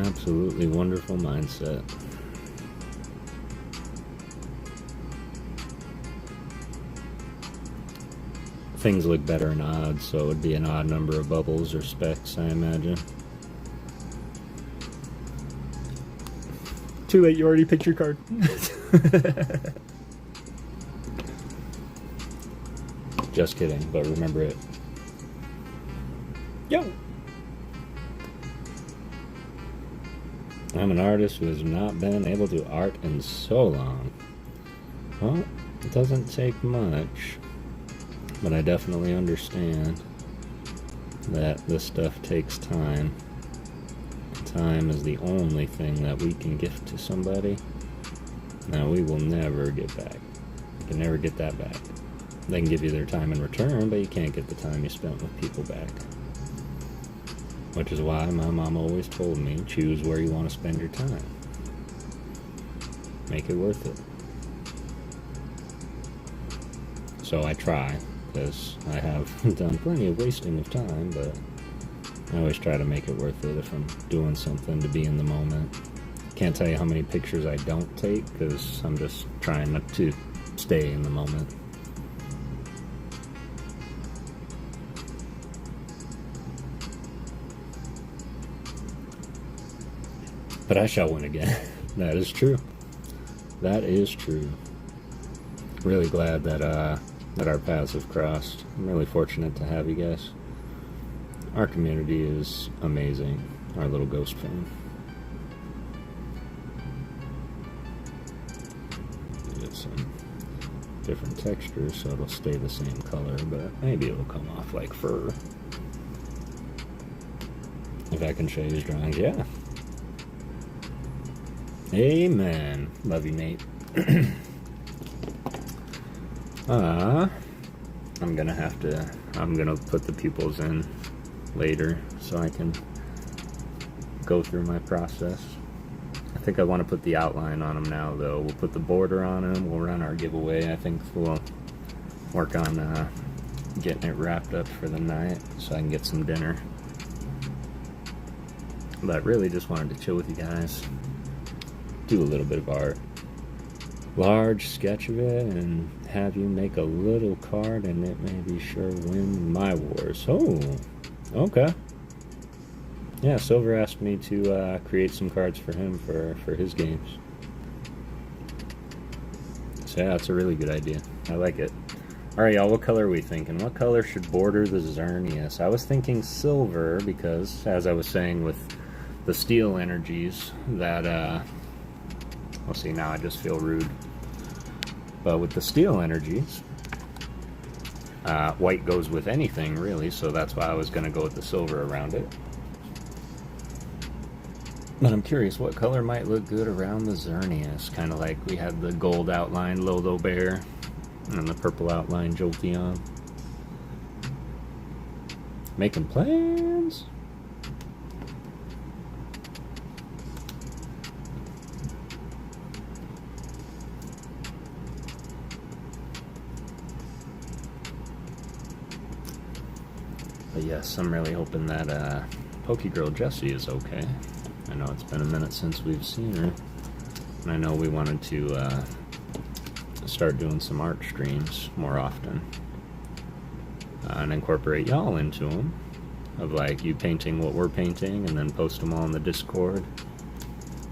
Absolutely wonderful mindset. things look better in odds, so it would be an odd number of bubbles or specks, I imagine. Too late, you already picked your card. Just kidding, but remember it. Yo! I'm an artist who has not been able to art in so long. Well, it doesn't take much, but I definitely understand that this stuff takes time. Time is the only thing that we can gift to somebody. Now, we will never get back. You can never get that back. They can give you their time in return, but you can't get the time you spent with people back. Which is why my mom always told me, choose where you want to spend your time. Make it worth it. So I try, because I have done plenty of wasting of time, but I always try to make it worth it if I'm doing something to be in the moment. Can't tell you how many pictures I don't take, because I'm just trying not to stay in the moment. But I shall win again. That is true. That is true. Really glad that that our paths have crossed. I'm really fortunate to have you guys. Our community is amazing. Our little ghost fam. Get some different textures so it'll stay the same color, but maybe it'll come off like fur. If I can show you his drawings, yeah. Amen. Love you, Nate. I'm gonna put the pupils in later so I can go through my process. I think I want to put the outline on them now, though. We'll put the border on them. We'll run our giveaway. I think we'll work on getting it wrapped up for the night so I can get some dinner. But really just wanted to chill with you guys. Do a little bit of art. Large sketch of it and have you make a little card and it may be sure win my wars. Oh, okay. Yeah, Silver asked me to create some cards for him for his games. So yeah, that's a really good idea. I like it. Alright y'all, what color are we thinking? What color should border the Xerneas? I was thinking silver because, as I was saying with the steel energies, that well, see, now I just feel rude. But with the steel energies, white goes with anything, really, so that's why I was going to go with the silver around it. But I'm curious what color might look good around the Xerneas. Kind of like we had the gold outline Lolo Bear, and the purple outline Jolteon. Making plans? But yes, I'm really hoping that PokéGirl Jessie is okay. I know it's been a minute since we've seen her. And I know we wanted to start doing some art streams more often. And incorporate y'all into them. Of like you painting what we're painting and then post them all in the Discord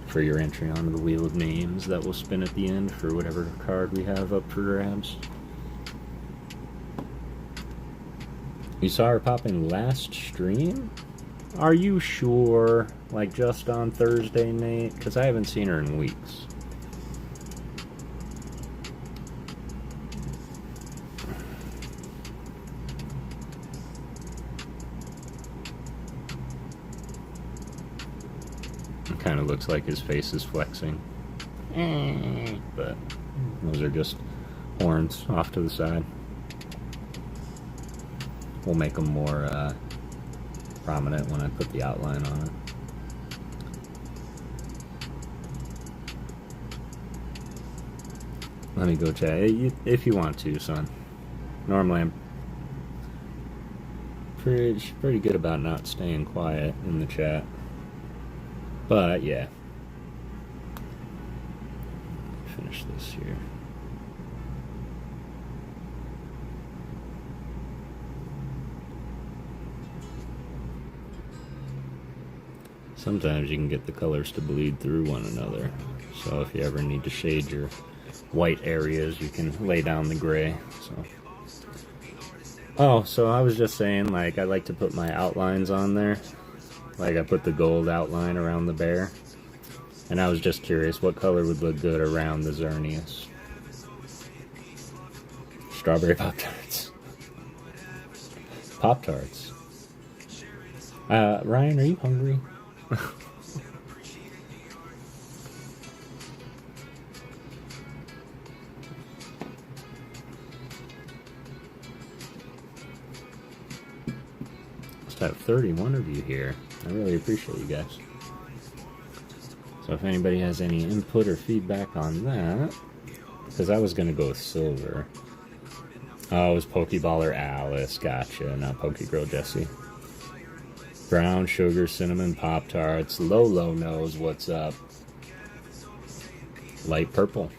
for your entry onto the Wheel of Names that will spin at the end for whatever card we have up for grabs. You saw her popping last stream? Are you sure? Like just on Thursday, Nate? Because I haven't seen her in weeks. It kind of looks like his face is flexing. But those are just horns off to the side. We'll make them more prominent when I put the outline on it. Let me go chat. If you want to, son. Normally I'm pretty good about not staying quiet in the chat. But yeah. Finish this here. Sometimes you can get the colors to bleed through one another. So if you ever need to shade your white areas, you can lay down the gray. So. Oh, so I was just saying, like, I like to put my outlines on there. Like, I put the gold outline around the bear. And I was just curious what color would look good around the Xerneas. Strawberry Pop-Tarts. Pop-Tarts. Ryan, are you hungry? Must have 31 of you here. I really appreciate you guys. So if anybody has any input or feedback on that, because I was going to go with silver. Oh, it was Pokeballer Alice. Gotcha. Not PokéGirl Jessie. Brown sugar, cinnamon Pop-Tarts. Lolo knows what's up. Light purple.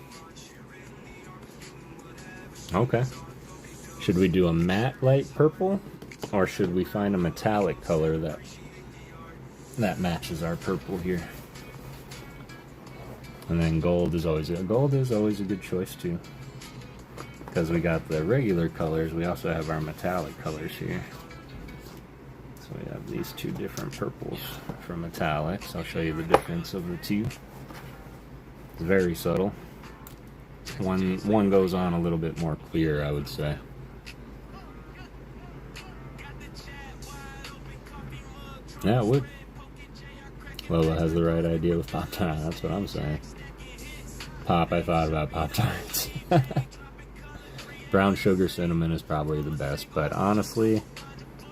Okay. Should we do a matte light purple? Or should we find a metallic color that matches our purple here? And then gold is always a good choice too. Because we got the regular colors, we also have our metallic colors here. So we have these two different purples for metallics. I'll show you the difference of the two. It's very subtle. One goes on a little bit more clear, I would say. Yeah, it would. Lola has the right idea with Pop-Tarts, that's what I'm saying. I thought about Pop-Tarts. Brown sugar cinnamon is probably the best, but honestly,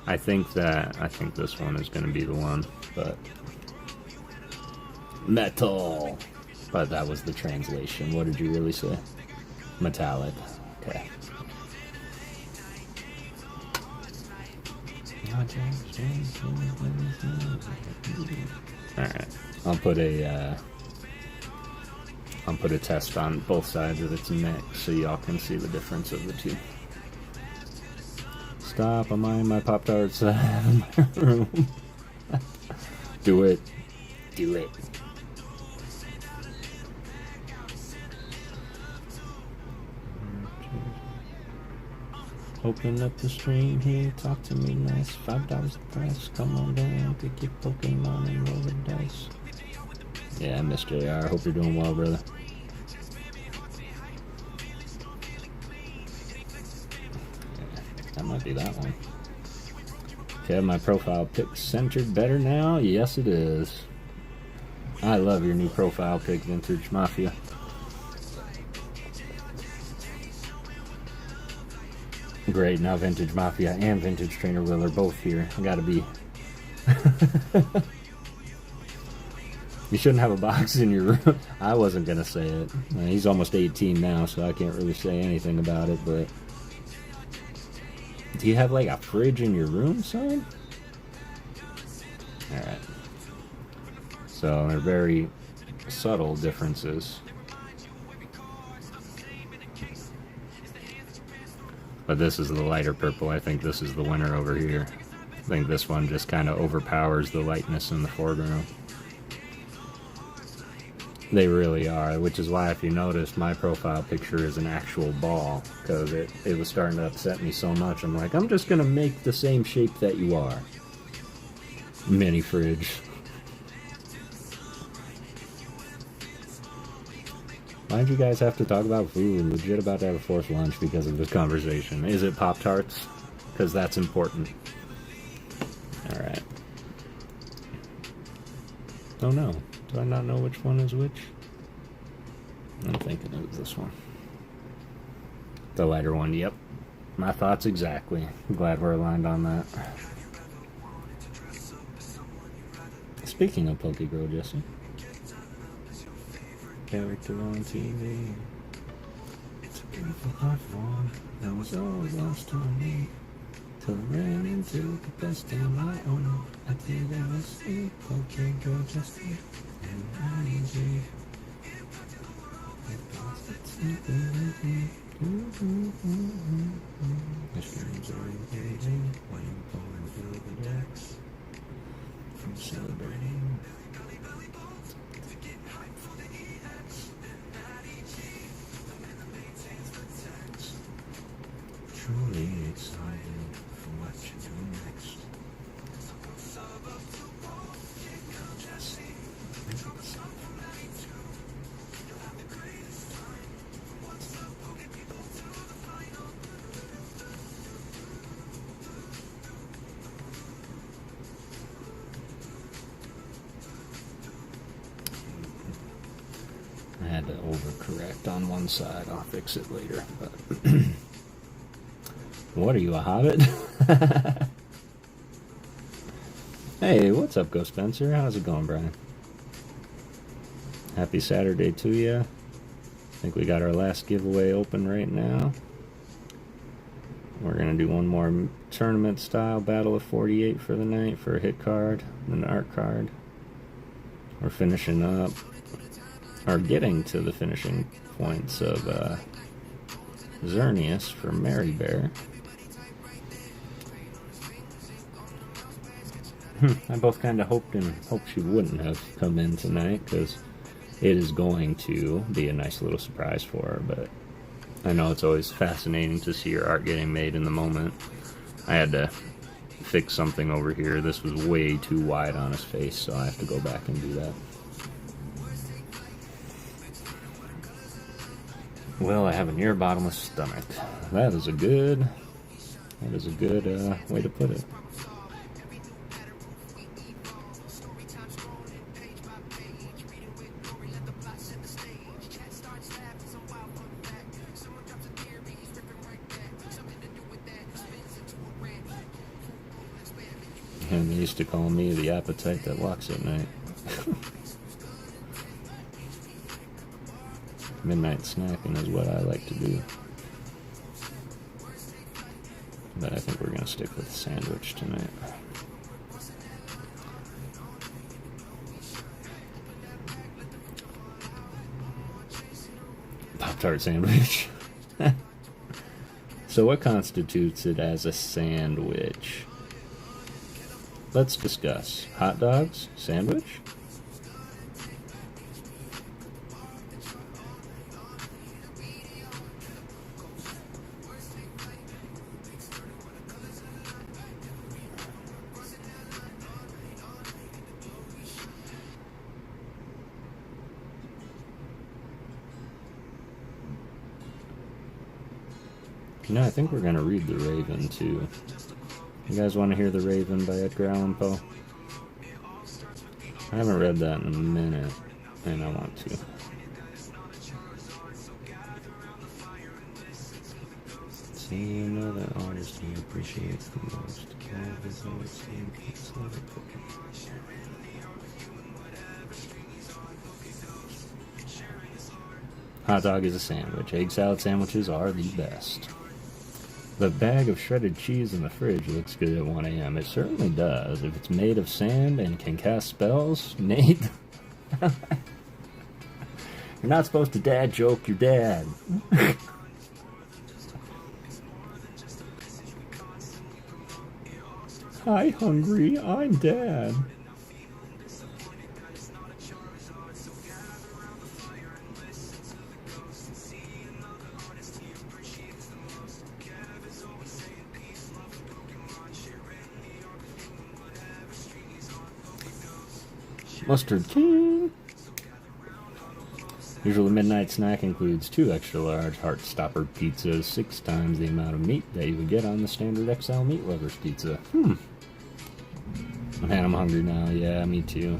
I think this one is going to be the one, but metal. But that was the translation. What did you really say? Metallic. Okay. Alright. I'll put a test on both sides of its neck so y'all can see the difference of the two. Stop, I'm eyeing my Pop-Tarts in my room. Do it. Do it. Open up the stream here, talk to me nice. $5 the price, come on down, pick your Pokemon and roll the dice. Yeah, I missed JR. I hope you're doing well, brother. That might be that one. Okay, my profile pic centered better now? Yes, it is. I love your new profile pic, Vintage Mafia. Great, now Vintage Mafia and Vintage Trainer Will are both here. I gotta be... You shouldn't have a box in your room. I wasn't gonna say it. He's almost 18 now, so I can't really say anything about it, but... Do you have, like, a fridge in your room, son? Alright. So, they're very subtle differences. But this is the lighter purple. I think this is the winner over here. I think this one just kind of overpowers the lightness in the foreground. They really are, which is why if you notice my profile picture is an actual ball, because it was starting to upset me so much. I'm like, I'm just going to make the same shape that you are. Mini fridge. Why'd you guys have to talk about food? Legit about to have a forced lunch because of this conversation. Is it Pop-Tarts? Because that's important. Alright. Oh no. Do I not know which one is which? I'm thinking it was this one. The lighter one, yep. My thoughts exactly. I'm glad we're aligned on that. Speaking of PokéGirl, Jesse. Character on TV. It's a beautiful art form that was always lost on me. Till I ran into the best in my own. I did ever see PokéGirl Jessie and Angie. The streams are engaging when you pull and feel the decks from celebrating. I had to overcorrect on one side. I'll fix it later. But what are you, a hobbit? Hey, what's up, Ghost Spencer? How's it going, Brian? Happy Saturday to you. I think we got our last giveaway open right now. We're going to do one more tournament style Battle of 48 for the night for a hit card and an art card. We're finishing up, or getting to the finishing points of Xerneas for Mary Bear. I both kind of hoped she wouldn't have come in tonight, because it is going to be a nice little surprise for her, but I know it's always fascinating to see your art getting made in the moment. I had to fix something over here. This was way too wide on his face, so I have to go back and do that. Well, I have a near bottomless stomach. That is a good way to put it. And they used to call me the appetite that walks at night. Midnight snacking is what I like to do. But I think we're going to stick with sandwich tonight. Pop-Tart sandwich. So what constitutes it as a sandwich? Let's discuss. Hot dogs? Sandwich? No, I think we're going to read The Raven, too. You guys want to hear The Raven by Edgar Allan Poe? I haven't read that in a minute, and I want to. See, you know that artist he appreciates the most. Hot dog is a sandwich. Egg salad sandwiches are the best. The bag of shredded cheese in the fridge looks good at 1 a.m. It certainly does. If it's made of sand and can cast spells, Nate. You're not supposed to dad joke your dad. Hi, hungry. I'm Dad. Mustard King. Usually midnight snack includes 2 extra large Heartstopper pizzas, 6 times the amount of meat that you would get on the standard XL Meat Lovers pizza. Man, I'm hungry now. Yeah, me too.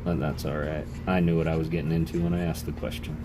But that's alright. I knew what I was getting into when I asked the question.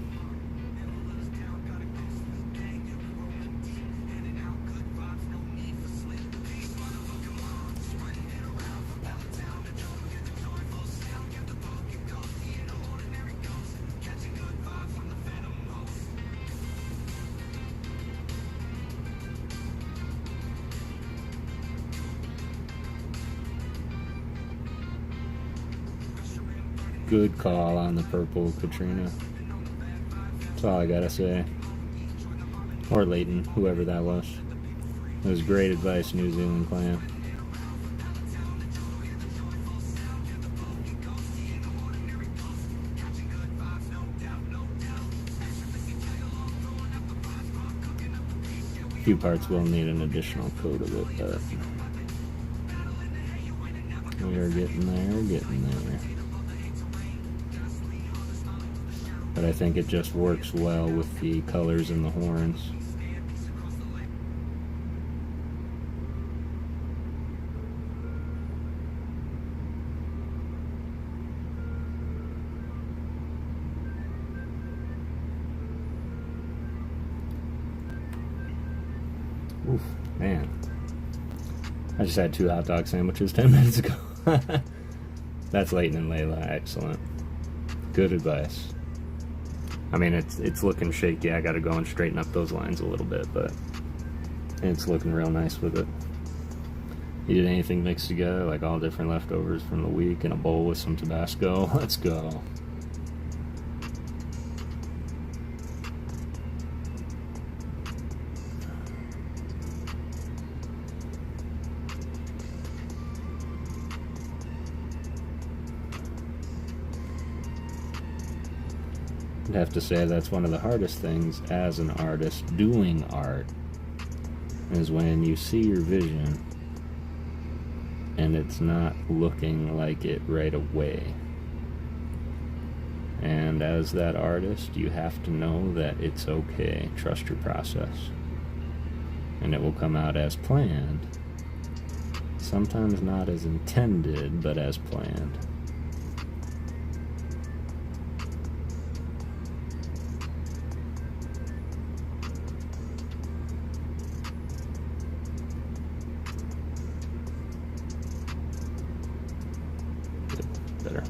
Good call on the purple, Katrina. That's all I gotta say. Or Leighton, whoever that was. It was great advice, New Zealand clan. A few parts will need an additional coat of it, but we are getting there. But I think it just works well with the colors in the horns. Oof, man. I just had 2 hot dog sandwiches 10 minutes ago. That's Leighton and Layla, excellent. Good advice. I mean, it's looking shaky. I gotta go and straighten up those lines a little bit, but it's looking real nice with it. You did anything mixed together, like all different leftovers from the week in a bowl with some Tabasco? Let's go. I'd have to say that's one of the hardest things as an artist doing art, is when you see your vision and it's not looking like it right away. And as that artist, you have to know that it's okay. Trust your process. And it will come out as planned. Sometimes not as intended, but as planned. Better.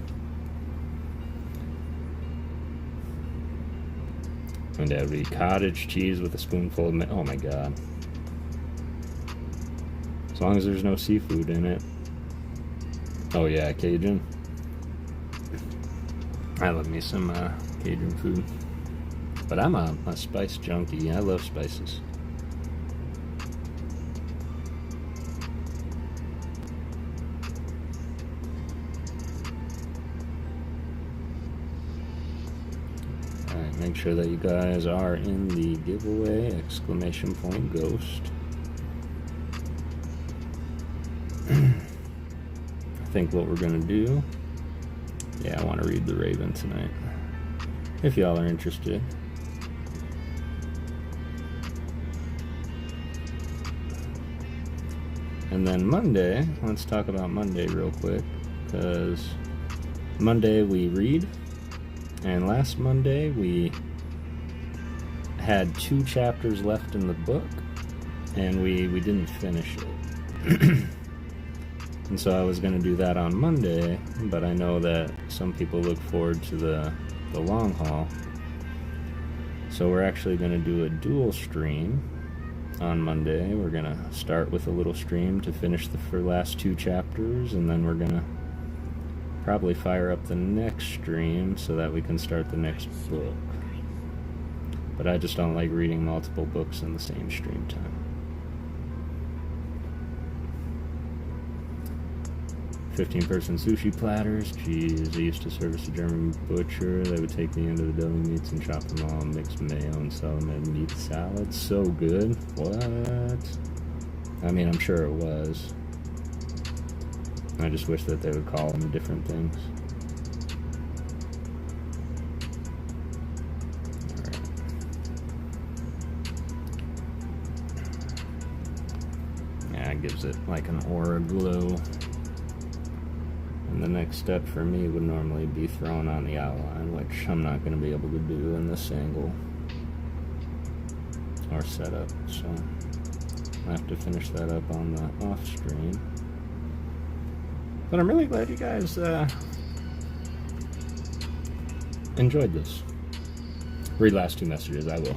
And that would be cottage cheese with a spoonful of oh my god. As long as there's no seafood in it. Oh yeah, Cajun. I love me some Cajun food. But I'm a spice junkie. I love spices. Make sure that you guys are in the giveaway, ! Ghost. I think what we're gonna do, yeah, I want to read The Raven tonight, if y'all are interested. And then Monday, let's talk about Monday real quick, because Monday we read. And last Monday, we had 2 chapters left in the book, and we didn't finish it. And so I was going to do that on Monday, but I know that some people look forward to the long haul. So we're actually going to do a dual stream on Monday. We're going to start with a little stream to finish the last 2 chapters, and then we're going to probably fire up the next stream so that we can start the next book. But I just don't like reading multiple books in the same stream time. 15-person sushi platters. Jeez, I used to service a German butcher. They would take me into the deli meats and chop them all, mix mayo and sell them in meat salads. So good. What? I mean, I'm sure it was. I just wish that they would call them different things. Alright. Yeah, it gives it like an aura glow. And the next step for me would normally be thrown on the outline, which I'm not going to be able to do in this angle or setup. So I have to finish that up on the off stream. But I'm really glad you guys enjoyed this. Read last 2 messages, I will.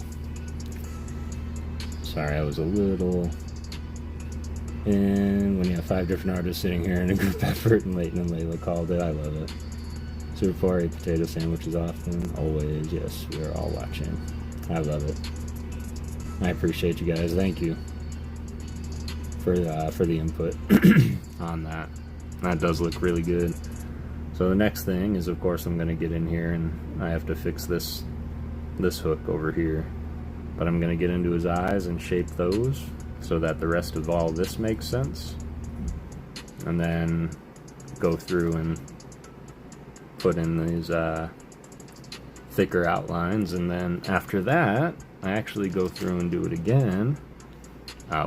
Sorry, I was a little in when you have 5 different artists sitting here in a group effort, and Leighton and Layla called it. I love it. Super 4 ate potato sandwiches often, always. Yes, we are all watching. I love it. I appreciate you guys. Thank you for the input on that. That does look really good. So the next thing is, of course, I'm going to get in here and I have to fix this hook over here. but I'm going to get into his eyes and shape those so that the rest of all this makes sense, and then go through and put in these thicker outlines. And then after that I actually go through and do it again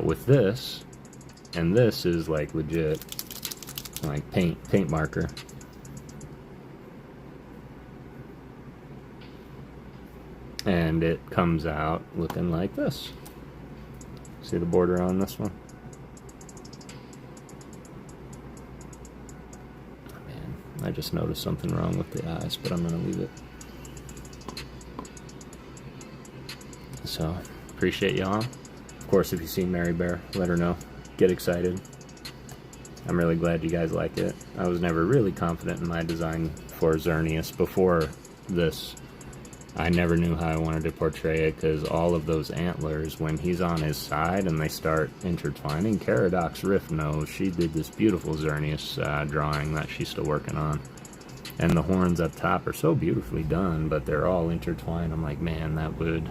with this, and this is like legit like paint marker. And it comes out looking like this. See the border on this one? Man, I just noticed something wrong with the eyes, but I'm gonna leave it. So, appreciate y'all. Of course, if you see Mary Bear, let her know. Get excited. I'm really glad you guys like it. I was never really confident in my design for Xerneas before this. I never knew how I wanted to portray it, because all of those antlers, when he's on his side and they start intertwining, Caradox Rift knows. She did this beautiful Xerneas drawing that she's still working on. And the horns up top are so beautifully done, but they're all intertwined. I'm like, man, that would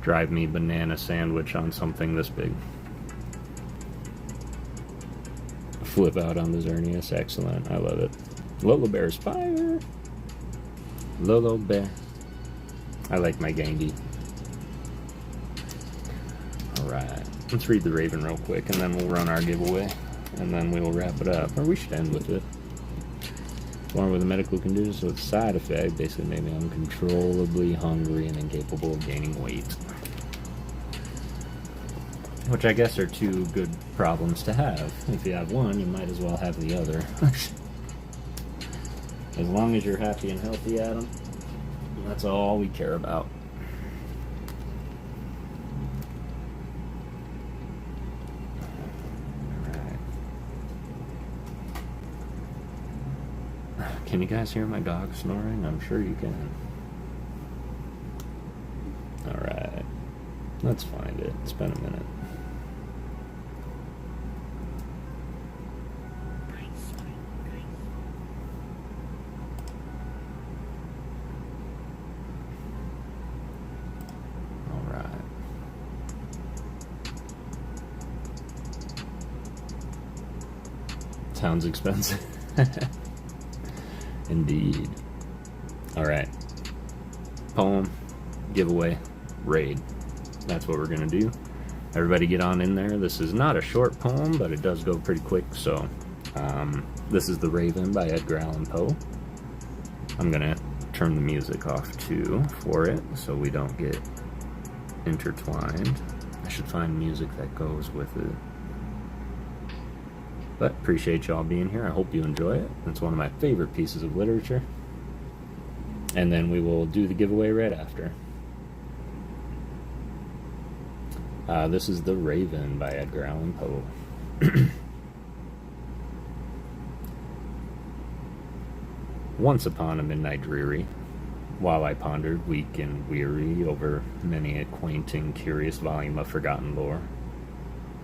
drive me banana sandwich on something this big. Flip out on the Xerneas, excellent, I love it. Lolo Bear's fire! Lolo Bear. I like my Gengi. Alright, let's read the Raven real quick, and then we'll run our giveaway, and then we will wrap it up. Or we should end with it. Born with a medical condition with side effect, basically made me uncontrollably hungry and incapable of gaining weight. Which I guess are two good problems to have. If you have one, you might as well have the other. As long as you're happy and healthy, Adam, that's all we care about. Alright. Can you guys hear my dog snoring? I'm sure you can. Alright. Let's find it. It's been a minute. Sounds expensive. Indeed. Alright. Poem, giveaway, raid. That's what we're going to do. Everybody get on in there. This is not a short poem, but it does go pretty quick. So, this is The Raven by Edgar Allan Poe. I'm going to turn the music off too for it so we don't get intertwined. I should find music that goes with it. But appreciate y'all being here. I hope you enjoy it. It's one of my favorite pieces of literature. And then we will do the giveaway right after. This is The Raven by Edgar Allan Poe. Once upon a midnight dreary, while I pondered, weak and weary, over many a quaint and curious volume of forgotten lore,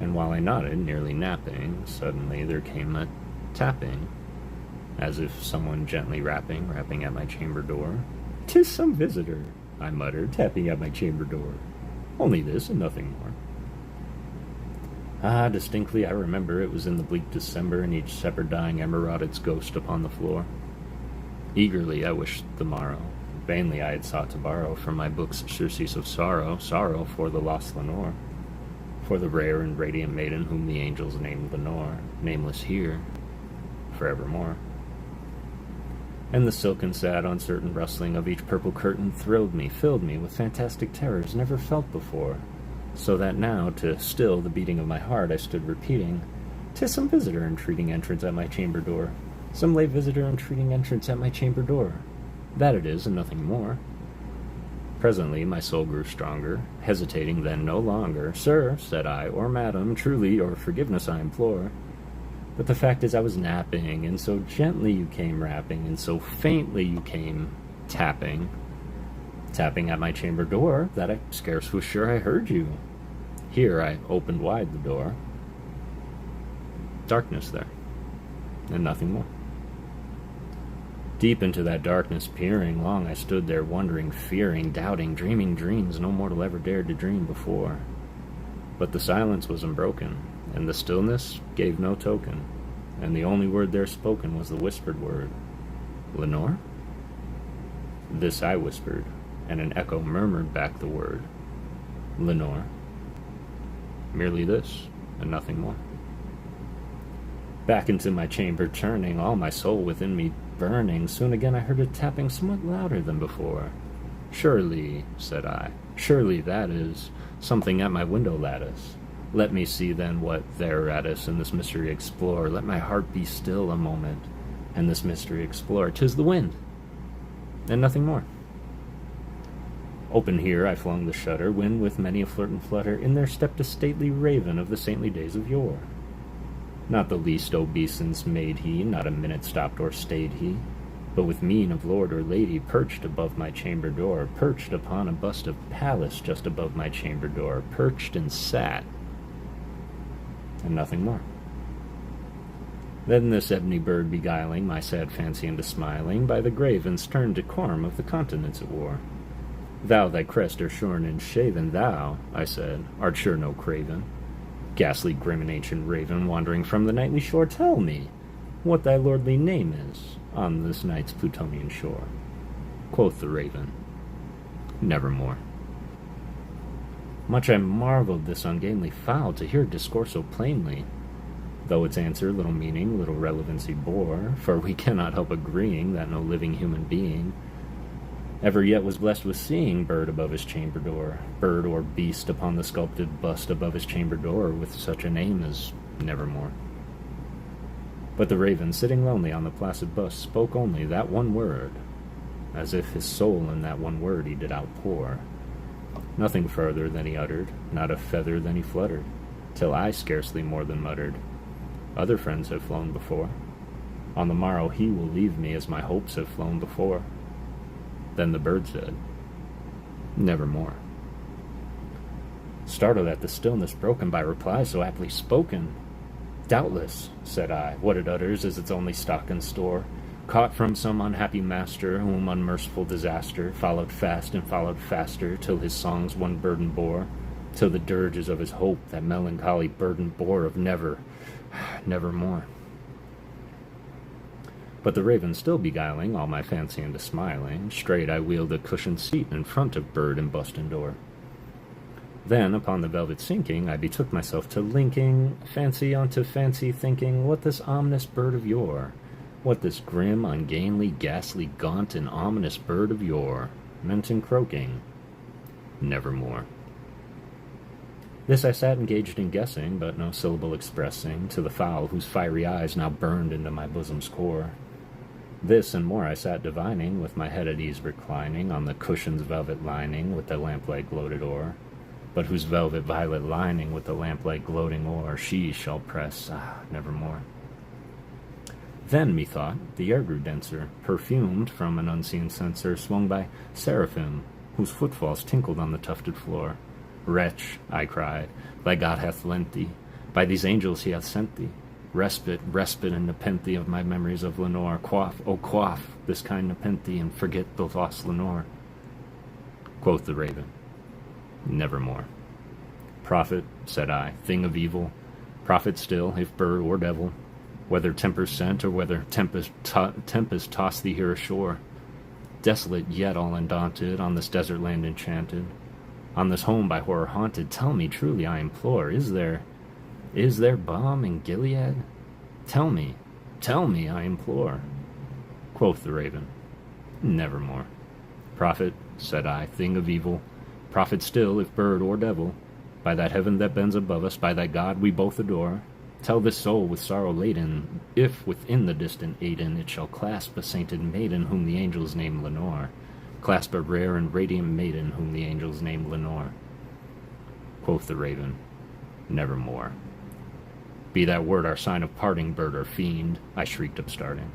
and while I nodded, nearly napping, suddenly there came a tapping, as if someone gently rapping at my chamber door. "'Tis some visitor," I muttered, tapping at my chamber door. "Only this and nothing more." Ah, distinctly I remember it was in the bleak December, and each separate dying ember wrought its ghost upon the floor. Eagerly I wished the morrow. Vainly I had sought to borrow from my book's surcease of sorrow, sorrow for the lost Lenore. For the rare and radiant maiden whom the angels named Lenore, nameless here, forevermore. And the silken, sad, uncertain rustling of each purple curtain thrilled me, filled me with fantastic terrors never felt before, so that now, to still the beating of my heart, I stood repeating, "'Tis some visitor entreating entrance at my chamber door, some late visitor entreating entrance at my chamber door. That it is, and nothing more." Presently my soul grew stronger, hesitating then no longer. "Sir," said I, "or madam, truly your forgiveness I implore. But the fact is I was napping, and so gently you came rapping, and so faintly you came tapping at my chamber door, that I scarce was sure I heard you." Here I opened wide the door. Darkness there, and nothing more. Deep into that darkness peering, long I stood there wondering, fearing, doubting, dreaming dreams no mortal ever dared to dream before. But the silence was unbroken, and the stillness gave no token, and the only word there spoken was the whispered word, "Lenore?" This I whispered, and an echo murmured back the word, "Lenore." Merely this, and nothing more. Back into my chamber turning, all my soul within me burning, soon again I heard a tapping somewhat louder than before. "Surely," said I, "surely that is something at my window lattice. Let me see then what thereatus in this mystery explore. Let my heart be still a moment, and this mystery explore. 'Tis the wind!" And nothing more. Open here I flung the shutter, when with many a flirt and flutter in there stepped a stately raven of the saintly days of yore. Not the least obeisance made he, not a minute stopped or stayed he, but with mien of lord or lady perched above my chamber door, perched upon a bust of Pallas just above my chamber door, perched and sat, and nothing more. Then this ebony bird beguiling my sad fancy into smiling, by the grave and stern decorum of the continents it wore. "Thou thy crest are shorn and shaven, thou," I said, "art sure no craven, ghastly grim and ancient raven, wandering from the nightly shore. Tell me what thy lordly name is on this night's Plutonian shore." Quoth the raven, "Nevermore." Much I marveled this ungainly fowl to hear discourse so plainly, though its answer little meaning, little relevancy bore, for we cannot help agreeing that no living human being ever yet was blessed with seeing bird above his chamber door, bird or beast upon the sculpted bust above his chamber door, with such a name as Nevermore. But the raven, sitting lonely on the placid bust, spoke only that one word, as if his soul in that one word he did outpour. Nothing further than he uttered, not a feather than he fluttered, till I scarcely more than muttered, "Other friends have flown before. On the morrow he will leave me as my hopes have flown before." Then the bird said, "Nevermore." Startled at the stillness broken by reply so aptly spoken, "Doubtless," said I, "what it utters is its only stock and store, caught from some unhappy master, whom unmerciful disaster followed fast and followed faster, till his songs one burden bore, till the dirges of his hope that melancholy burden bore of nevermore." But the raven still beguiling all my fancy into smiling, straight I wheeled a cushioned seat in front of bird and bust and door. Then, upon the velvet sinking, I betook myself to linking fancy onto fancy, thinking what this ominous bird of yore, what this grim, ungainly, ghastly, gaunt, and ominous bird of yore meant in croaking, "Nevermore." This I sat engaged in guessing, but no syllable expressing, to the fowl whose fiery eyes now burned into my bosom's core. This and more I sat divining, with my head at ease reclining on the cushion's velvet lining, with the lamplight gloated o'er, but whose velvet violet lining with the lamplight gloating o'er she shall press, nevermore. Then, methought, the air grew denser, perfumed from an unseen censer, swung by seraphim, whose footfalls tinkled on the tufted floor. "Wretch," I cried, "thy God hath lent thee, by these angels he hath sent thee, respite, and nepenthe of my memories of Lenore. Quaff, oh quaff, this kind nepenthe, and forget the lost Lenore." Quoth the raven, "Nevermore." "Prophet," said I, "thing of evil, prophet still, if bird or devil, whether tempers sent, or whether tempest toss thee here ashore, desolate yet all undaunted, on this desert land enchanted, on this home by horror haunted, tell me truly, I implore, is there balm in Gilead? Tell me, I implore." Quoth the raven, "Nevermore." "Prophet," said I, "thing of evil, prophet still, if bird or devil, by that heaven that bends above us, by that God we both adore, tell this soul with sorrow laden, if within the distant Aden it shall clasp a sainted maiden whom the angels name Lenore, clasp a rare and radiant maiden whom the angels name Lenore." Quoth the raven, "Nevermore." "Be that word our sign of parting, bird or fiend," I shrieked upstarting.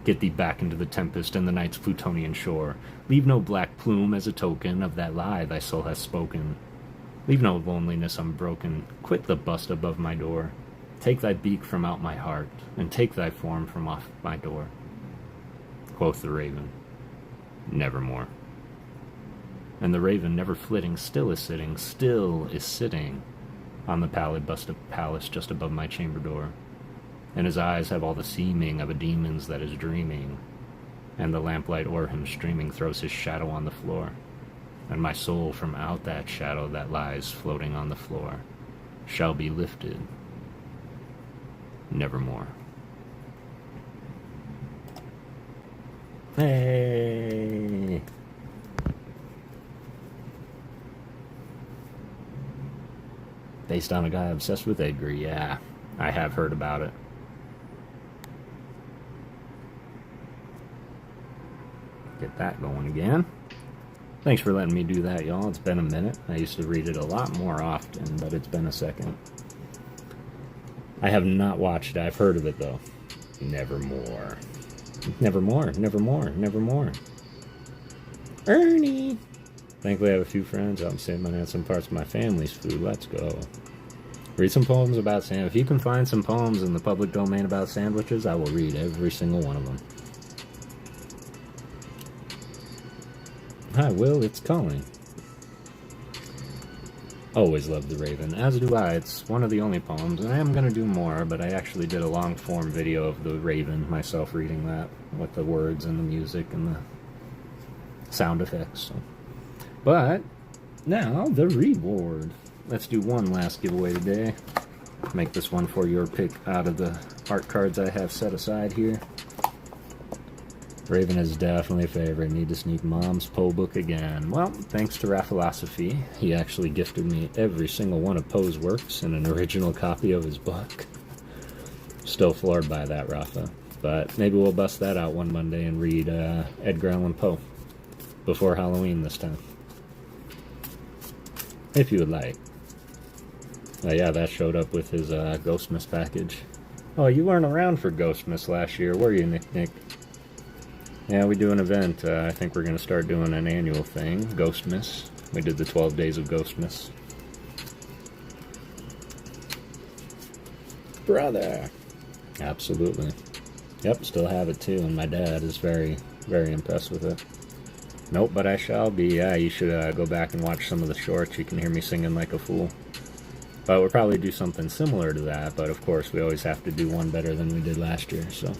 "Get thee back into the tempest and the night's Plutonian shore. Leave no black plume as a token of that lie thy soul hath spoken. Leave no loneliness unbroken. Quit the bust above my door. Take thy beak from out my heart, and take thy form from off my door." Quoth the raven, nevermore. And the raven, never flitting, still is sitting on the pallid bust of Pallas just above my chamber door. And his eyes have all the seeming of a demon's that is dreaming, and the lamplight o'er him streaming throws his shadow on the floor. And my soul from out that shadow that lies floating on the floor shall be lifted nevermore. Hey! Based on a guy obsessed with Edgar, yeah. I have heard about it. Get that going again. Thanks for letting me do that, y'all. It's been a minute. I used to read it a lot more often, but it's been a second. I have not watched it. I've heard of it, though. Nevermore. Nevermore, nevermore, nevermore. Ernie! Thankfully, I have a few friends out in St. Money and some parts of my family's food. Let's go. Read some poems about sandwiches. If you can find some poems in the public domain about sandwiches, I will read every single one of them. Hi, Will. It's calling. Always loved The Raven, as do I. It's one of the only poems, and I am going to do more, but I actually did a long-form video of The Raven, myself reading that, with the words and the music and the sound effects. So. But, now, the reward. Let's do one last giveaway today. Make this one for your pick out of the art cards I have set aside here. Raven is definitely a favorite. Need to sneak Mom's Poe book again. Well, thanks to Raphilosophy, he actually gifted me every single one of Poe's works and an original copy of his book. Still floored by that, Rafa. But maybe we'll bust that out one Monday and read Edgar Allan Poe before Halloween this time. If you would like. Yeah, that showed up with his Ghostmas package. Oh, you weren't around for Ghostmas last year, were you, Nick? Yeah, we do an event. I think we're going to start doing an annual thing, Ghostmas. We did the 12 days of Ghostmas. Brother! Absolutely. Yep, still have it too, and my dad is very, very impressed with it. Nope, but I shall be. Yeah, you should go back and watch some of the shorts. You can hear me singing like a fool. But we'll probably do something similar to that, but of course we always have to do one better than we did last year, so...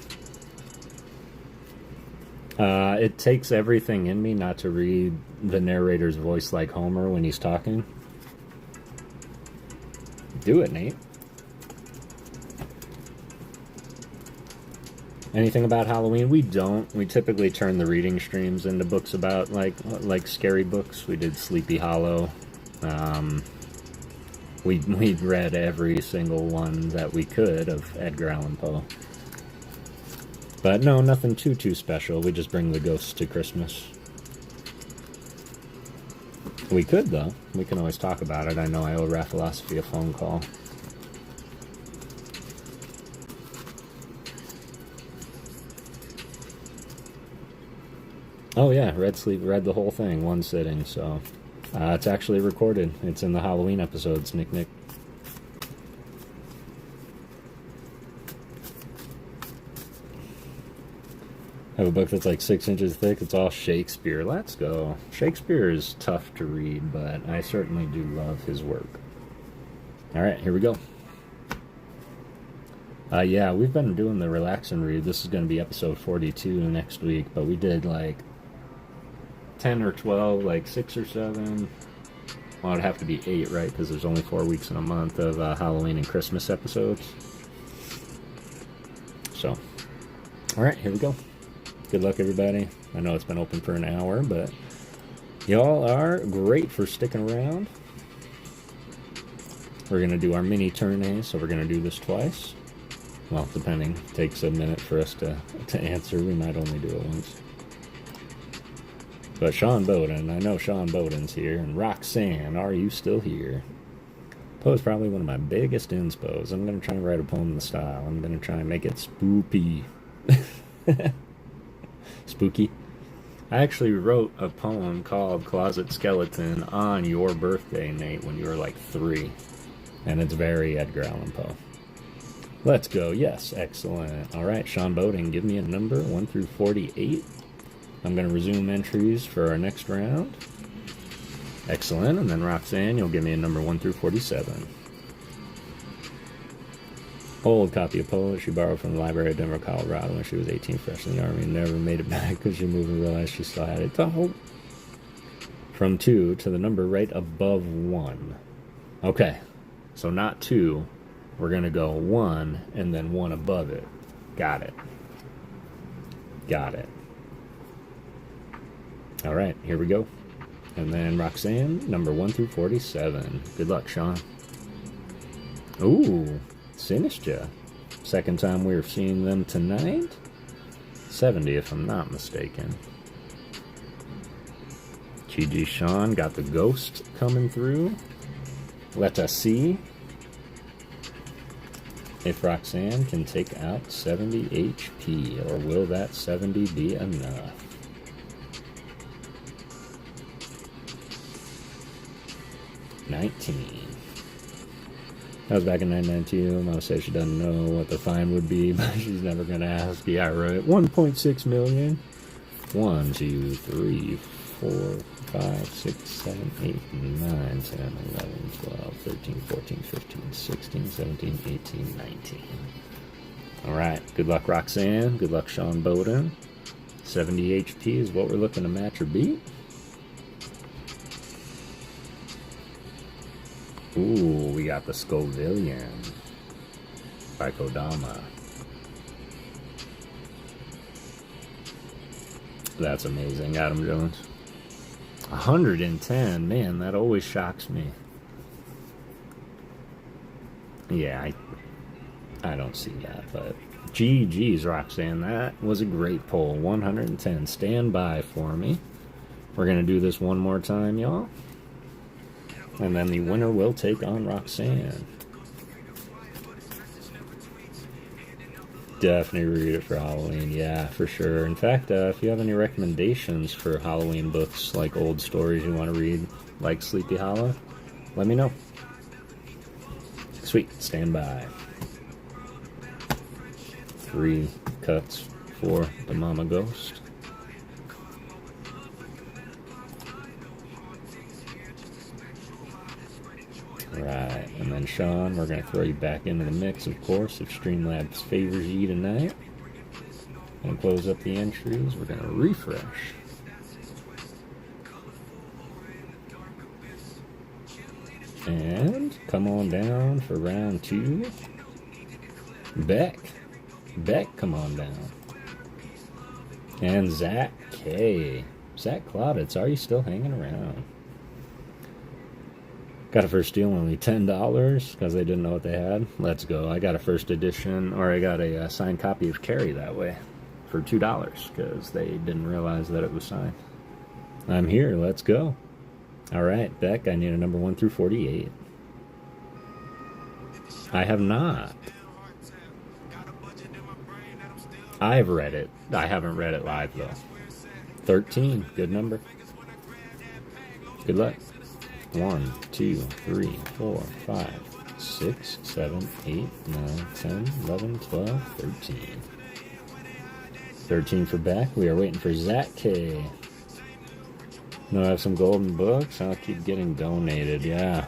it takes everything in me not to read the narrator's voice like Homer when he's talking. Do it, Nate. Anything about Halloween? We don't. We typically turn the reading streams into books about, like scary books. We did Sleepy Hollow. We read every single one that we could of Edgar Allan Poe. But no, nothing too special. We just bring the ghosts to Christmas. We could, though. We can always talk about it. I know I owe Raphilosophy a phone call. Oh yeah, read the whole thing, one sitting, so... it's actually recorded. It's in the Halloween episodes, Nick. I have a book that's like 6 inches thick. It's all Shakespeare. Let's go. Shakespeare is tough to read, but I certainly do love his work. Alright, here we go. Yeah, we've been doing the relax and read. This is going to be episode 42 next week, but we did like 10 or 12, like 6 or 7. Well, it'd have to be 8, right? Because there's only 4 weeks in a month of Halloween and Christmas episodes. So, alright, here we go. Good luck, everybody. I know it's been open for an hour, but y'all are great for sticking around. We're going to do our mini tournay, so we're going to do this twice. Well, depending. It takes a minute for us to answer. We might only do it once. But Sean Bowden, I know Sean Bowden's here, and Roxanne, are you still here? Poe's probably one of my biggest inspos. I'm going to try and write a poem in the style. I'm going to try and make it spoopy. Spooky. I actually wrote a poem called Closet Skeleton on your birthday, Nate, when you were like 3. And it's very Edgar Allan Poe. Let's go. Yes, excellent. All right, Sean Bowden, give me a number 1 through 48. I'm going to resume entries for our next round. Excellent. And then Roxanne, you'll give me a number 1 through 47. Old copy of Polish she borrowed from the library of Denver, Colorado when she was 18, fresh in the Army, and never made it back because she moved and realized she still had it. Oh. From 2 to the number right above 1. Okay, so not 2. We're going to go 1 and then 1 above it. Got it. Got it. All right, here we go. And then Roxanne, number 1 through 47. Good luck, Sean. Ooh. Sinistra. Second time we're seeing them tonight. 70 if I'm not mistaken. GG Sean got the ghost coming through. Let us see if Roxanne can take out 70 HP, or will that 70 be enough? $19. That was back in 1992. Mama says she doesn't know what the fine would be, but she's never going to ask. Yeah, right. 1.6 million. 1, 2, 3, 4, 5, 6, 7, 8, 9, 10, 11, 12, 13, 14, 15, 16, 17, 18, 19. All right. Good luck, Roxanne. Good luck, Sean Bowden. 70 HP is what we're looking to match or beat. Ooh, we got the Scovillian by Kodama. That's amazing. Adam Jones. 110. Man, that always shocks me. Yeah, I don't see that, but GG's, Roxanne. That was a great pull. 110. Stand by for me. We're going to do this one more time, y'all. And then the winner will take on Roxanne. Definitely read it for Halloween. Yeah, for sure. In fact, if you have any recommendations for Halloween books, like old stories you want to read, like Sleepy Hollow, let me know. Sweet. Stand by. 3 cuts for the Mama Ghost. Right, and then Sean, we're going to throw you back into the mix, of course, if Streamlabs favors you tonight. Going to close up the entries. We're going to refresh. And come on down for round 2. Beck, come on down. And Zach K. Zach Clauditz, are you still hanging around? Got a first deal, only $10 because they didn't know what they had. Let's go. I got a first edition, or I got a signed copy of Carrie that way for $2 because they didn't realize that it was signed. I'm here. Let's go. All right, Beck, I need a number 1 through 48. I have not. I've read it. I haven't read it live, though. 13. Good number. Good luck. 1, 2, 3, 4, 5, 6, 7, 8, 9, 10, 11, 12, 13. 13 for Beck. We are waiting for Zach K. No, I have some golden books. I'll keep getting donated. Yeah.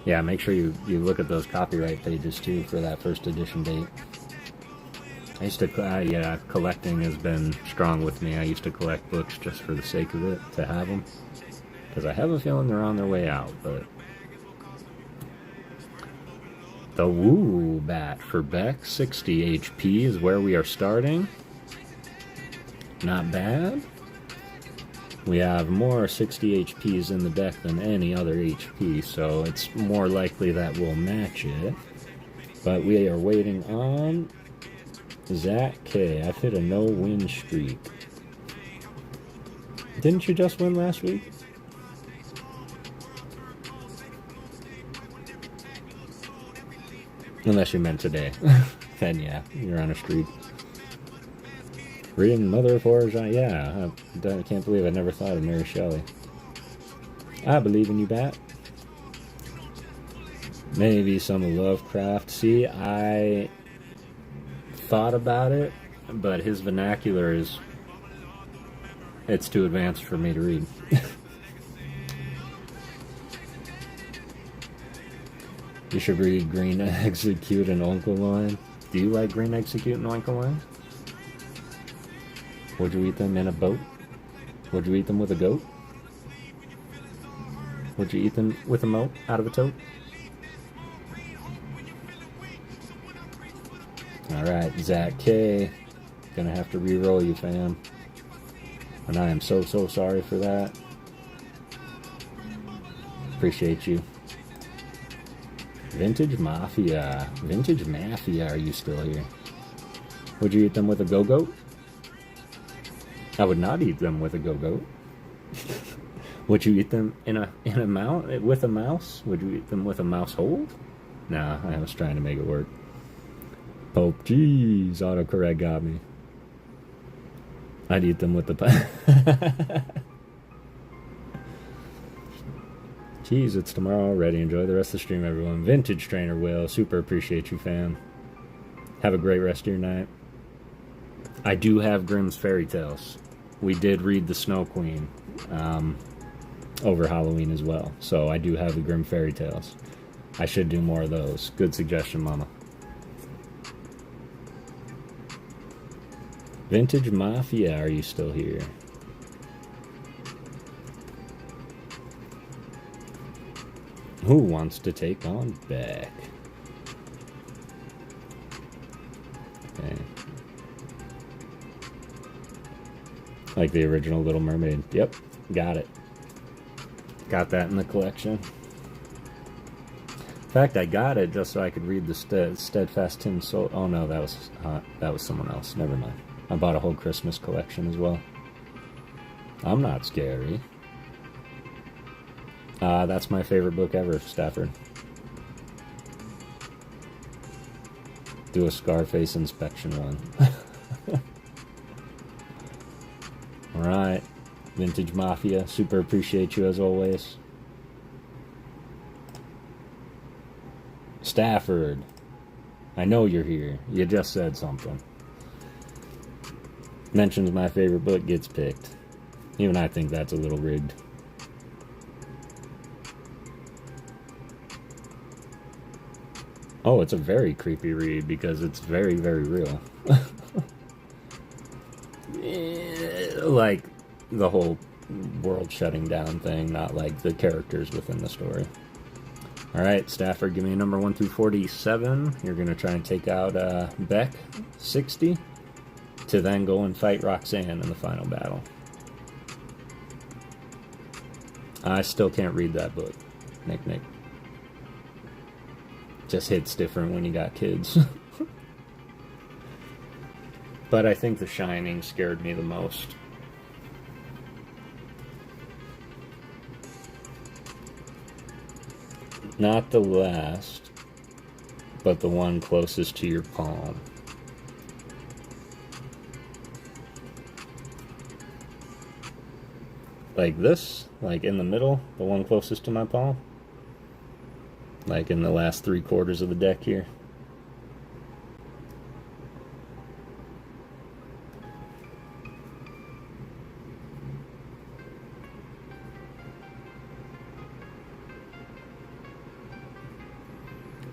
Yeah, make sure you look at those copyright pages, too, for that first edition date. I used to, yeah, collecting has been strong with me. I used to collect books just for the sake of it, to have them. Because I have a feeling they're on their way out, but... The Woo Bat for Beck, 60 HP is where we are starting. Not bad. We have more 60 HPs in the deck than any other HP, so it's more likely that we'll match it. But we are waiting on... Zach K. I've hit a no-win streak. Didn't you just win last week? Unless you meant today. Then yeah, you're on a streak. Reading Mother of Horrors, yeah. I can't believe I never thought of Mary Shelley. I believe in you, Bat. Maybe some of Lovecraft. See, I thought about it, but his vernacular is... it's too advanced for me to read. You should read Green Execute and Uncle Line. Do you like Green Execute and Uncle Line? Would you eat them in a boat? Would you eat them with a goat? Would you eat them with a moat out of a tote? Alright, Zach K. Gonna have to re-roll you, fam. And I am so sorry for that. Appreciate you. Vintage Mafia. Vintage Mafia, are you still here? Would you eat them with a go-goat? I would not eat them with a go-goat. Would you eat them in a with a mouse? Would you eat them with a mouse hold? Nah, I was trying to make it work. Pope, jeez, autocorrect got me. I'd eat them with the Jeez, it's tomorrow already. Enjoy the rest of the stream, everyone. Vintage Trainer Will, super appreciate you, fam. Have a great rest of your night. I do have Grimm's Fairy Tales. We did read The Snow Queen over Halloween as well. So I do have the Grimm Fairy Tales. I should do more of those. Good suggestion, Mama. Vintage Mafia, are you still here? Who wants to take on Beck? Okay. Like the original Little Mermaid. Yep, got it. Got that in the collection. In fact, I got it just so I could read the Steadfast Tin Soul. Oh no, that was someone else. Never mind. I bought a whole Christmas collection as well. I'm not scary. That's my favorite book ever, Stafford. Do a Scarface inspection one. Alright. Vintage Mafia, super appreciate you as always. Stafford, I know you're here. You just said something. Mentions my favorite book, gets picked. Even I think that's a little rigged. Oh, it's a very creepy read because it's very, very real. Like the whole world shutting down thing, not like the characters within the story. Alright, Stafford, give me a number 1 through 47. You're going to try and take out Beck, 60, to then go and fight Roxanne in the final battle. I still can't read that book, Nick. Just hits different when you got kids. But I think The Shining scared me the most. Not the last, but the one closest to your palm. Like this? Like in the middle? The one closest to my palm? Like in the last 3/4 of the deck here.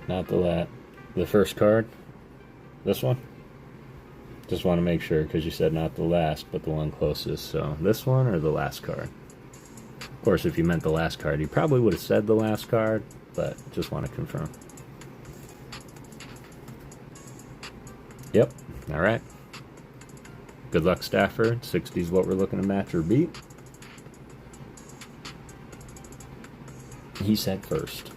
Not the first card? This one? Just want to make sure because you said not the last, but the one closest. So this one or the last card? Of course, if you meant the last card, you probably would have said the last card. But just want to confirm. Yep. All right. Good luck, Stafford. 60 is what we're looking to match or beat. He said first.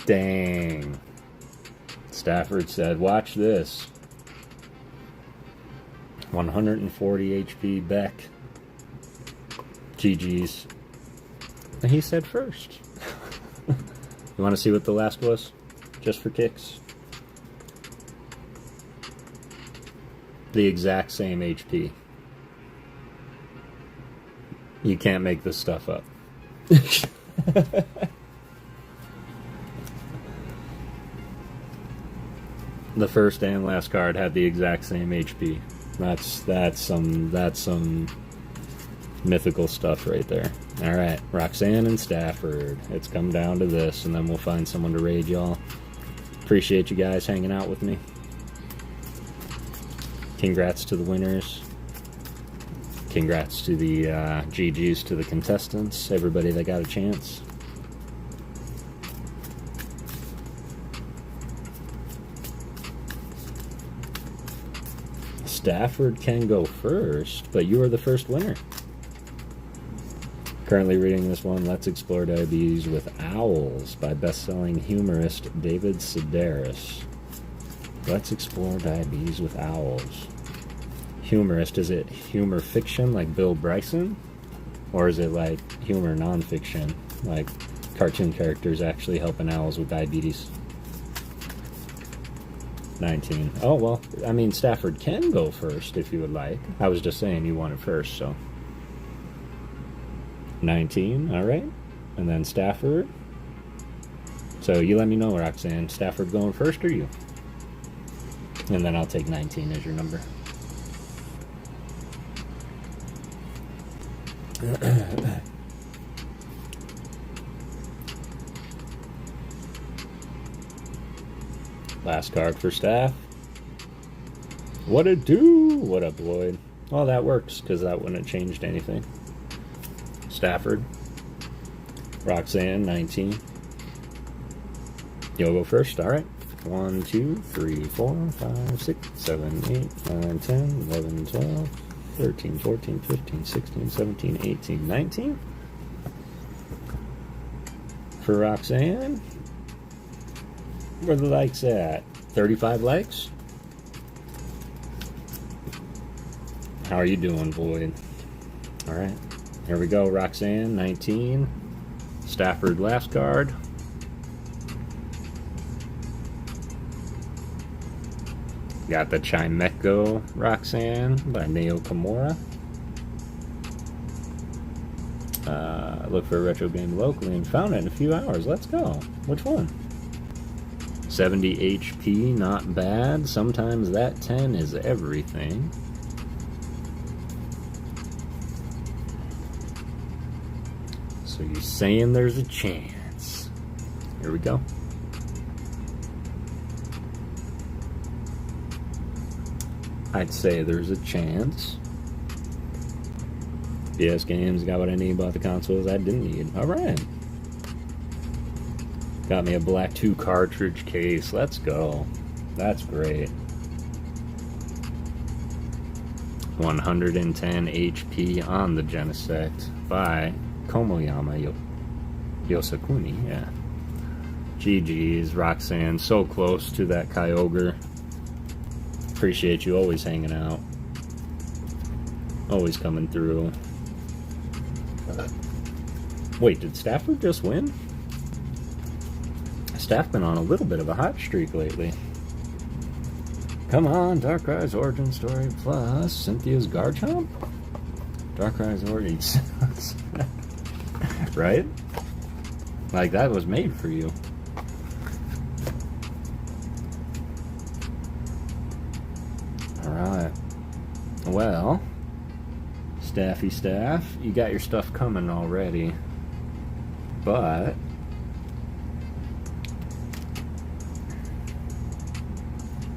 Dang. Stafford said, watch this. 140 HP Beck. GG's. And he said first. You want to see what the last was? Just for kicks. The exact same HP. You can't make this stuff up. The first and last card had the exact same HP. That's some mythical stuff right there. Alright, Roxanne and Stafford. It's come down to this, and then we'll find someone to raid y'all. Appreciate you guys hanging out with me. Congrats to the winners. Congrats to the GGs to the contestants, everybody that got a chance. Stafford can go first, but you are the first winner. Currently reading this one, Let's Explore Diabetes with Owls by best-selling humorist David Sedaris. Let's Explore Diabetes with Owls. Humorist, is it humor fiction like Bill Bryson? Or is it like humor non-fiction, like cartoon characters actually helping owls with diabetes? 19. Oh, well, I mean, Stafford can go first if you would like. I was just saying you want it first, so. 19, alright. And then Stafford. So you let me know, Roxanne. Stafford going first or you? And then I'll take 19 as your number. Last card for Staff. What it do? What up, Lloyd? Well, that works, because that wouldn't have changed anything. Stafford. Roxanne, 19. You'll go first, alright. 1, 2, 3, 4, 5, 6, 7, 8, 9, 10, 11, 12, 13, 14, 15, 16, 17, 18, 19. For Roxanne. Where the likes at? 35 likes? How are you doing, Boyd? Alright. Here we go, Roxanne, 19. Stafford, last card. Got the Chimeco Roxanne by Neo Kimura. Look for a retro game locally and found it in a few hours. Let's go. Which one? 70 HP, not bad. Sometimes that 10 is everything. So you're saying there's a chance. Here we go. I'd say there's a chance. PS games got what I need, bought the consoles I didn't need. Alright. Got me a Black 2 cartridge case. Let's go. That's great. 110 HP on the Genesect by Komoyama Yosakuni. Yeah. GG's, Roxanne. So close to that Kyogre. Appreciate you always hanging out. Always coming through. Wait, did Stafford just win? Staff been on a little bit of a hot streak lately. Come on, Darkrai's Origin Story plus Cynthia's Garchomp? Darkrai's Origin. Right? Like that was made for you. Alright. Well, Staffy Staff, you got your stuff coming already. But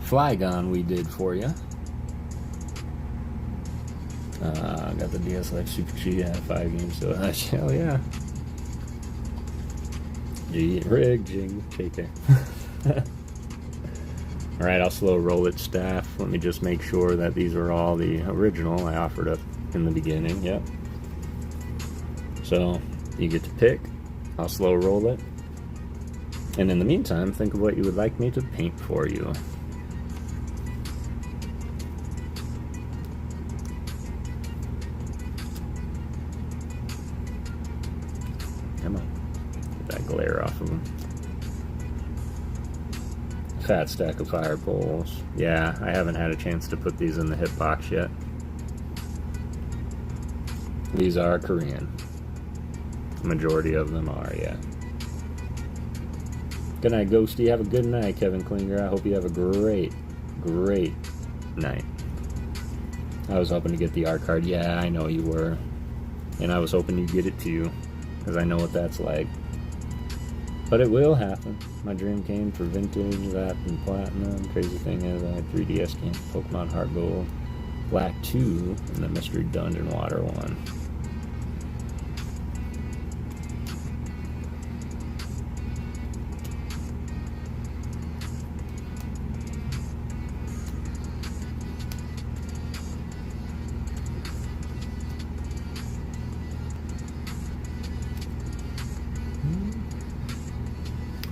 Flygon we did for you. Got the DSLX Super G at 5 games, so hell yeah. G rig jing KK. Alright, I'll slow roll it, Staff. Let me just make sure that these are all the original I offered up in the beginning. Yep. So you get to pick. I'll slow roll it. And in the meantime, think of what you would like me to paint for you. Come on. Get that glare off of them. Fat stack of fire poles. Yeah, I haven't had a chance to put these in the hitbox yet. These are Korean. Majority of them are, yeah. Good night, Ghosty. Have a good night, Kevin Klinger. I hope you have a great night. I was hoping to get the art card. Yeah, I know you were. And I was hoping you'd get it too, because I know what that's like. But it will happen. My dream came for vintage, that, and platinum. Crazy thing is, I had 3DS games, Pokemon Heart Gold, Black 2, and the Mystery Dungeon Water 1.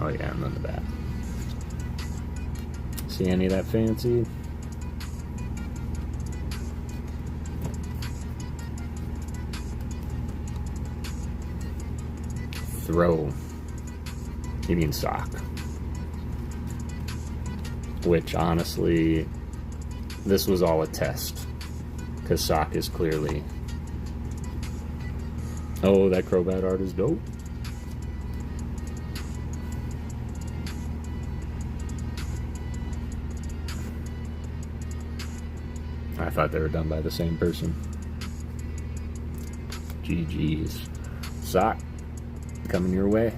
Oh yeah, and then the back. See any of that fancy? Throw. You mean sock. Which, honestly, this was all a test. Because sock is clearly... Oh, that Crobat art is dope. I thought they were done by the same person. GG's. Sock, coming your way.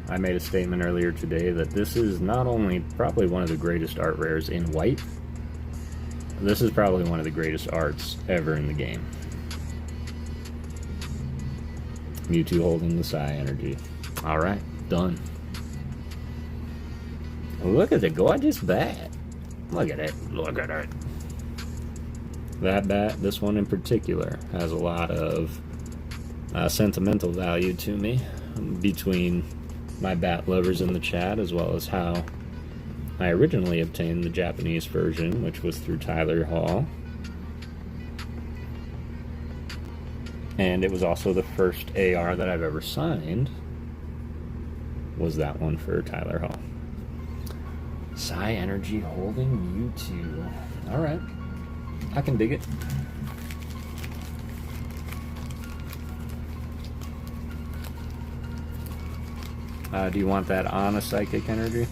I made a statement earlier today that this is not only probably one of the greatest art rares in white, this is probably one of the greatest arts ever in the game. Mewtwo holding the Psy Energy. Alright, done. Look at the gorgeous bat. Look at it. Look at it. That bat, this one in particular, has a lot of sentimental value to me between my bat lovers in the chat, as well as how I originally obtained the Japanese version, which was through Tyler Hall. And it was also the first AR that I've ever signed, was that one for Tyler Hall. Psy Energy holding Mewtwo. Alright. I can dig it. Do you want that on a Psychic Energy?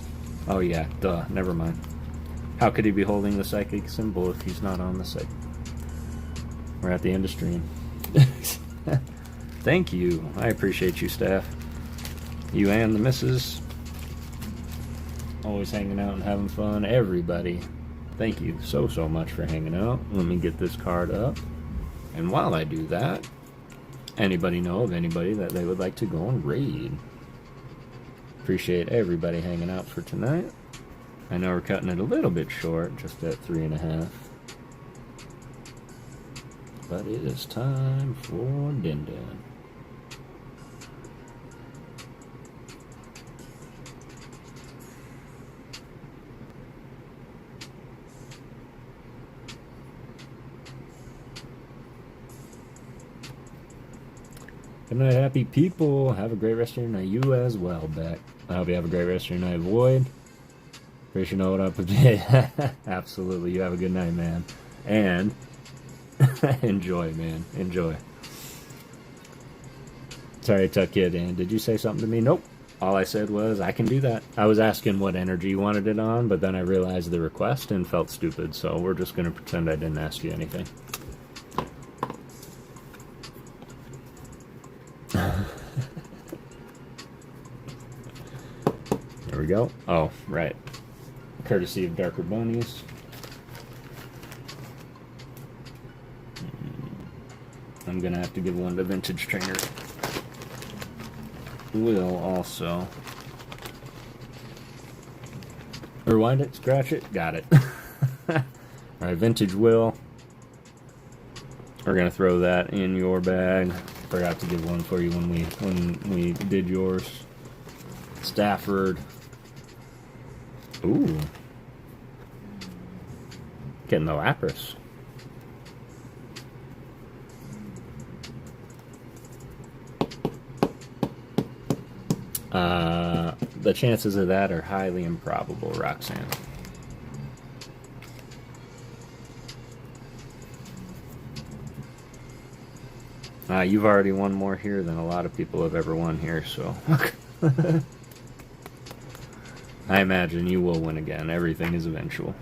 Oh yeah, duh, never mind. How could he be holding the Psychic symbol if he's not on the Psychic? We're at the end of stream. Thank you. I appreciate you, staff. You and the missus. Always hanging out and having fun. Everybody. Thank you so much for hanging out. Let me get this card up. And while I do that, anybody know of anybody that they would like to go and raid? Appreciate everybody hanging out for tonight. I know we're cutting it a little bit short, just at 3.5. But it is time for Din Din. Good night, happy people. Have a great rest of your night. You as well, Beck. I hope you have a great rest of your night, Void. Pretty sure you know what up today. Absolutely. You have a good night, man. And enjoy, man. Enjoy. Sorry, Tuck Kid. And did you say something to me? Nope. All I said was, I can do that. I was asking what energy you wanted it on, but then I realized the request and felt stupid, so we're just going to pretend I didn't ask you anything. There we go. Oh, right. Courtesy of Darker Bunnies. I'm going to have to give one to Vintage Trainer. Will also. Rewind it, scratch it, got it. Alright, Vintage Will. We're going to throw that in your bag. Forgot to give one for you when we did yours. Stafford. Ooh. Getting the Lapras. The chances of that are highly improbable, Roxanne. You've already won more here than a lot of people have ever won here, so... I imagine you will win again. Everything is eventual.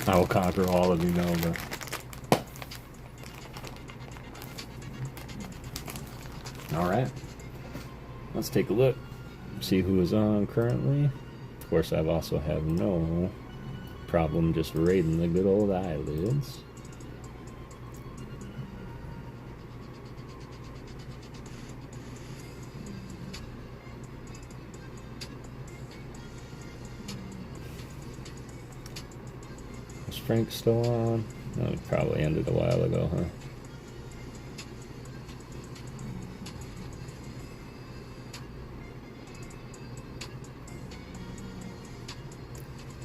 I will conquer all of you, Nova. Alright. Let's take a look. See who is on currently. Of course, I've also have no problem just raiding the good old eyelids. Is Frank still on? No, it probably ended a while ago, huh?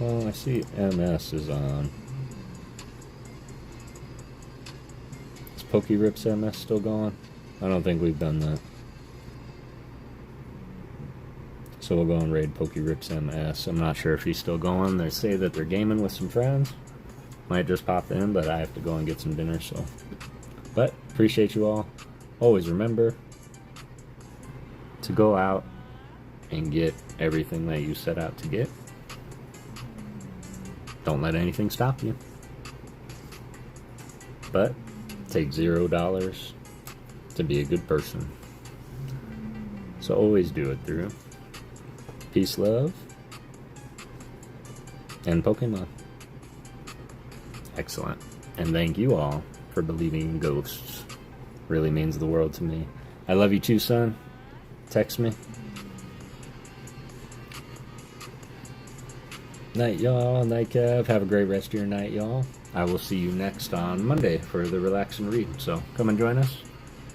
Well, I see MS is on. Is PokéRip's MS still going? I don't think we've done that. So we'll go and raid PokéRip's MS. I'm not sure if he's still going. They say that they're gaming with some friends. Might just pop in, but I have to go and get some dinner, so. But, appreciate you all. Always remember to go out and get everything that you set out to get. Don't let anything stop you. But take $0 to be a good person. So always do it through peace, love, and Pokemon. Excellent. And thank you all for believing in ghosts. Really means the world to me. I love you too, son. Text me. Night, y'all. Night, Kev. Have a great rest of your night, y'all. I will see you next on Monday for the Relax and Read. So come and join us.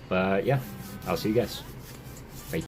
But yeah, I'll see you guys.